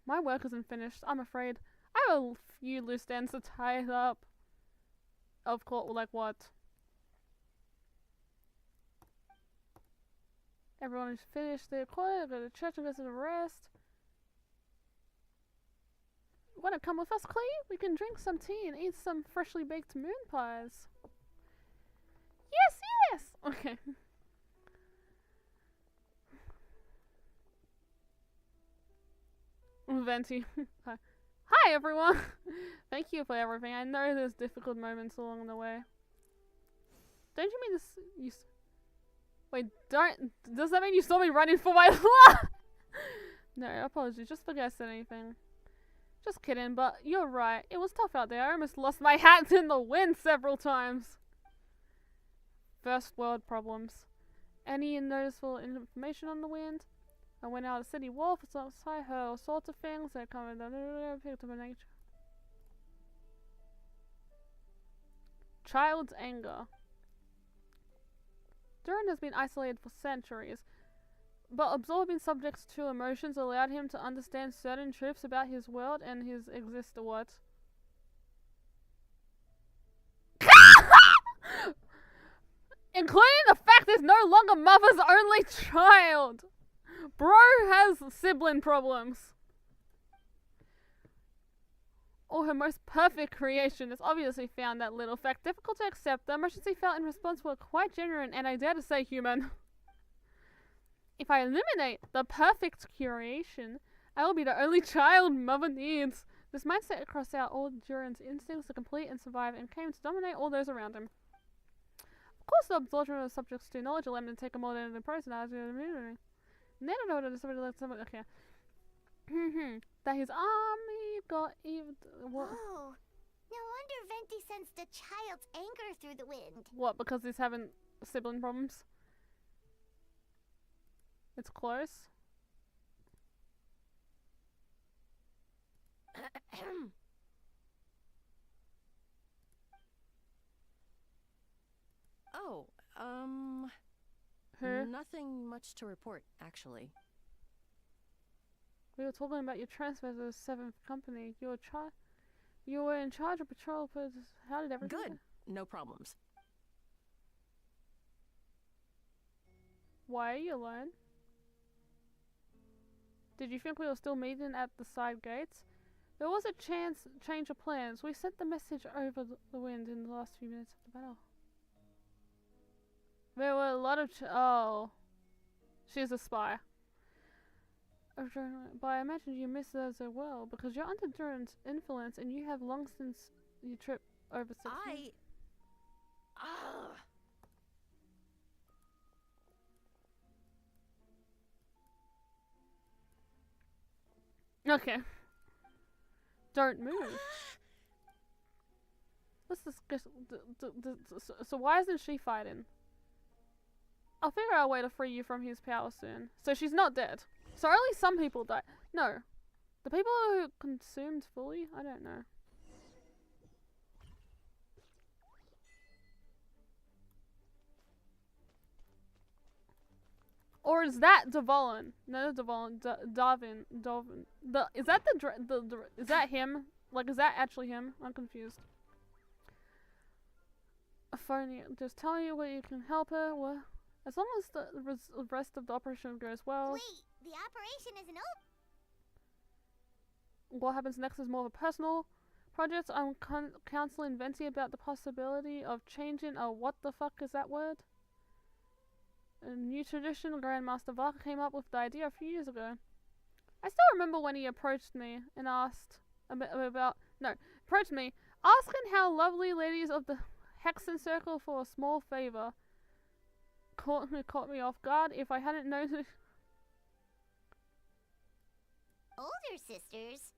My work isn't finished, I'm afraid. I have a few loose ends to tie up. Of course, like what? Everyone is finished their quarter, go to church and go to rest. Wanna come with us, Clee? We can drink some tea and eat some freshly baked moon pies. Yes, yes! Okay. Venti. Hi. Hi, everyone! Thank you for everything. I know there's difficult moments along the way. Don't you mean this? Wait, does that mean you saw me running for my life? No, apologies. Just forget I said anything. Just kidding, but you're right. It was tough out there. I almost lost my hat in the wind several times. First world problems. Any noticeable information on the wind? I went out to City Wharf, so I heard all sorts of things. I come picked up a nature. Child's anger. Duran has been isolated for centuries, but absorbing subjects to emotions allowed him to understand certain truths about his world and his what? Including the fact he's no longer mother's only child. Bro has sibling problems. Or her most perfect creation has obviously found that little fact difficult to accept. The emotions he felt in response were quite genuine and I dare to say human. If I eliminate the perfect creation, I will be the only child mother needs. This mindset crossed out all Duran's instincts to complete and survive and came to dominate all those around him. Of course, the absorption of subjects to knowledge allowed him to take a more than the person as immunity. Never know that somebody like somebody. Okay. That his army got even. What? Oh, no wonder Venti sensed a child's anger through the wind. What? Because he's having sibling problems. It's close. Oh, nothing much to report, actually. We were talking about your transfer to the 7th company. You were in charge of patrol, but how did everything Good. No problems. Why are you alone? Did you think we were still meeting at the side gates? There was a change of plans. We sent the message over the wind in the last few minutes of the battle. There were a lot of oh. She's a spy. But I imagine you miss those as well, because you're under Duran's influence and you have long since your trip over 6 months. Okay. Don't move. Let's discuss. So why isn't she fighting? I'll figure out a way to free you from his power soon. So she's not dead. So only some people die. No. The people who consumed fully? I don't know. Or is that Dvalin? No, Dvalin. Darvin. Is that is that him? Like, is that actually him? I'm confused. Aphonia. Just tell you where you can help her. Well, as long as the rest of the operation goes well. Wait, the operation isn't over. What happens next is more of a personal project. I'm counseling Venti about the possibility of changing a what the fuck is that word? A new tradition Grandmaster Varka came up with the idea a few years ago. I still remember when he approached me and asked approached me, asking how lovely ladies of the Hexen Circle for a small favor. Caught me off guard. If I hadn't noticed. Older sisters?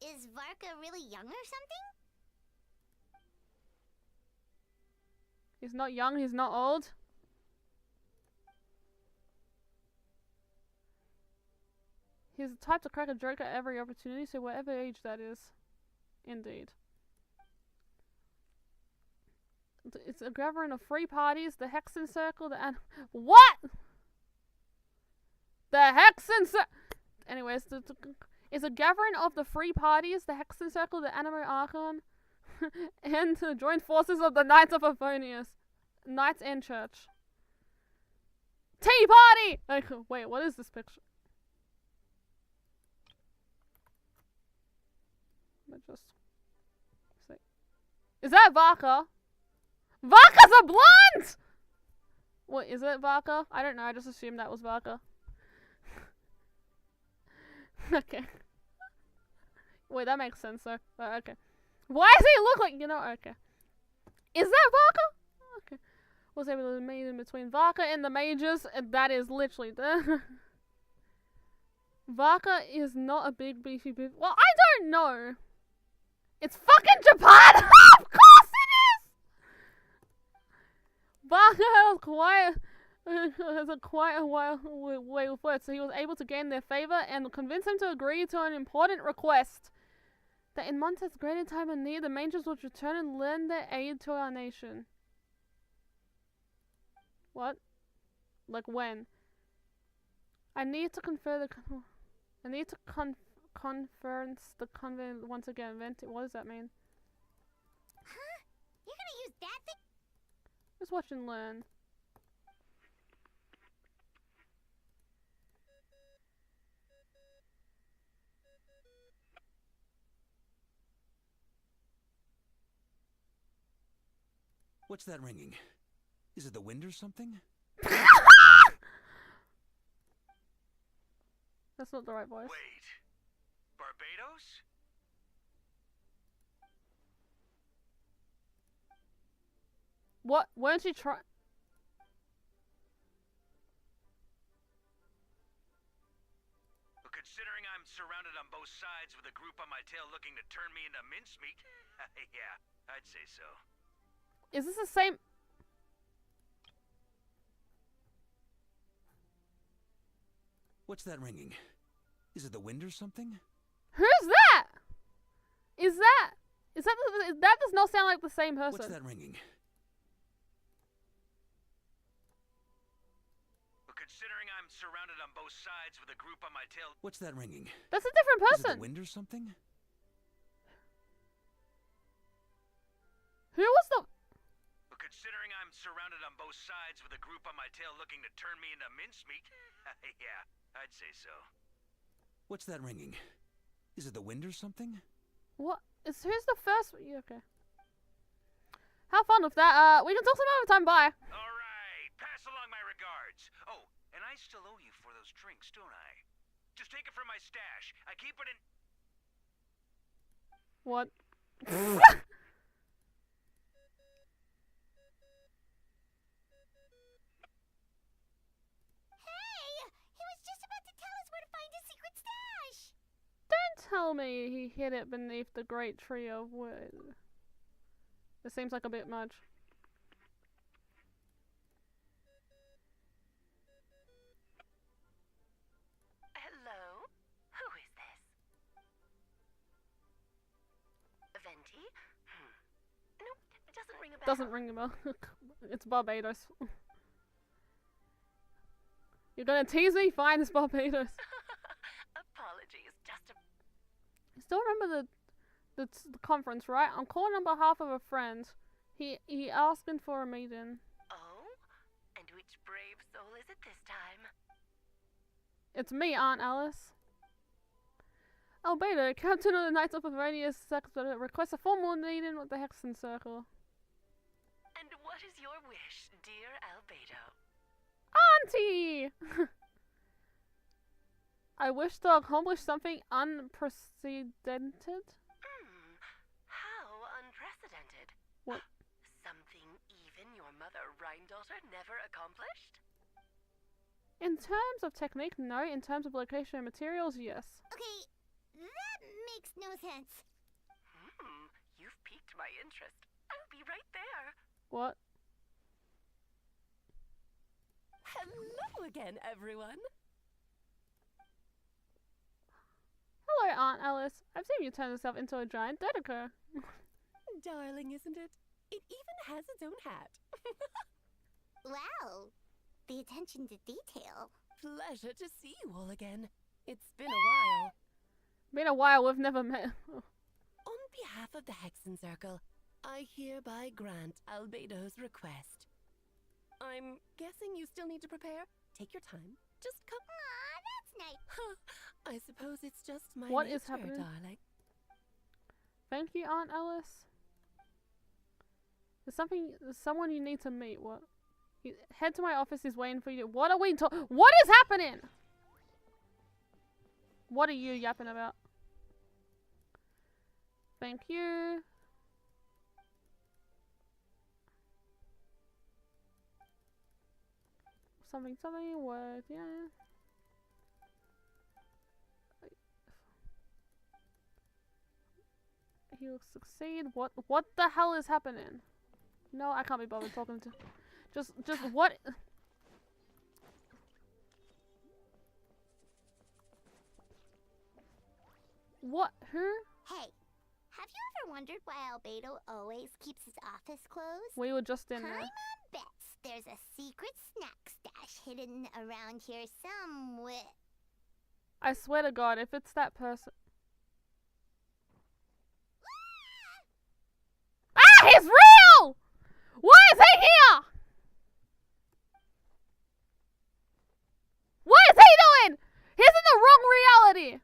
Is Varka really young or something? He's not young, he's not old. He's the type to crack a joke at every opportunity, so whatever age that is. Indeed. It's a gathering of free parties, the Hexen Circle, what? The Hexen Circle! Anyways, it's a gathering of the free parties, the Hexen Circle, the Animo Archon, and the joint forces of the Knights of Aphonius. Knights and Church. Tea party! Okay, wait, what is this picture? Just see. Is that Varka? Varka's a blonde! What, is it Varka? I don't know, I just assumed that was Varka. Okay. Wait, that makes sense though. Okay. Why does he look like, okay. Is that Varka? Okay. Was able to meet in between Varka and the mages, and that is literally the Varka is not a big beefy beef. Well, I don't know. It's fucking Japan! Of course it is! Varka has quite a way with words, so he was able to gain their favor and convince them to agree to an important request. That in Montet's greater time of need, the mages would return and lend their aid to our nation. What? Like when? I need to confer the... conference the convent once again. What does that mean? Huh? You're gonna use that thing? Just watch and learn. What's that ringing? Is it the wind or something? That's not the right voice. Wait. Barbados? What? Weren't you trying? Considering I'm surrounded on both sides with a group on my tail looking to turn me into mincemeat, yeah, I'd say so. Is this the same? What's that ringing? Is it the wind or something? Who's that? Is that that does not sound like the same person. What's that ringing? Considering I'm surrounded on both sides with a group on my tail. What's that ringing? That's a different person. Is it the wind or something? Who was the? Considering I'm surrounded on both sides with a group on my tail looking to turn me into mincemeat, yeah, I'd say so. What's that ringing? Is it the wind or something? What? Who's the first? Yeah, okay. Have fun with that. We can talk some other time. Bye. All right, pass along my regards. Oh, and I still owe you for those drinks, don't I? Just take it from my stash. I keep it in. What? Don't tell me he hid it beneath the great tree of wood. It seems like a bit much. Hello? Who is this? Venti? Nope, it doesn't ring a bell. Doesn't ring a bell. It's Barbados. You're gonna tease me? Fine, it's Barbados. Apologies, just a... You still remember the conference, right? I'm calling on behalf of a friend. He asking for a meeting. Oh? And which brave soul is it this time? It's me, Aunt Alice. Albedo, Captain of the Knights of Bavaria's Sector, requests a formal meeting with the Hexen Circle. And what is your wish, dear Albedo? Auntie! I wish to accomplish something unprecedented. How unprecedented? What? Something even your mother Rhine-daughter never accomplished? In terms of technique, no. In terms of location and materials, yes. Okay, that makes no sense. You've piqued my interest. I'll be right there. What? Hello again, everyone. Hello, Aunt Alice. I've seen you turn yourself into a giant Dedeker. Darling, isn't it? It even has its own hat. Wow, the attention to detail. Pleasure to see you all again. It's been a while. Been a while, we've never met. On behalf of the Hexen Circle, I hereby grant Albedo's request. I'm guessing you still need to prepare? Take your time. Just come. Aw, that's nice. I suppose it's just my What nature, is happening? darling. Thank you, Aunt Alice. There's someone you need to meet. What? Head to my office. He's waiting for you. What are we talking? What is happening? What are you yapping about? Thank you. Something, word, yeah. He'll succeed. What the hell is happening? No, I can't be bothered talking to. Just what? What? Who? Hey, have you ever wondered why Albedo always keeps his office closed? We were just in there. I'm on bets there's a secret snack stash hidden around here somewhere. I swear to God, if it's that person. Ah, he's real! Why is he here? What is he doing? He's in the wrong reality.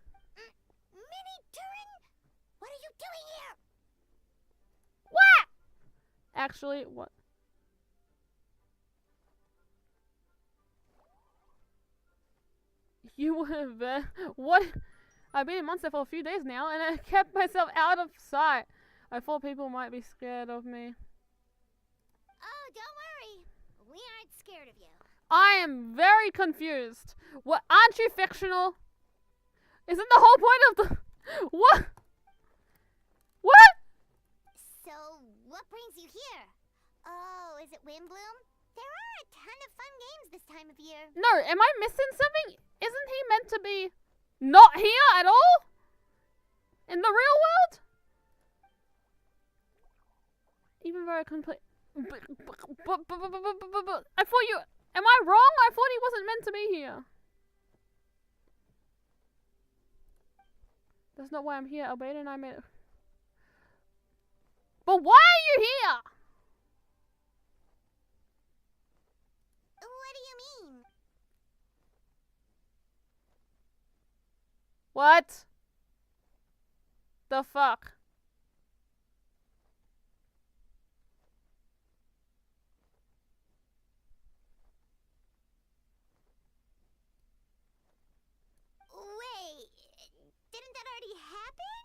Minnie Turing, what are you doing here? What? Actually, what? You were there. What? I've been in Monster for a few days now, and I kept myself out of sight. I thought people might be scared of me. Oh, don't worry. We aren't scared of you. I am very confused. What? Aren't you fictional? Isn't the whole point of the... What? What? So, what brings you here? Oh, is it Windbloom? There are a ton of fun games this time of year. No, am I missing something? Isn't he meant to be not here at all? In the real world? Even though I complete... But, I thought you... Am I wrong? I thought he wasn't meant to be here. That's not why I'm here. Albedo and I made it. But why are you here? What do you mean? What? The fuck? Wait, didn't that already happen?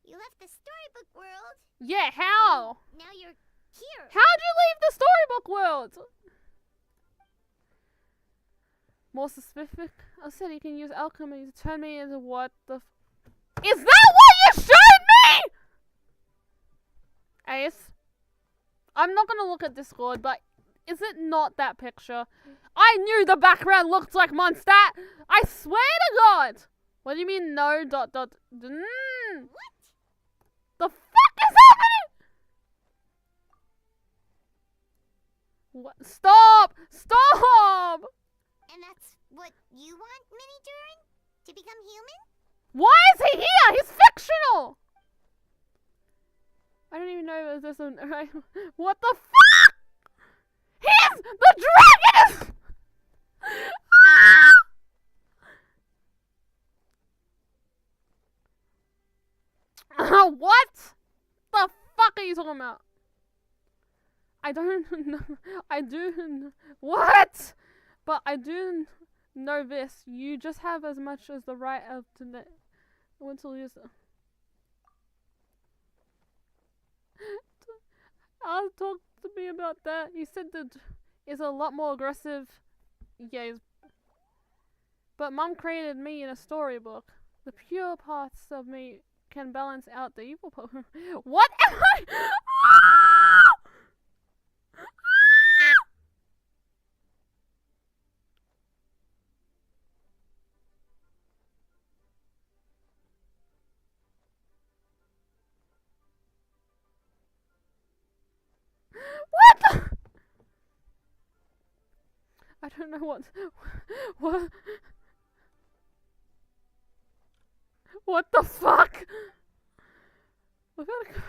You left the storybook world. Yeah, how? Now you're here. How'd you leave the storybook world? More specific, I said he can use alchemy to turn me into what the Is that what you showed me? Ace, I'm not gonna look at Discord, but is it not that picture? I knew the background looked like Mondstadt. I swear to God. What do you mean no dot dot? What? The fuck is happening? What? Stop! Stop! And that's what you want, Mini Durin? To become human? Why is he here? He's fictional! I don't even know if there's a... What the fuck? He's the dragon! What the fuck are you talking about? I don't know. I do... What? But I do know this. You just have as much as the right of to want to use it. Talk to me about that. He said that is a lot more aggressive. Yeah, but Mom created me in a storybook. The pure parts of me can balance out the evil part. What am I? What the? I don't know what. What the fuck? We gotta go.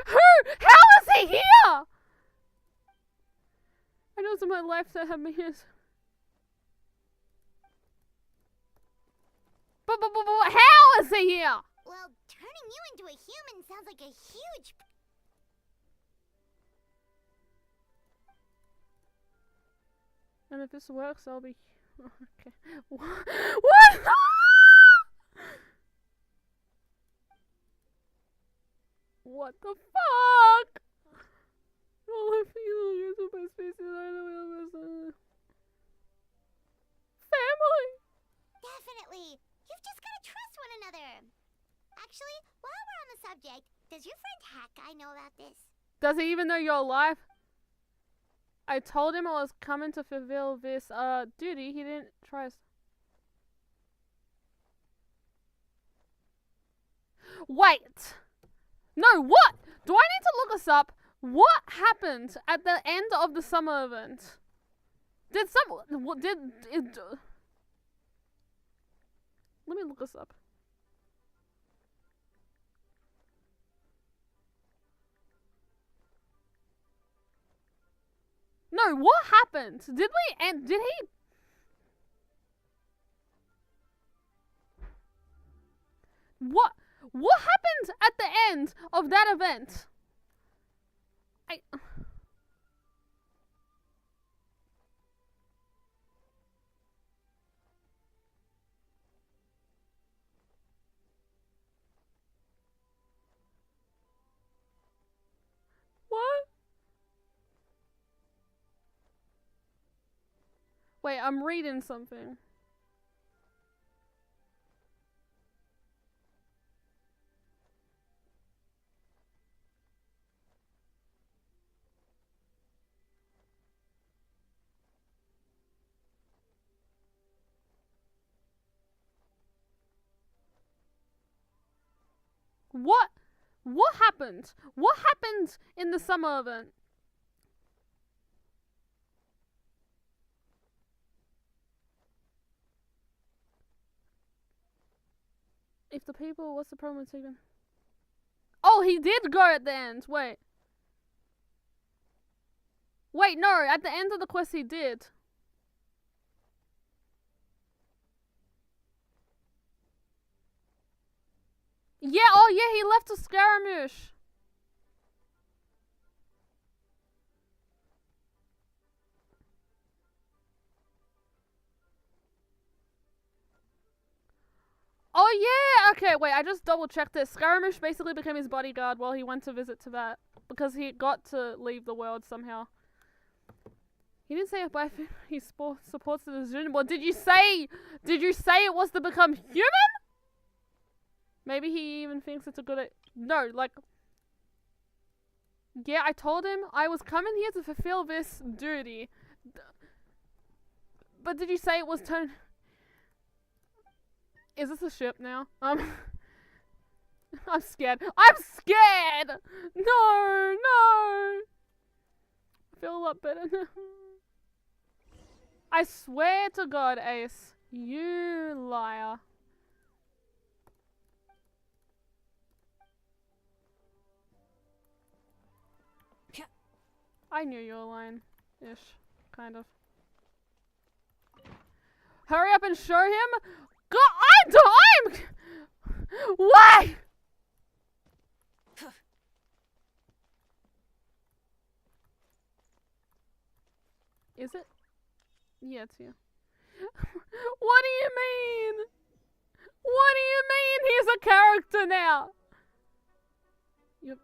Who? How is he here? I know it's in my life that have me here. But how is he here? Well, turning you into a human sounds like a huge... And if this works, I'll be... Okay. What? What the fuck? All I feel is my species are the real person. Family! Definitely! You've just gotta trust one another! Actually, while we're on the subject, does your friend Hakai know about this? Does he even know you're alive? I told him I was coming to fulfill this duty. He didn't try. Wait. No, what? Do I need to look this up? What happened at the end of the summer event? Did let me look this up. No, what happened? Did we end? Did he? What happened at the end of that event? Wait, I'm reading something. What? What happened? What happened in the summer event? If the people, what's the problem with Tegan? Oh, he did go at the end. Wait. Wait, no. At the end of the quest, he did. Yeah, oh yeah, he left a skirmish. Oh yeah! Okay, wait, I just double checked this. Skirmish basically became his bodyguard while he went to visit Tibet. Because he got to leave the world somehow. He didn't say it, but I think he supports the decision. What did you say? Did you say it was to become human? Maybe he even thinks it's a good... No, like... Yeah, I told him I was coming here to fulfill this duty. But did you say it was turn... Is this a ship now? I'm scared. I'm scared! No, no! I feel a lot better now. I swear to God, Ace. You liar. I knew you were lying-ish, kind of. Hurry up and show him. God, I'm. Why? Is it? Yeah, it's you. What do you mean? What do you mean? He's a character now. Yep.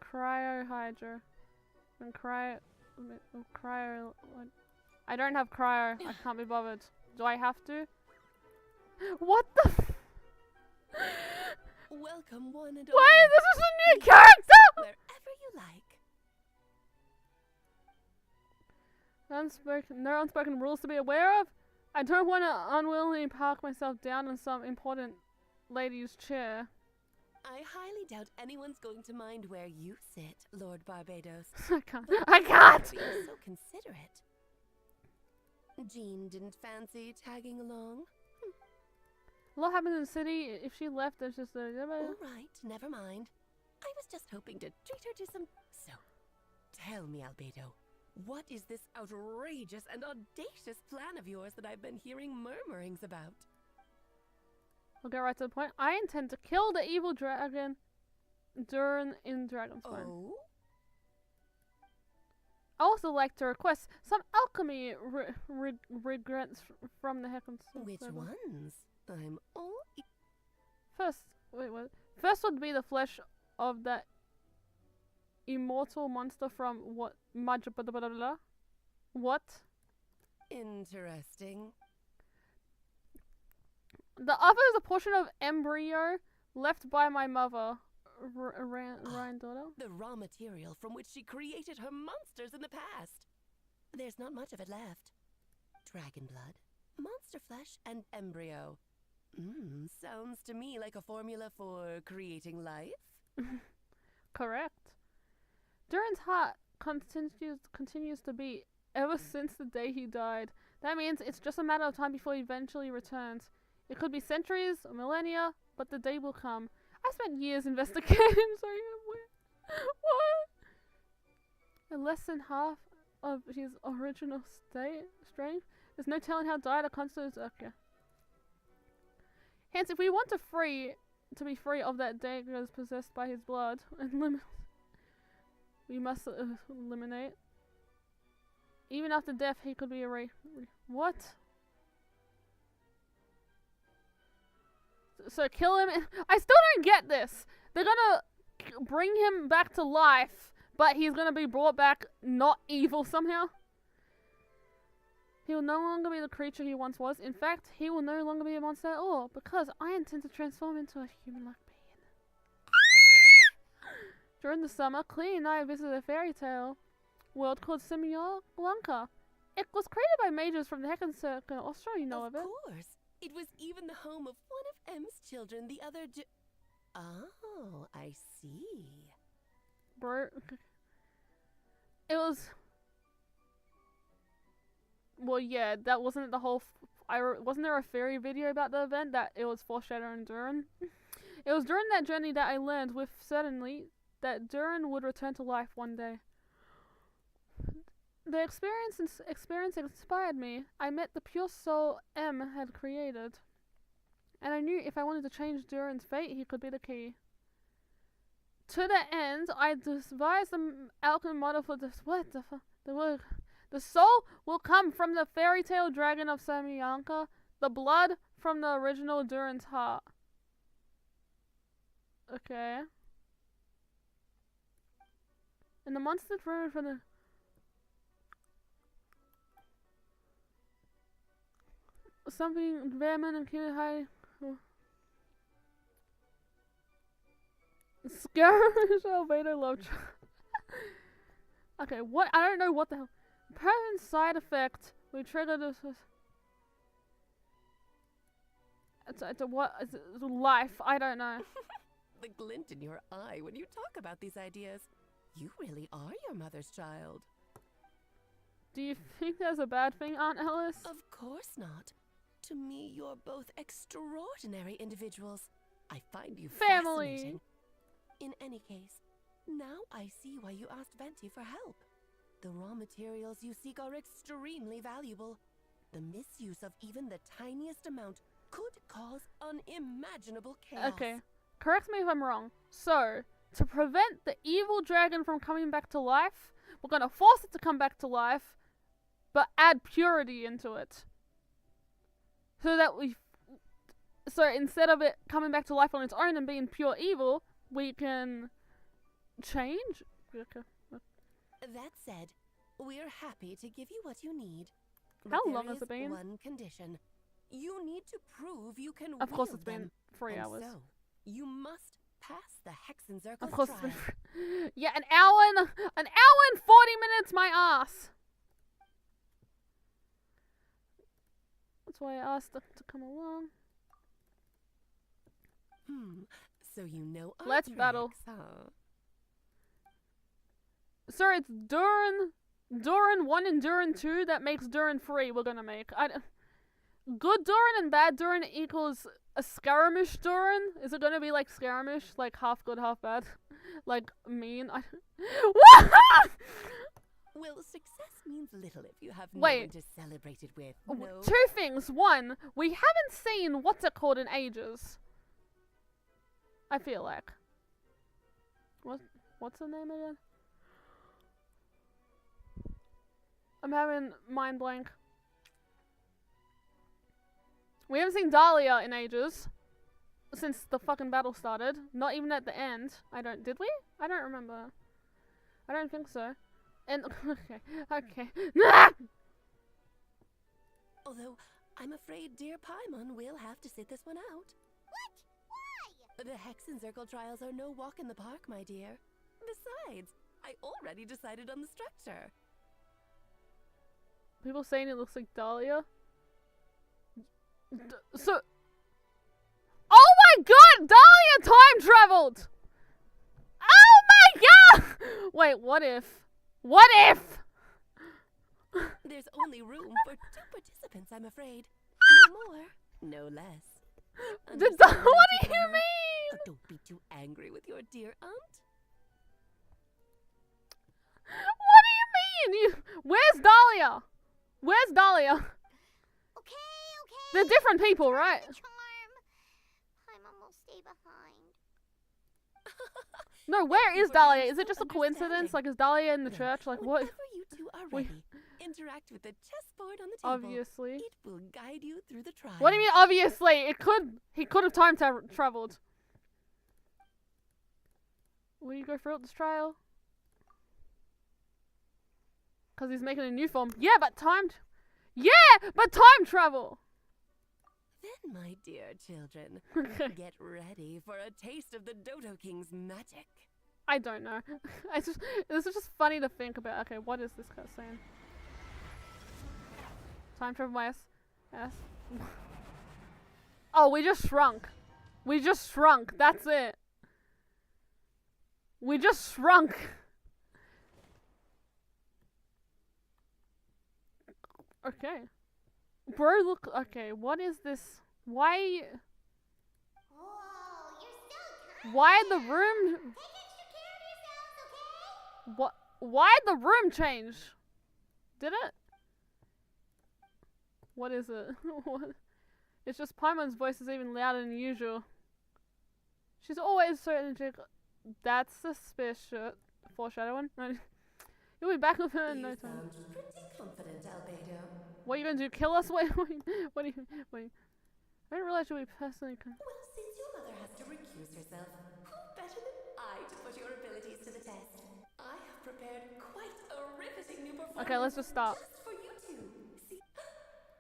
Cryo Hydra. And cryo... What? I don't have cryo. I can't be bothered. Do I have to? What the Welcome one and all. Wait, this is a new character! Wherever you like. No unspoken rules to be aware of? I don't want to unwillingly park myself down in some important lady's chair. I highly doubt anyone's going to mind where you sit, Lord Barbados. I can't. I can't! Being so considerate. Jean didn't fancy tagging along? A lot happens in the city. If she left, there's just a... Alright, never mind. I was just hoping to treat her to some... So, tell me, Albedo, what is this outrageous and audacious plan of yours that I've been hearing murmurings about? We'll get right to the point. I intend to kill the evil dragon in Dragonspine. Oh? I also like to request some alchemy regrets from the Heckin. Which ones? I'm all... First, wait, what? First would be the flesh of that immortal monster from what? What? Interesting. The other is a portion of embryo left by my mother, Ryan daughter. The raw material from which she created her monsters in the past. There's not much of it left. Dragon blood, monster flesh, and embryo. Sounds to me like a formula for creating life. Correct. Duran's heart continues to beat ever since the day he died. That means it's just a matter of time before he eventually returns. It could be centuries or millennia, but the day will come. I spent years investigating, so what? Less than half of his original strength. There's no telling how dire the constant. Okay. Hence, if we want to be free of that daggers possessed by his blood and we must eliminate. Even after death, he could be what? So kill him. I still don't get this. They're gonna bring him back to life, but he's gonna be brought back not evil somehow. He will no longer be the creature he once was. In fact, he will no longer be a monster at all, because I intend to transform into a human-like being. During the summer, Clea and I visited a fairy tale world called Semiolanka. It was created by mages from the Heckensack in Austria, you know of it. Of course. It was even the home of one of M's children, the other Oh, I see. Bro. It was... Well, yeah, that wasn't the whole... wasn't there a fairy video about the event that it was foreshadowing Durin? It was during that journey that I learned with certainty that Durin would return to life one day. The experience inspired me. I met the pure soul M had created. And I knew if I wanted to change Durin's fate, he could be the key. To that end, I devised an alchemy model for this. What the fuck? The soul will come from the fairy tale dragon of Semiolanka, the blood from the original Durin's heart. Okay. And the monster room from the... Something Veerman and Kid High. Scarish Albedo love. Okay, what? I don't know what the hell. Present side effect. We trigger this. It's a what? It's life. I don't know. The glint in your eye when you talk about these ideas. You really are your mother's child. Do you think there's a bad thing, Aunt Alice? Of course not. To me, you're both extraordinary individuals. I find you fascinating. In any case, now I see why you asked Venti for help. The raw materials you seek are extremely valuable. The misuse of even the tiniest amount could cause unimaginable chaos. Okay, correct me if I'm wrong. So, to prevent the evil dragon from coming back to life, we're gonna force it to come back to life, but add purity into it. So instead of it coming back to life on its own and being pure evil, we can change. Okay. That said, we're happy to give you what you need. How long has it been? One condition. You need to prove you can Of course wield it's been them. 3 hours. So, you must pass the Hexenzirkel Of course trial. it's been... Yeah, an hour and 40 minutes, my ass! That's why I asked them to come along. So you know our Let's tricks, battle. huh? Sir, it's Durin 1 and Durin 2 that makes Durin 3 we're gonna make. Good Durin and bad Durin equals a skirmish Durin? Is it gonna be like skirmish? Like half good, half bad? Like mean? What? Well, success means little if you have no Wait. one to celebrate it with. No. 2 things. 1, we haven't seen what's it called in ages. I feel like. What's her name again? I'm having mind blank. We haven't seen Dahlia in ages. Since the fucking battle started. Not even at the end. Did we? I don't remember. I don't think so. And, okay. Although, I'm afraid dear Paimon will have to sit this one out. What? Why? The Hexenzirkel trials are no walk in the park, my dear. Besides, I already decided on the structure. People saying it looks like Dahlia. So... Oh my god! Dahlia time traveled! Oh my god! Wait, what if? What if? There's only room for 2 participants, I'm afraid. No more, no less. What do you mean? Oh, don't be too angry with your dear aunt. What do you mean? Where's Dahlia? Where's Dahlia? Okay. They're different people, right? Paimon will stay behind. No, where is Dahlia? Is it just a coincidence? Like, is Dahlia in the church? Like, what? Whenever you two are ready, interact with the chessboard on the table. Obviously. It will guide you through the trial. What do you mean, obviously? He could have time traveled. Will you go through this trial? Because he's making a new form. Yeah, but timed. Yeah, but time travel. Then, my dear children, get ready for a taste of the Dodo King's magic. I don't know. This is just funny to think about. Okay, what is this guy saying? Time travel by S. Oh, we just shrunk. We just shrunk. That's it. We just shrunk. Okay. Bro, look. Okay, what is this? Why? Why the room? What? Why the room change? Did it? What is it? What? It's just Paimon's voice is even louder than usual. She's always so energetic. That's suspicious. Foreshadowing. You'll be back with her in no time. You sound pretty confident, Albedo. What are you going to do? Kill us? Wait. What do you? Wait. I didn't realize you'll be personally. Well, since your mother has to recuse herself, who better than I to put your abilities to the test? I have prepared quite a riveting new performance. Okay, let's just stop. Just for you two. See,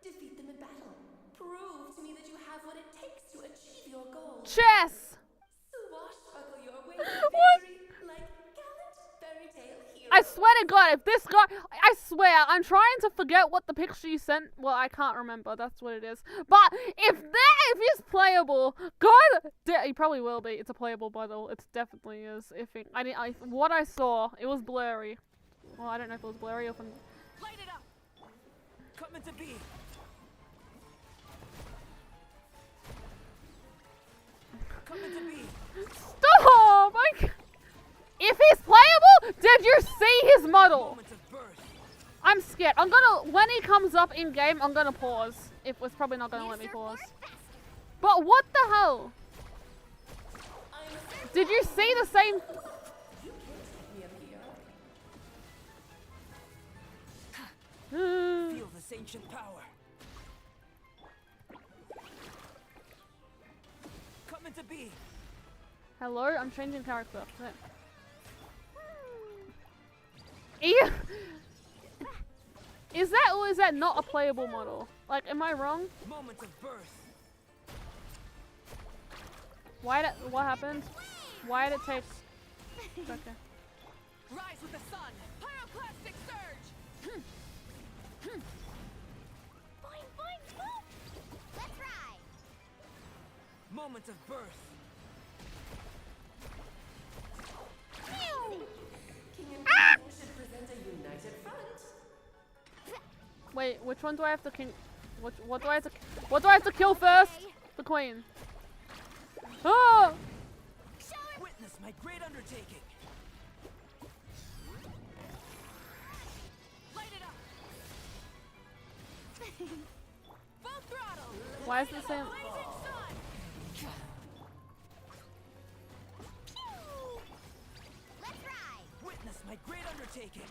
defeat them in battle. Prove to me that you have what it takes to achieve your goal. Chess. Swashbuckle your way to victory like gallant fairy tale heroes. I swear to God, if this guy, I swear, I'm trying to forget what the picture you sent. Well, I can't remember. That's what it is. But if he's playable, God, he probably will be. It's a playable bottle. It definitely is. What I saw, it was blurry. Well, I don't know if it was blurry or from. Light it up. Come into being. Come into being. Stop! If he's playable, did you see his model? I'm scared. When he comes up in game, I'm gonna pause. If it's probably not gonna let me pause. But what the hell? Did you see the same? Feel this ancient power. Come into being. Hello, I'm changing character. Ew. Is that or is that not a playable model? Like, am I wrong? Moment of birth. What happened? Why did it take? Okay. Rise with the sun. Pyroclastic surge. Boing. Let's ride. Moment of birth. King and Queen should present a united front. Wait, which one do I have to kill? What do I have to kill first? The queen. Oh! Witness my great undertaking. Light it up. Full throttle. Why is the same? Let's ride. Witness my great undertaking.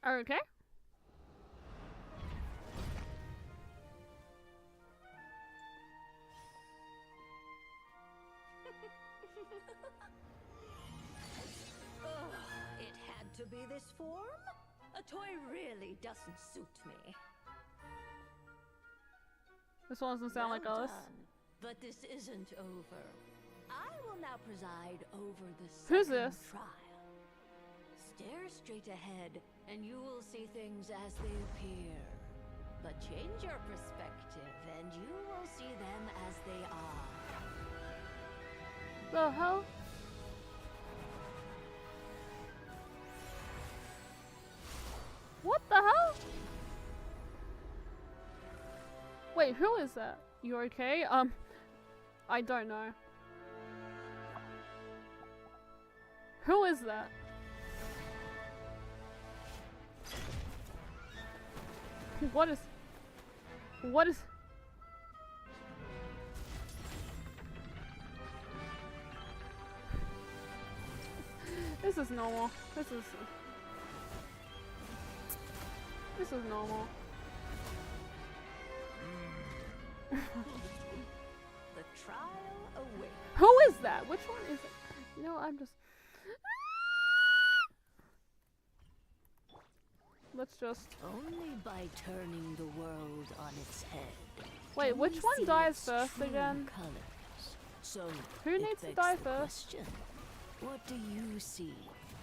Okay. It had to be this form? A toy really doesn't suit me. This one doesn't sound like us. But this isn't over. I will now preside over the Who's second this? trial. Stare straight ahead, and you will see things as they appear. But change your perspective, and you will see them as they are. The hell? What the hell? Wait, who is that? You okay? I don't know. Who is that? What is... This is normal. This is normal. The trial awaits. Who is that? Which one is it? No, I'm just... Let's just. Only by turning the world on its head. Wait, can which we one see dies its first true again? Colors. So Who it needs to begs die the first? question, what do you see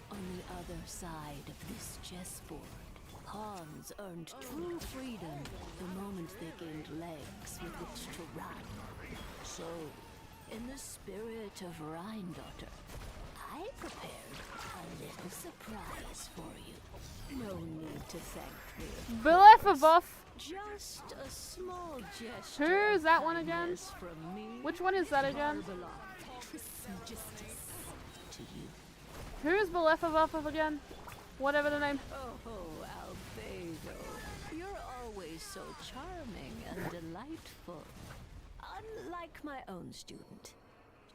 on the other side of this chessboard? Pawns earned true freedom the moment they gained legs with which to run. So, in the spirit of Rhindaughter, I prepared a little surprise for you. No need to thank me. Belefavoff. Just a small gesture. Who's that one again? From me. Which one is that again? To you. Who's Belefavoff again? Whatever the name. Oh, Albedo. You're always so charming and delightful. Unlike my own student.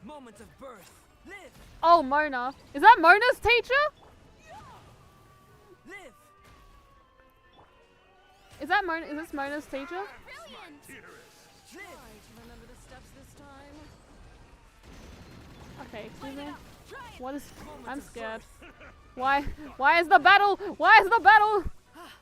Moment of birth. Live. Oh, Mona. Is that Mona's teacher? Live. Is that Mona? Is this Mona's teacher? Brilliant. Remember the steps this time? Okay, excuse me. What is? I'm scared. Why? Why is the battle? Why is the battle? Ah!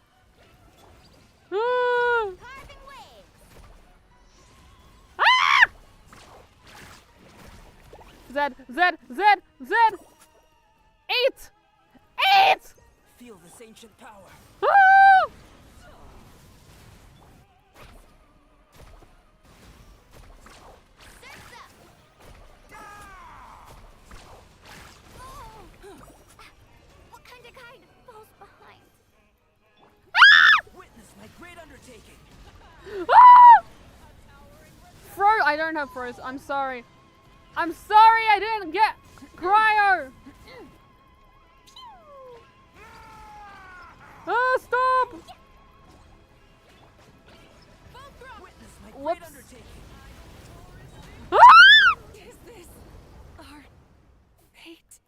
Z, Z, Z, Z! 8! 8! Feel this ancient power. Ah! What kind of guy falls behind? Witness my great undertaking. Ah! I don't have froze. I'm sorry. I'm sorry I didn't get cryo. Ah, stop! Witness my Whoops. great undertaking. Ah! Is this our fate?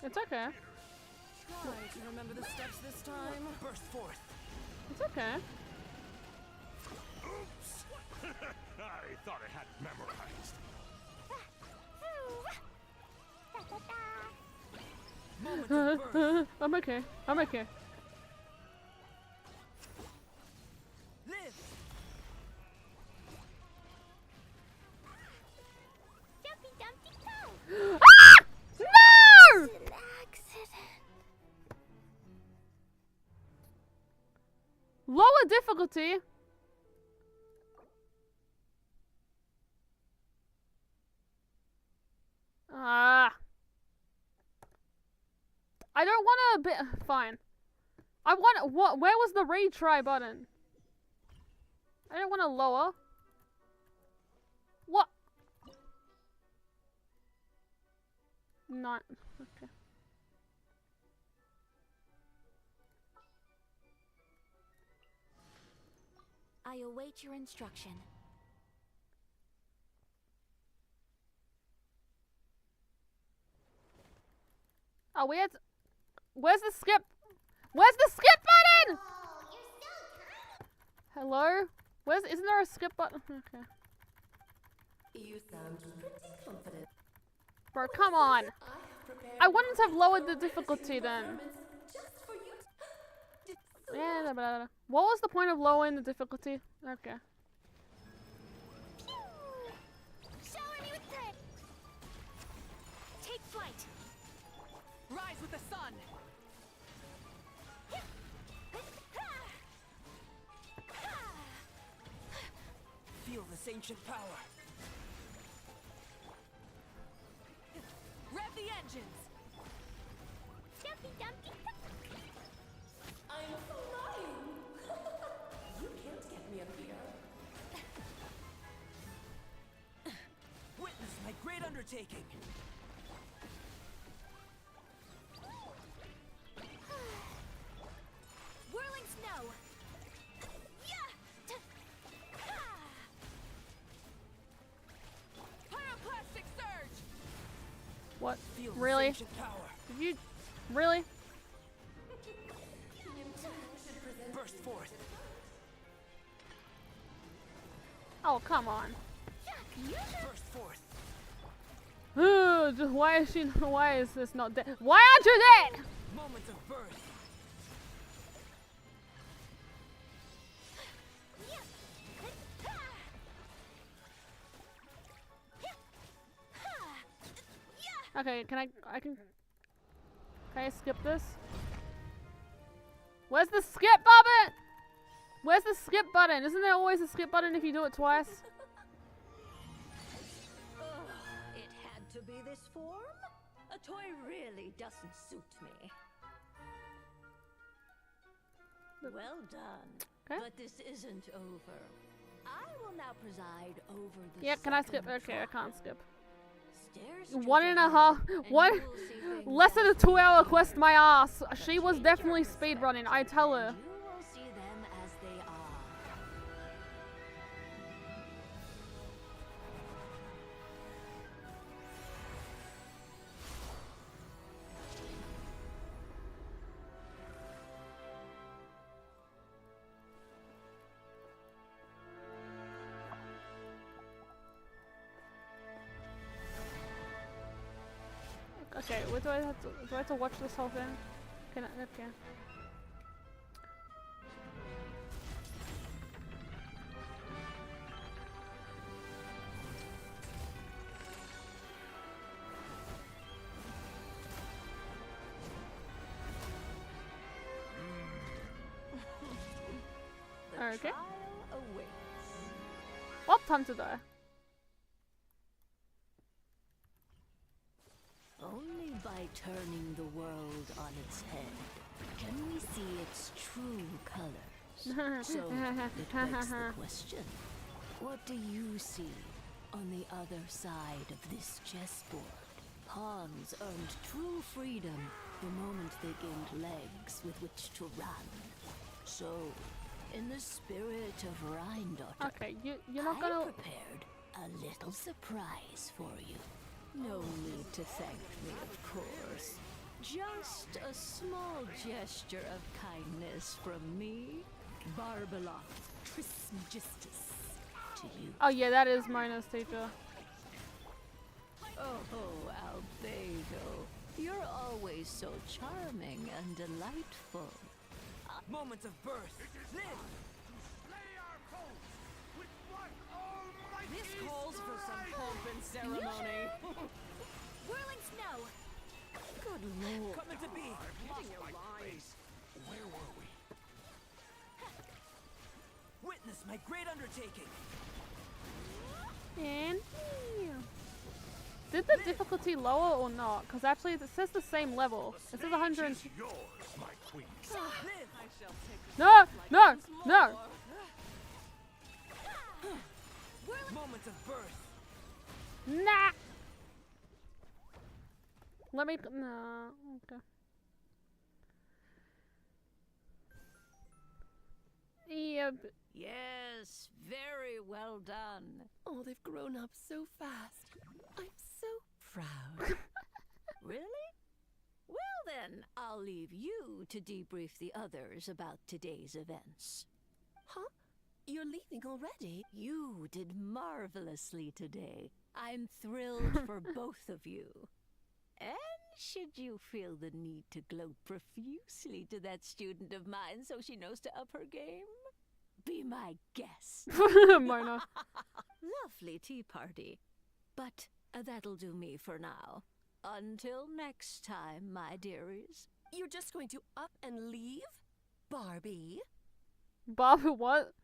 It's okay. Try to remember the steps this time. Burst forth. It's okay. Oops! I thought I had it memorized. Moment of birth. I'm okay. I'm okay. Live. Jumpy dumpty toe. Ah! No! It's an accident. Lower difficulty. Ah. I don't want to be fine. I want what? Where was the retry button? I don't want to lower. What? Not okay. I await your instruction. Oh, where's the skip? Where's the skip button? Hello? Isn't there a skip button? Okay. You sound pretty confident. Bro, come on. I wouldn't have lowered the difficulty then. Yeah, blah, blah, blah. What was the point of lowering the difficulty? Okay. Shower me with grit. Take flight. Rise with the sun. Feel this ancient power. Rev the engines. Jumpy dumpty toe. I'm flying. You can't get me up here. Witness my great undertaking. Whirling snow. Pyroclastic surge. What? Feel this Really? ancient power. Did you really? Burst forth. Oh, come on. Burst forth. Why is this not dead? Why aren't you dead? Moment of birth. Okay, can I skip this? Where's the skip button? Where's the skip button? Isn't there always a skip button if you do it twice? It had to be this form? A toy really doesn't suit me. Well done. Okay. But this isn't over. I will now preside over the Yeah, can I skip? second Okay, I can't skip. Stare straight 1.5. ahead, and One. you will see things Less than a as 2-hour quest, my ass. She was definitely speedrunning. I tell her. you will see them as they are. Okay, wait, do I have to watch this whole thing? Can I? Okay. Okay. Well, time to die. Only by turning the world on its head can we see its true colors. So it begs the question, what do you see on the other side of this chessboard? Pawns earned true freedom the moment they gained legs with which to run. So, in the spirit of Rheindotter, Okay, you're not gonna. I prepared a little surprise for you. No need to thank me, of course. Just a small gesture of kindness from me, Barbeloth Trismegistus, to you. Oh yeah, that is Mona's teacher. Oh, Albedo, you're always so charming and delightful. Moments of birth. Live! This calls for some pomp and ceremony. Whirling snow! Good lord. Coming to be. Lost my place. Where were we? Witness my great undertaking. And did the difficulty lower or not? Because actually it says the same level. It says 100. Yours, my queen. No, no, no. Moments of birth. Nah. Let me. No. Okay. Yep. Yes, very well done. Oh, they've grown up so fast. I'm so proud. Really? Well then, I'll leave you to debrief the others about today's events. Huh? You're leaving already? You did marvelously today. I'm thrilled for both of you. And should you feel the need to gloat profusely to that student of mine so she knows to up her game, be my guest. Mona. Lovely tea party. But that'll do me for now. Until next time, my dearies. You're just going to up and leave? Barbie? Barbie, what?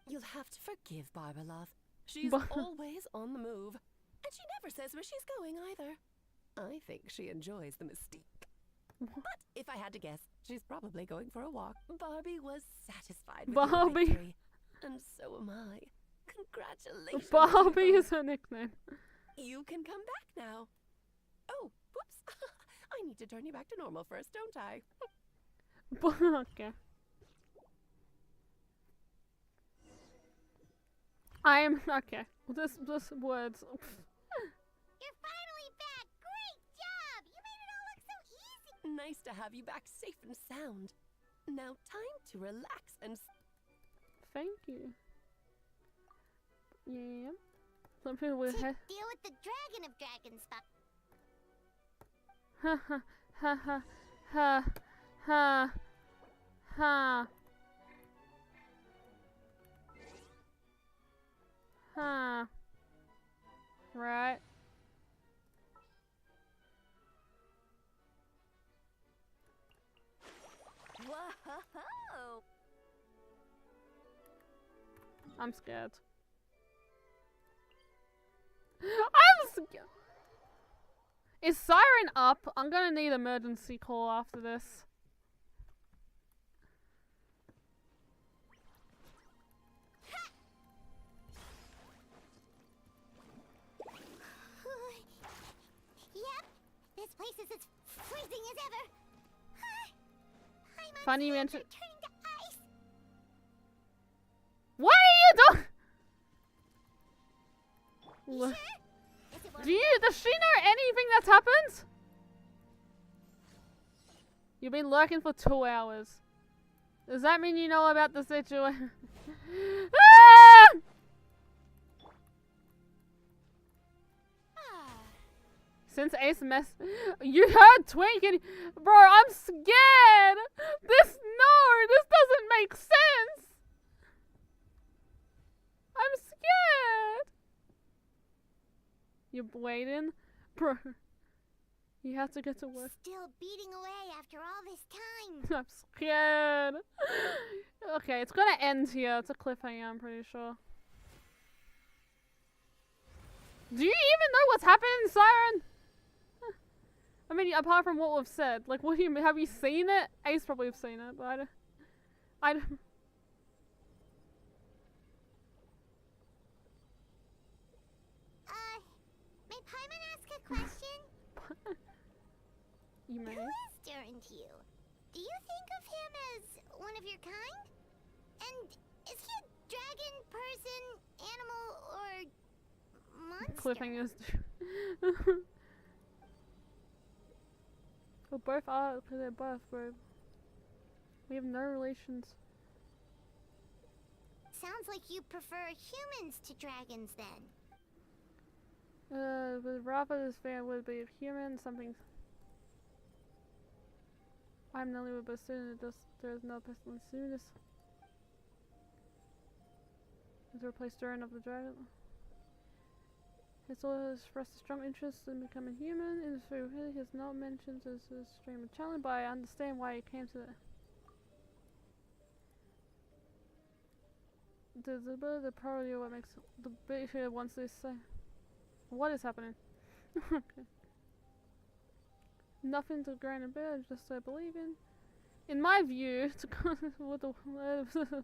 You'll have to forgive Barbeloth. She's always on the move. And she never says where she's going either. I think she enjoys the mystique. But if I had to guess, she's probably going for a walk. Barbie was satisfied with your victory. And so am I. Congratulations. Barbie is her nickname. You can come back now. Oh, whoops. I need to turn you back to normal first, don't I? Okay. I'm okay. This words. You're finally back. Great job. You made it all look so easy. Nice to have you back safe and sound. Now time to relax and... Thank you. Yeah. Some people will have... Deal with the dragon of dragon stuff. Ha ha ha ha ha ha ha ha. Right. Oh. I'm scared. I'm scared. Is Siren up? I'm gonna need emergency call after this. Yep, this place is as freezing as ever. Funny you mentioned. Turning to ice. What are you doing? Does she know anything that's happened? You've been lurking for 2 hours. Does that mean you know about the situation? Ah! Since Ace mess, you heard Twink and bro, I'm scared. This doesn't make sense. I'm scared. You're waiting, bro. You have to get to work. Still beating away after all this time. I'm scared. Okay, it's gonna end here. It's a cliffhanger, I'm pretty sure. Do you even know what's happening, Siren? I mean, apart from what we've said, like, what do you mean? Have you seen it? Ace probably have seen it, but I don't. May Paimon ask a question? You may. Who is Durin to you? Do you think of him as one of your kind? And is he a dragon, person, animal, or monster? Cliffhangers. Well, both are, because they're both, bro. We have no relations. Sounds like you prefer humans to dragons then. But rather this fan would be a human, something. I'm the only one, but soon there is no person soonest. To replace Durin of the Dragon. His also expressed a strong interest in becoming human. In his food, he has not mentioned as a stream of challenge, but I understand why he came to it. The probably what makes the big here wants this say. What is happening? Okay. Nothing to grind a bit, just I believe in. In my view, to what the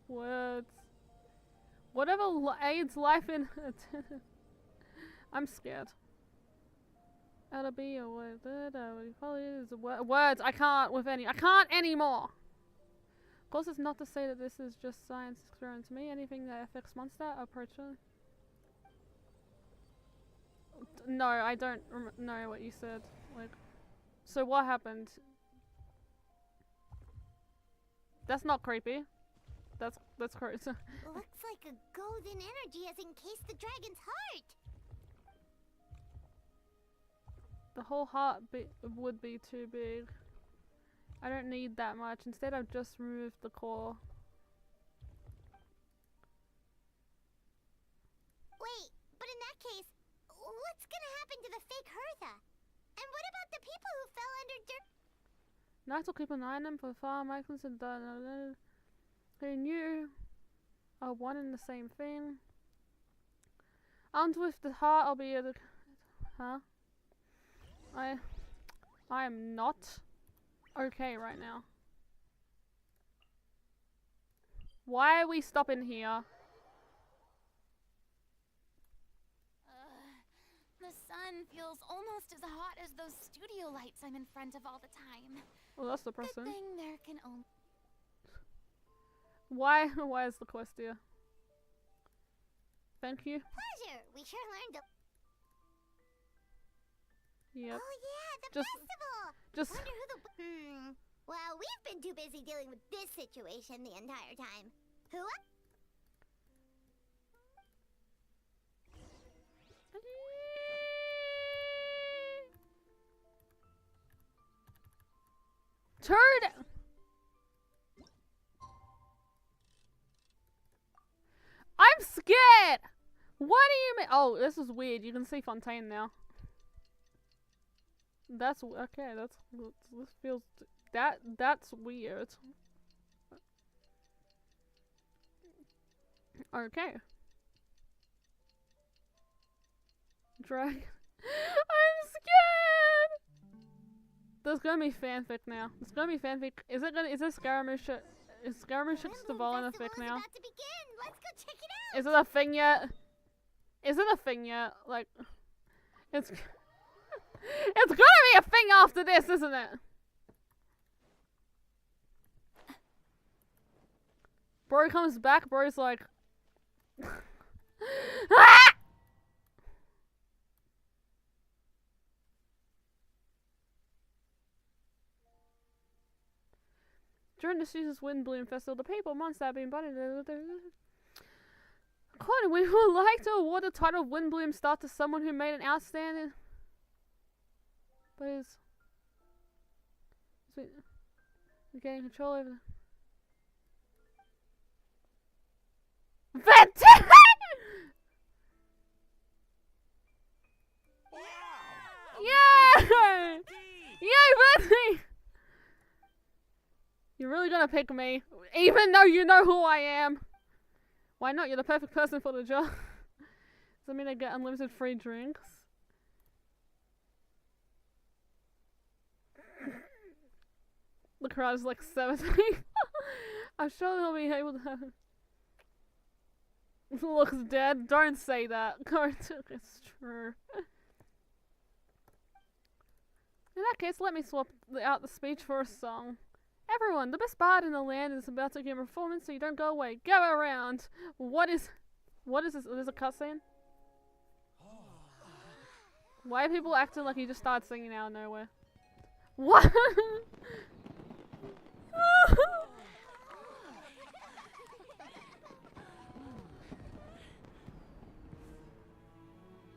words. Whatever aids life in I'm scared. That'll be a word. Probably is a words. I can't anymore. Of course, it's not to say that this is just science experiment to me. Anything that affects Mondstadt, approach it. No, I don't know what you said. Like, so what happened? That's not creepy. That's crazy. Looks like a golden energy has encased the dragon's heart. The whole heart would be too big. I don't need that much. Instead, I've just removed the core. Wait, but in that case, what's gonna happen to the fake Hertha? And what about the people who fell under Knights will keep an eye on them for far Michaels and they knew are one and the same thing. Armed with the heart, I'll be able to. Huh? I am not okay right now. Why are we stopping here? The sun feels almost as hot as those studio lights I'm in front of all the time. Well, that's depressing. Good thing there can only. Why is the quest here? Thank you. Pleasure. We sure learned a. Yep. Oh yeah, the festival. Just. Wonder who the. Well, we've been too busy dealing with this situation the entire time. Who? Turd. I'm scared. What do you mean? Oh, this is weird. You can see Fontaine now. That's okay. This feels that's weird. Okay. Drag. I'm scared! There's gonna be fanfic now. There's gonna be fanfic. Is this Scaramouche? Is Scaramouche Stavolin a fic now? Let's go check it out. Is it a thing yet? Is it a thing yet? Like, it's it's gonna be a thing after this, isn't it? Bro comes back, bro's like ah! During the season's Windbloom Festival, the people months that have been butted. According, we would like to award the title of Windbloom Star to someone who made an outstanding. But is we're getting control over. Fantastic! Yeah! Yay, Betsy! You're really gonna pick me, even though you know who I am. Why not? You're the perfect person for the job. Does that mean I get unlimited free drinks? The crowd is like 70. I'm sure they'll be able to have it. Looks dead. Don't say that. It's true. In that case, let me swap out the speech for a song. Everyone, the best bard in the land is about to give a performance, so you don't go away. Go around. What is this? There's a cutscene? Why are people acting like he just started singing out of nowhere? What?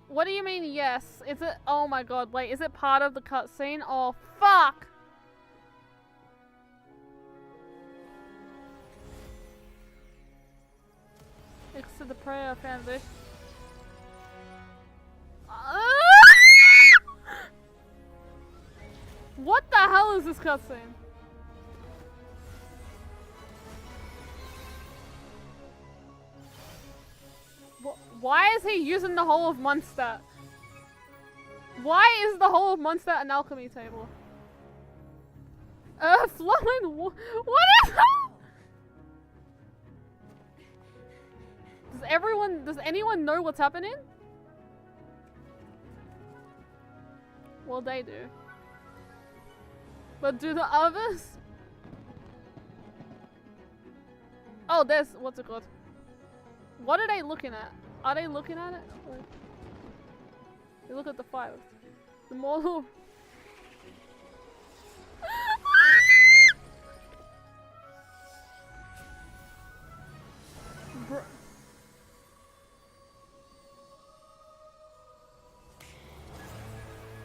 What do you mean, yes? Is it? Oh my god, wait, is it part of the cutscene? Oh, fuck! Next to the prayer foundation. What the hell is this cutscene? Why is he using the whole of Mondstadt? Why is the whole of Mondstadt an alchemy table? Flowing. What is that? Does anyone know what's happening? Well, they do. But do the others? Oh, there's, what's it called? What are they looking at? Are they looking at it? Or they look at the files. The model.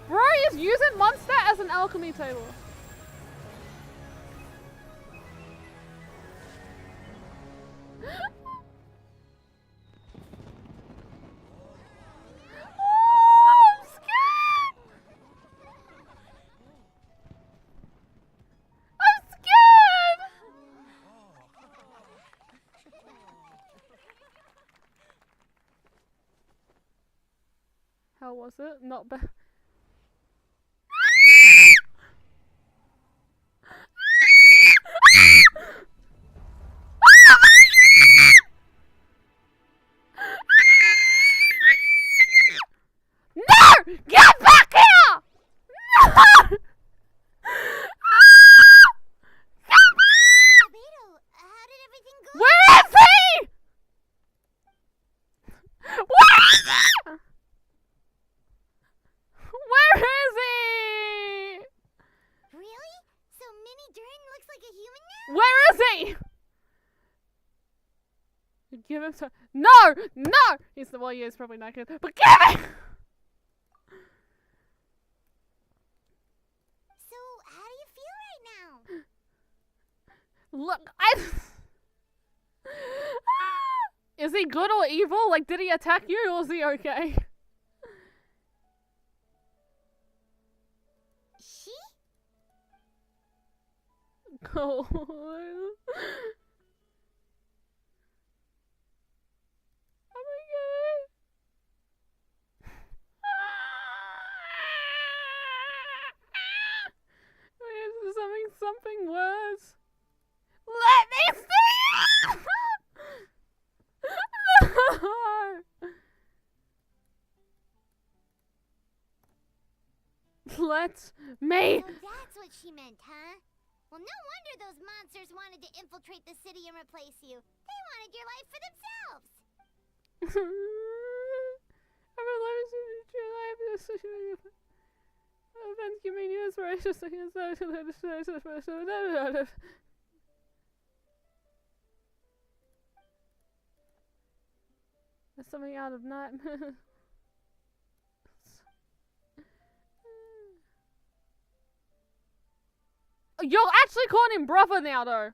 Bro is using Mondstadt as an alchemy table. How was it? Not bad. No! Get back here! No! Where is he? Where is he? Where is he? Really? So Mini Durin looks like a human now? Where is he? Give him some. No! No! He's the well, yeah, he's probably not good. But give him! So, how do you feel right now? Look, is he good or evil? Like, did he attack you or is he okay? She? Oh. Something worse. Let me see it! No! Let me. So that's what she meant, huh? Well, no wonder those monsters wanted to infiltrate the city and replace you. They wanted your life for themselves. Events give me new inspiration. There's something out of nightmare. You're actually calling him brother now, though.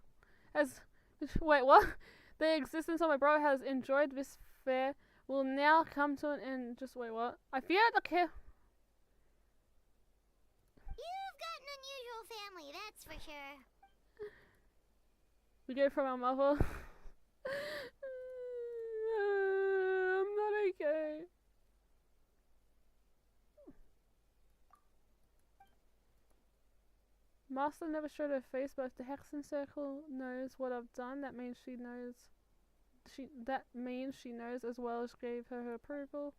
Wait, what? The existence of my brother has enjoyed this fair. Will now come to an end. Just wait, what? I fear the care. You've got an unusual family, that's for sure. We get it from our mother. I'm not okay. Master never showed her face, but if the Hexen Circle knows what I've done, that means she knows. That means she knows as well as gave her approval.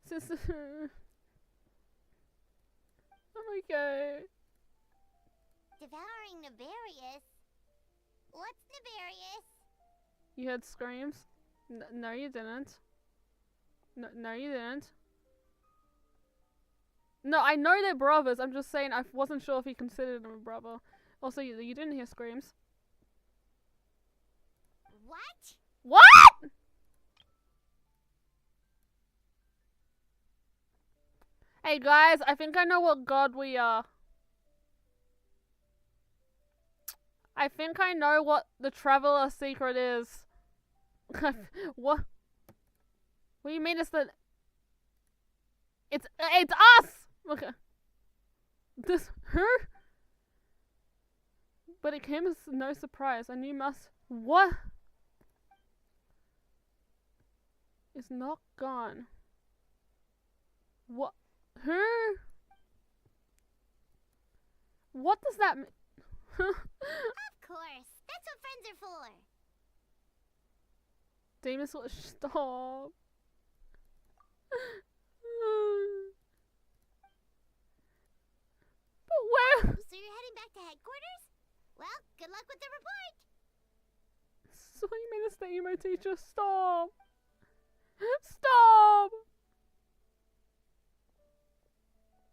Sister, I'm okay. Devouring Nefarious? What's Nefarious? You heard screams? No, you didn't. No, you didn't. No, I know they're brothers. I'm just saying I wasn't sure if he considered him a brother. Also, you didn't hear screams. What? What?! Hey guys, I think I know what god we are. I think I know what the Traveler secret is. What? What do you mean it's the... It's us! Okay. This her? But it came as no surprise. I knew what? It's not gone. What? Who? What does that mean? Of course. That's what friends are for. Demons will stop. But where? So you're heading back to headquarters? Well, good luck with the report. So you mean it's the emo teacher? Stop. Stop.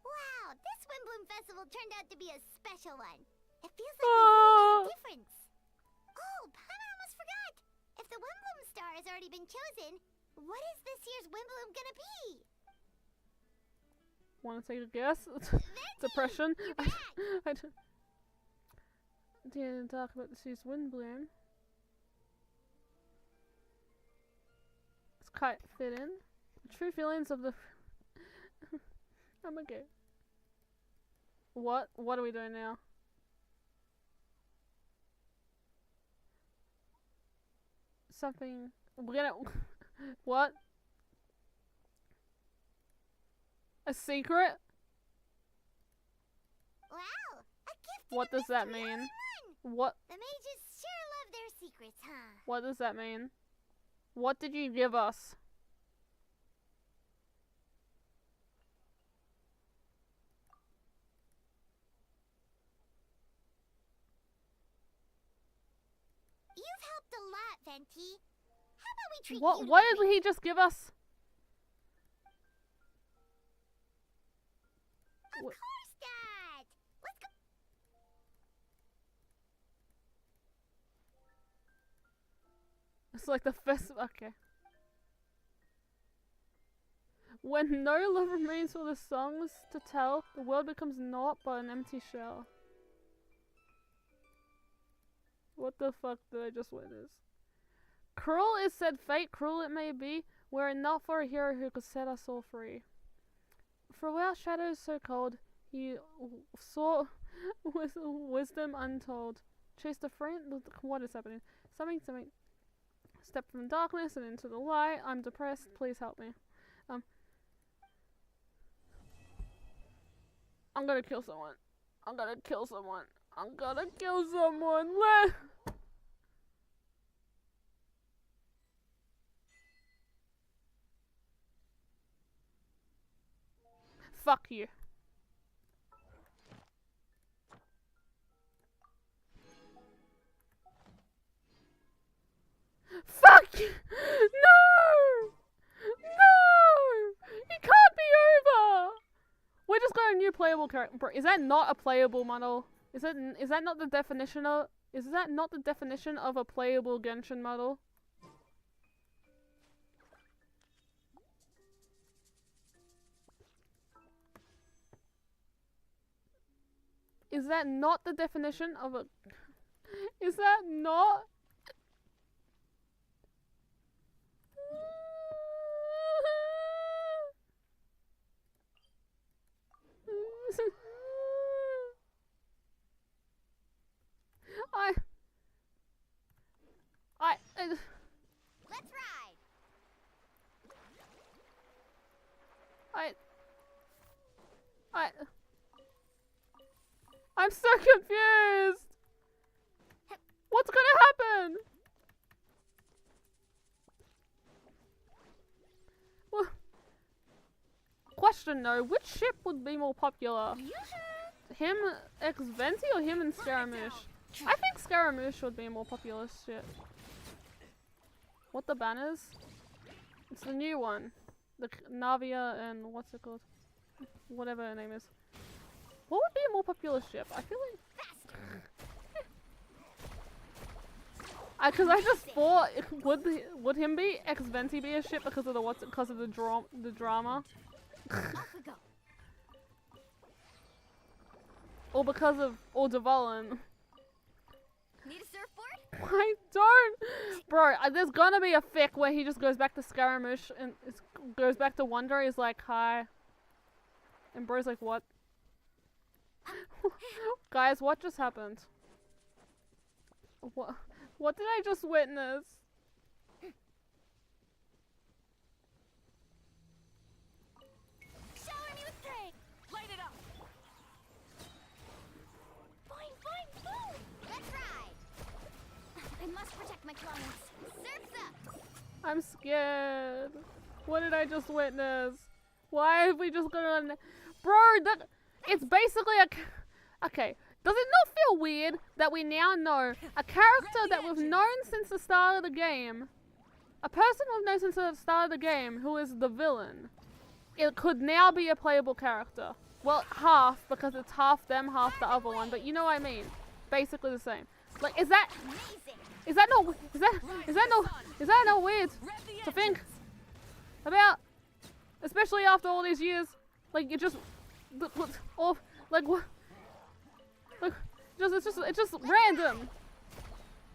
Wow, this Windbloom Festival turned out to be a special one. It feels like we really made a difference. Oh, Paimon almost forgot. If the Windbloom star has already been chosen, what is this year's Windbloom gonna be? Want to take a guess? Depression. I didn't talk about this year's Windbloom. It's quite fitting. True feelings of the. I'm okay. What? What are we doing now? Something. We're gonna. What? A secret? Wow, a gift. What does that mean? What? The mages sure love their secrets, huh? What does that mean? What did you give us? You've helped a lot, Venti. How about we treat you to What a did he just give us? Of course, Dad. Let's go. It's like the first. Okay. When no love remains for the songs to tell, the world becomes naught but an empty shell. What the fuck did I just witness? Cruel is said fate, cruel it may be, were it not for a hero who could set us all free. Throughout shadows so cold, he saw wisdom untold. Chased a friend. What is happening? Something. Step from the darkness and into the light. I'm depressed. Please help me. I'm gonna kill someone. I'm gonna kill someone. Fuck you. Fuck you! No! No! It can't be over! We just got a new playable character. Bro, is that not a playable model? Is that not the definition of? Is that not the definition of a playable Genshin model? Is that not the definition of a? Is that not? Let's ride. I'm so confused. What's gonna happen? Well, question though, which ship would be more popular? Him ex Venti or him and Scaramouche? I think Scaramouche would be a more popular ship. What the banners? It's the new one. The Navia and what's it called? Whatever her name is. What would be a more popular ship? I feel like because I just thought would him be ex Venti be a ship because of the because of the drama? Or because of Devolin. Need a surfboard? I don't, bro. There's gonna be a fic where he just goes back to Scaramouche and goes back to Wonder. He's like, "Hi," and bro's like, "What?" Guys, what just happened? What did I just witness? Shower me with strength. Light it up. Fine, boom. Let's ride. I must protect my clients. Surf's up. I'm scared. What did I just witness? Why have we just got on? Bro, it's basically okay. Does it not feel weird that we now know a character that we've known since the start of the game, a person we've known since the start of the game who is the villain, it could now be a playable character? Well, half, because it's half them, half the other one, but you know what I mean. Basically the same. Like, is that not weird to think about? Especially after all these years, like it just, like what? Like, it's just random.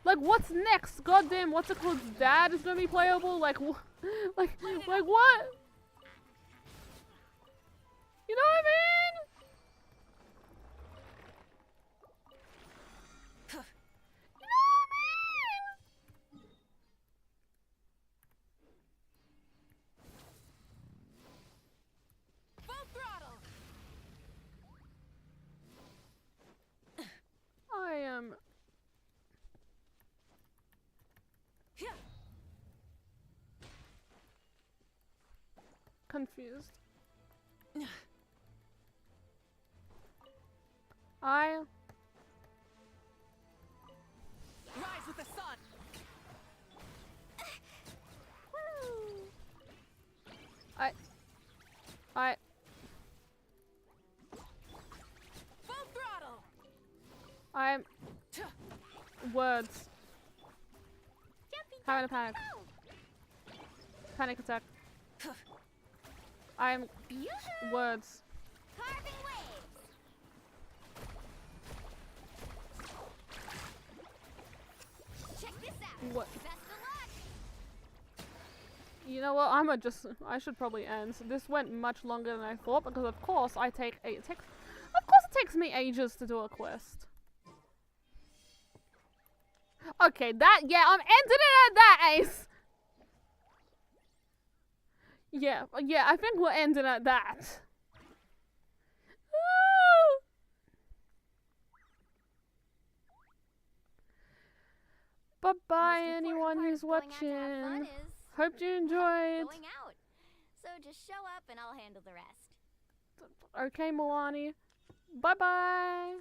Like, what's next? Goddamn, what's it called? Dad is gonna be playable. Like what? You know what I mean? You know what I mean? Full throttle. I am confused. Rise with the sun. Full throttle. I'm words. Having a panic. Panic attack. I'm words. Carving waves. Check this out. What? Best of luck. You know what? I should probably end. This went much longer than I thought because of course it takes me ages to do a quest. Okay, I'm ending it at that, Ace. Yeah, I think we're ending at that. Bye bye, The most important anyone part who's of going out to have fun watching. is Hope you enjoyed. going out. So just show up and I'll handle the rest. Okay, Milani. Bye bye.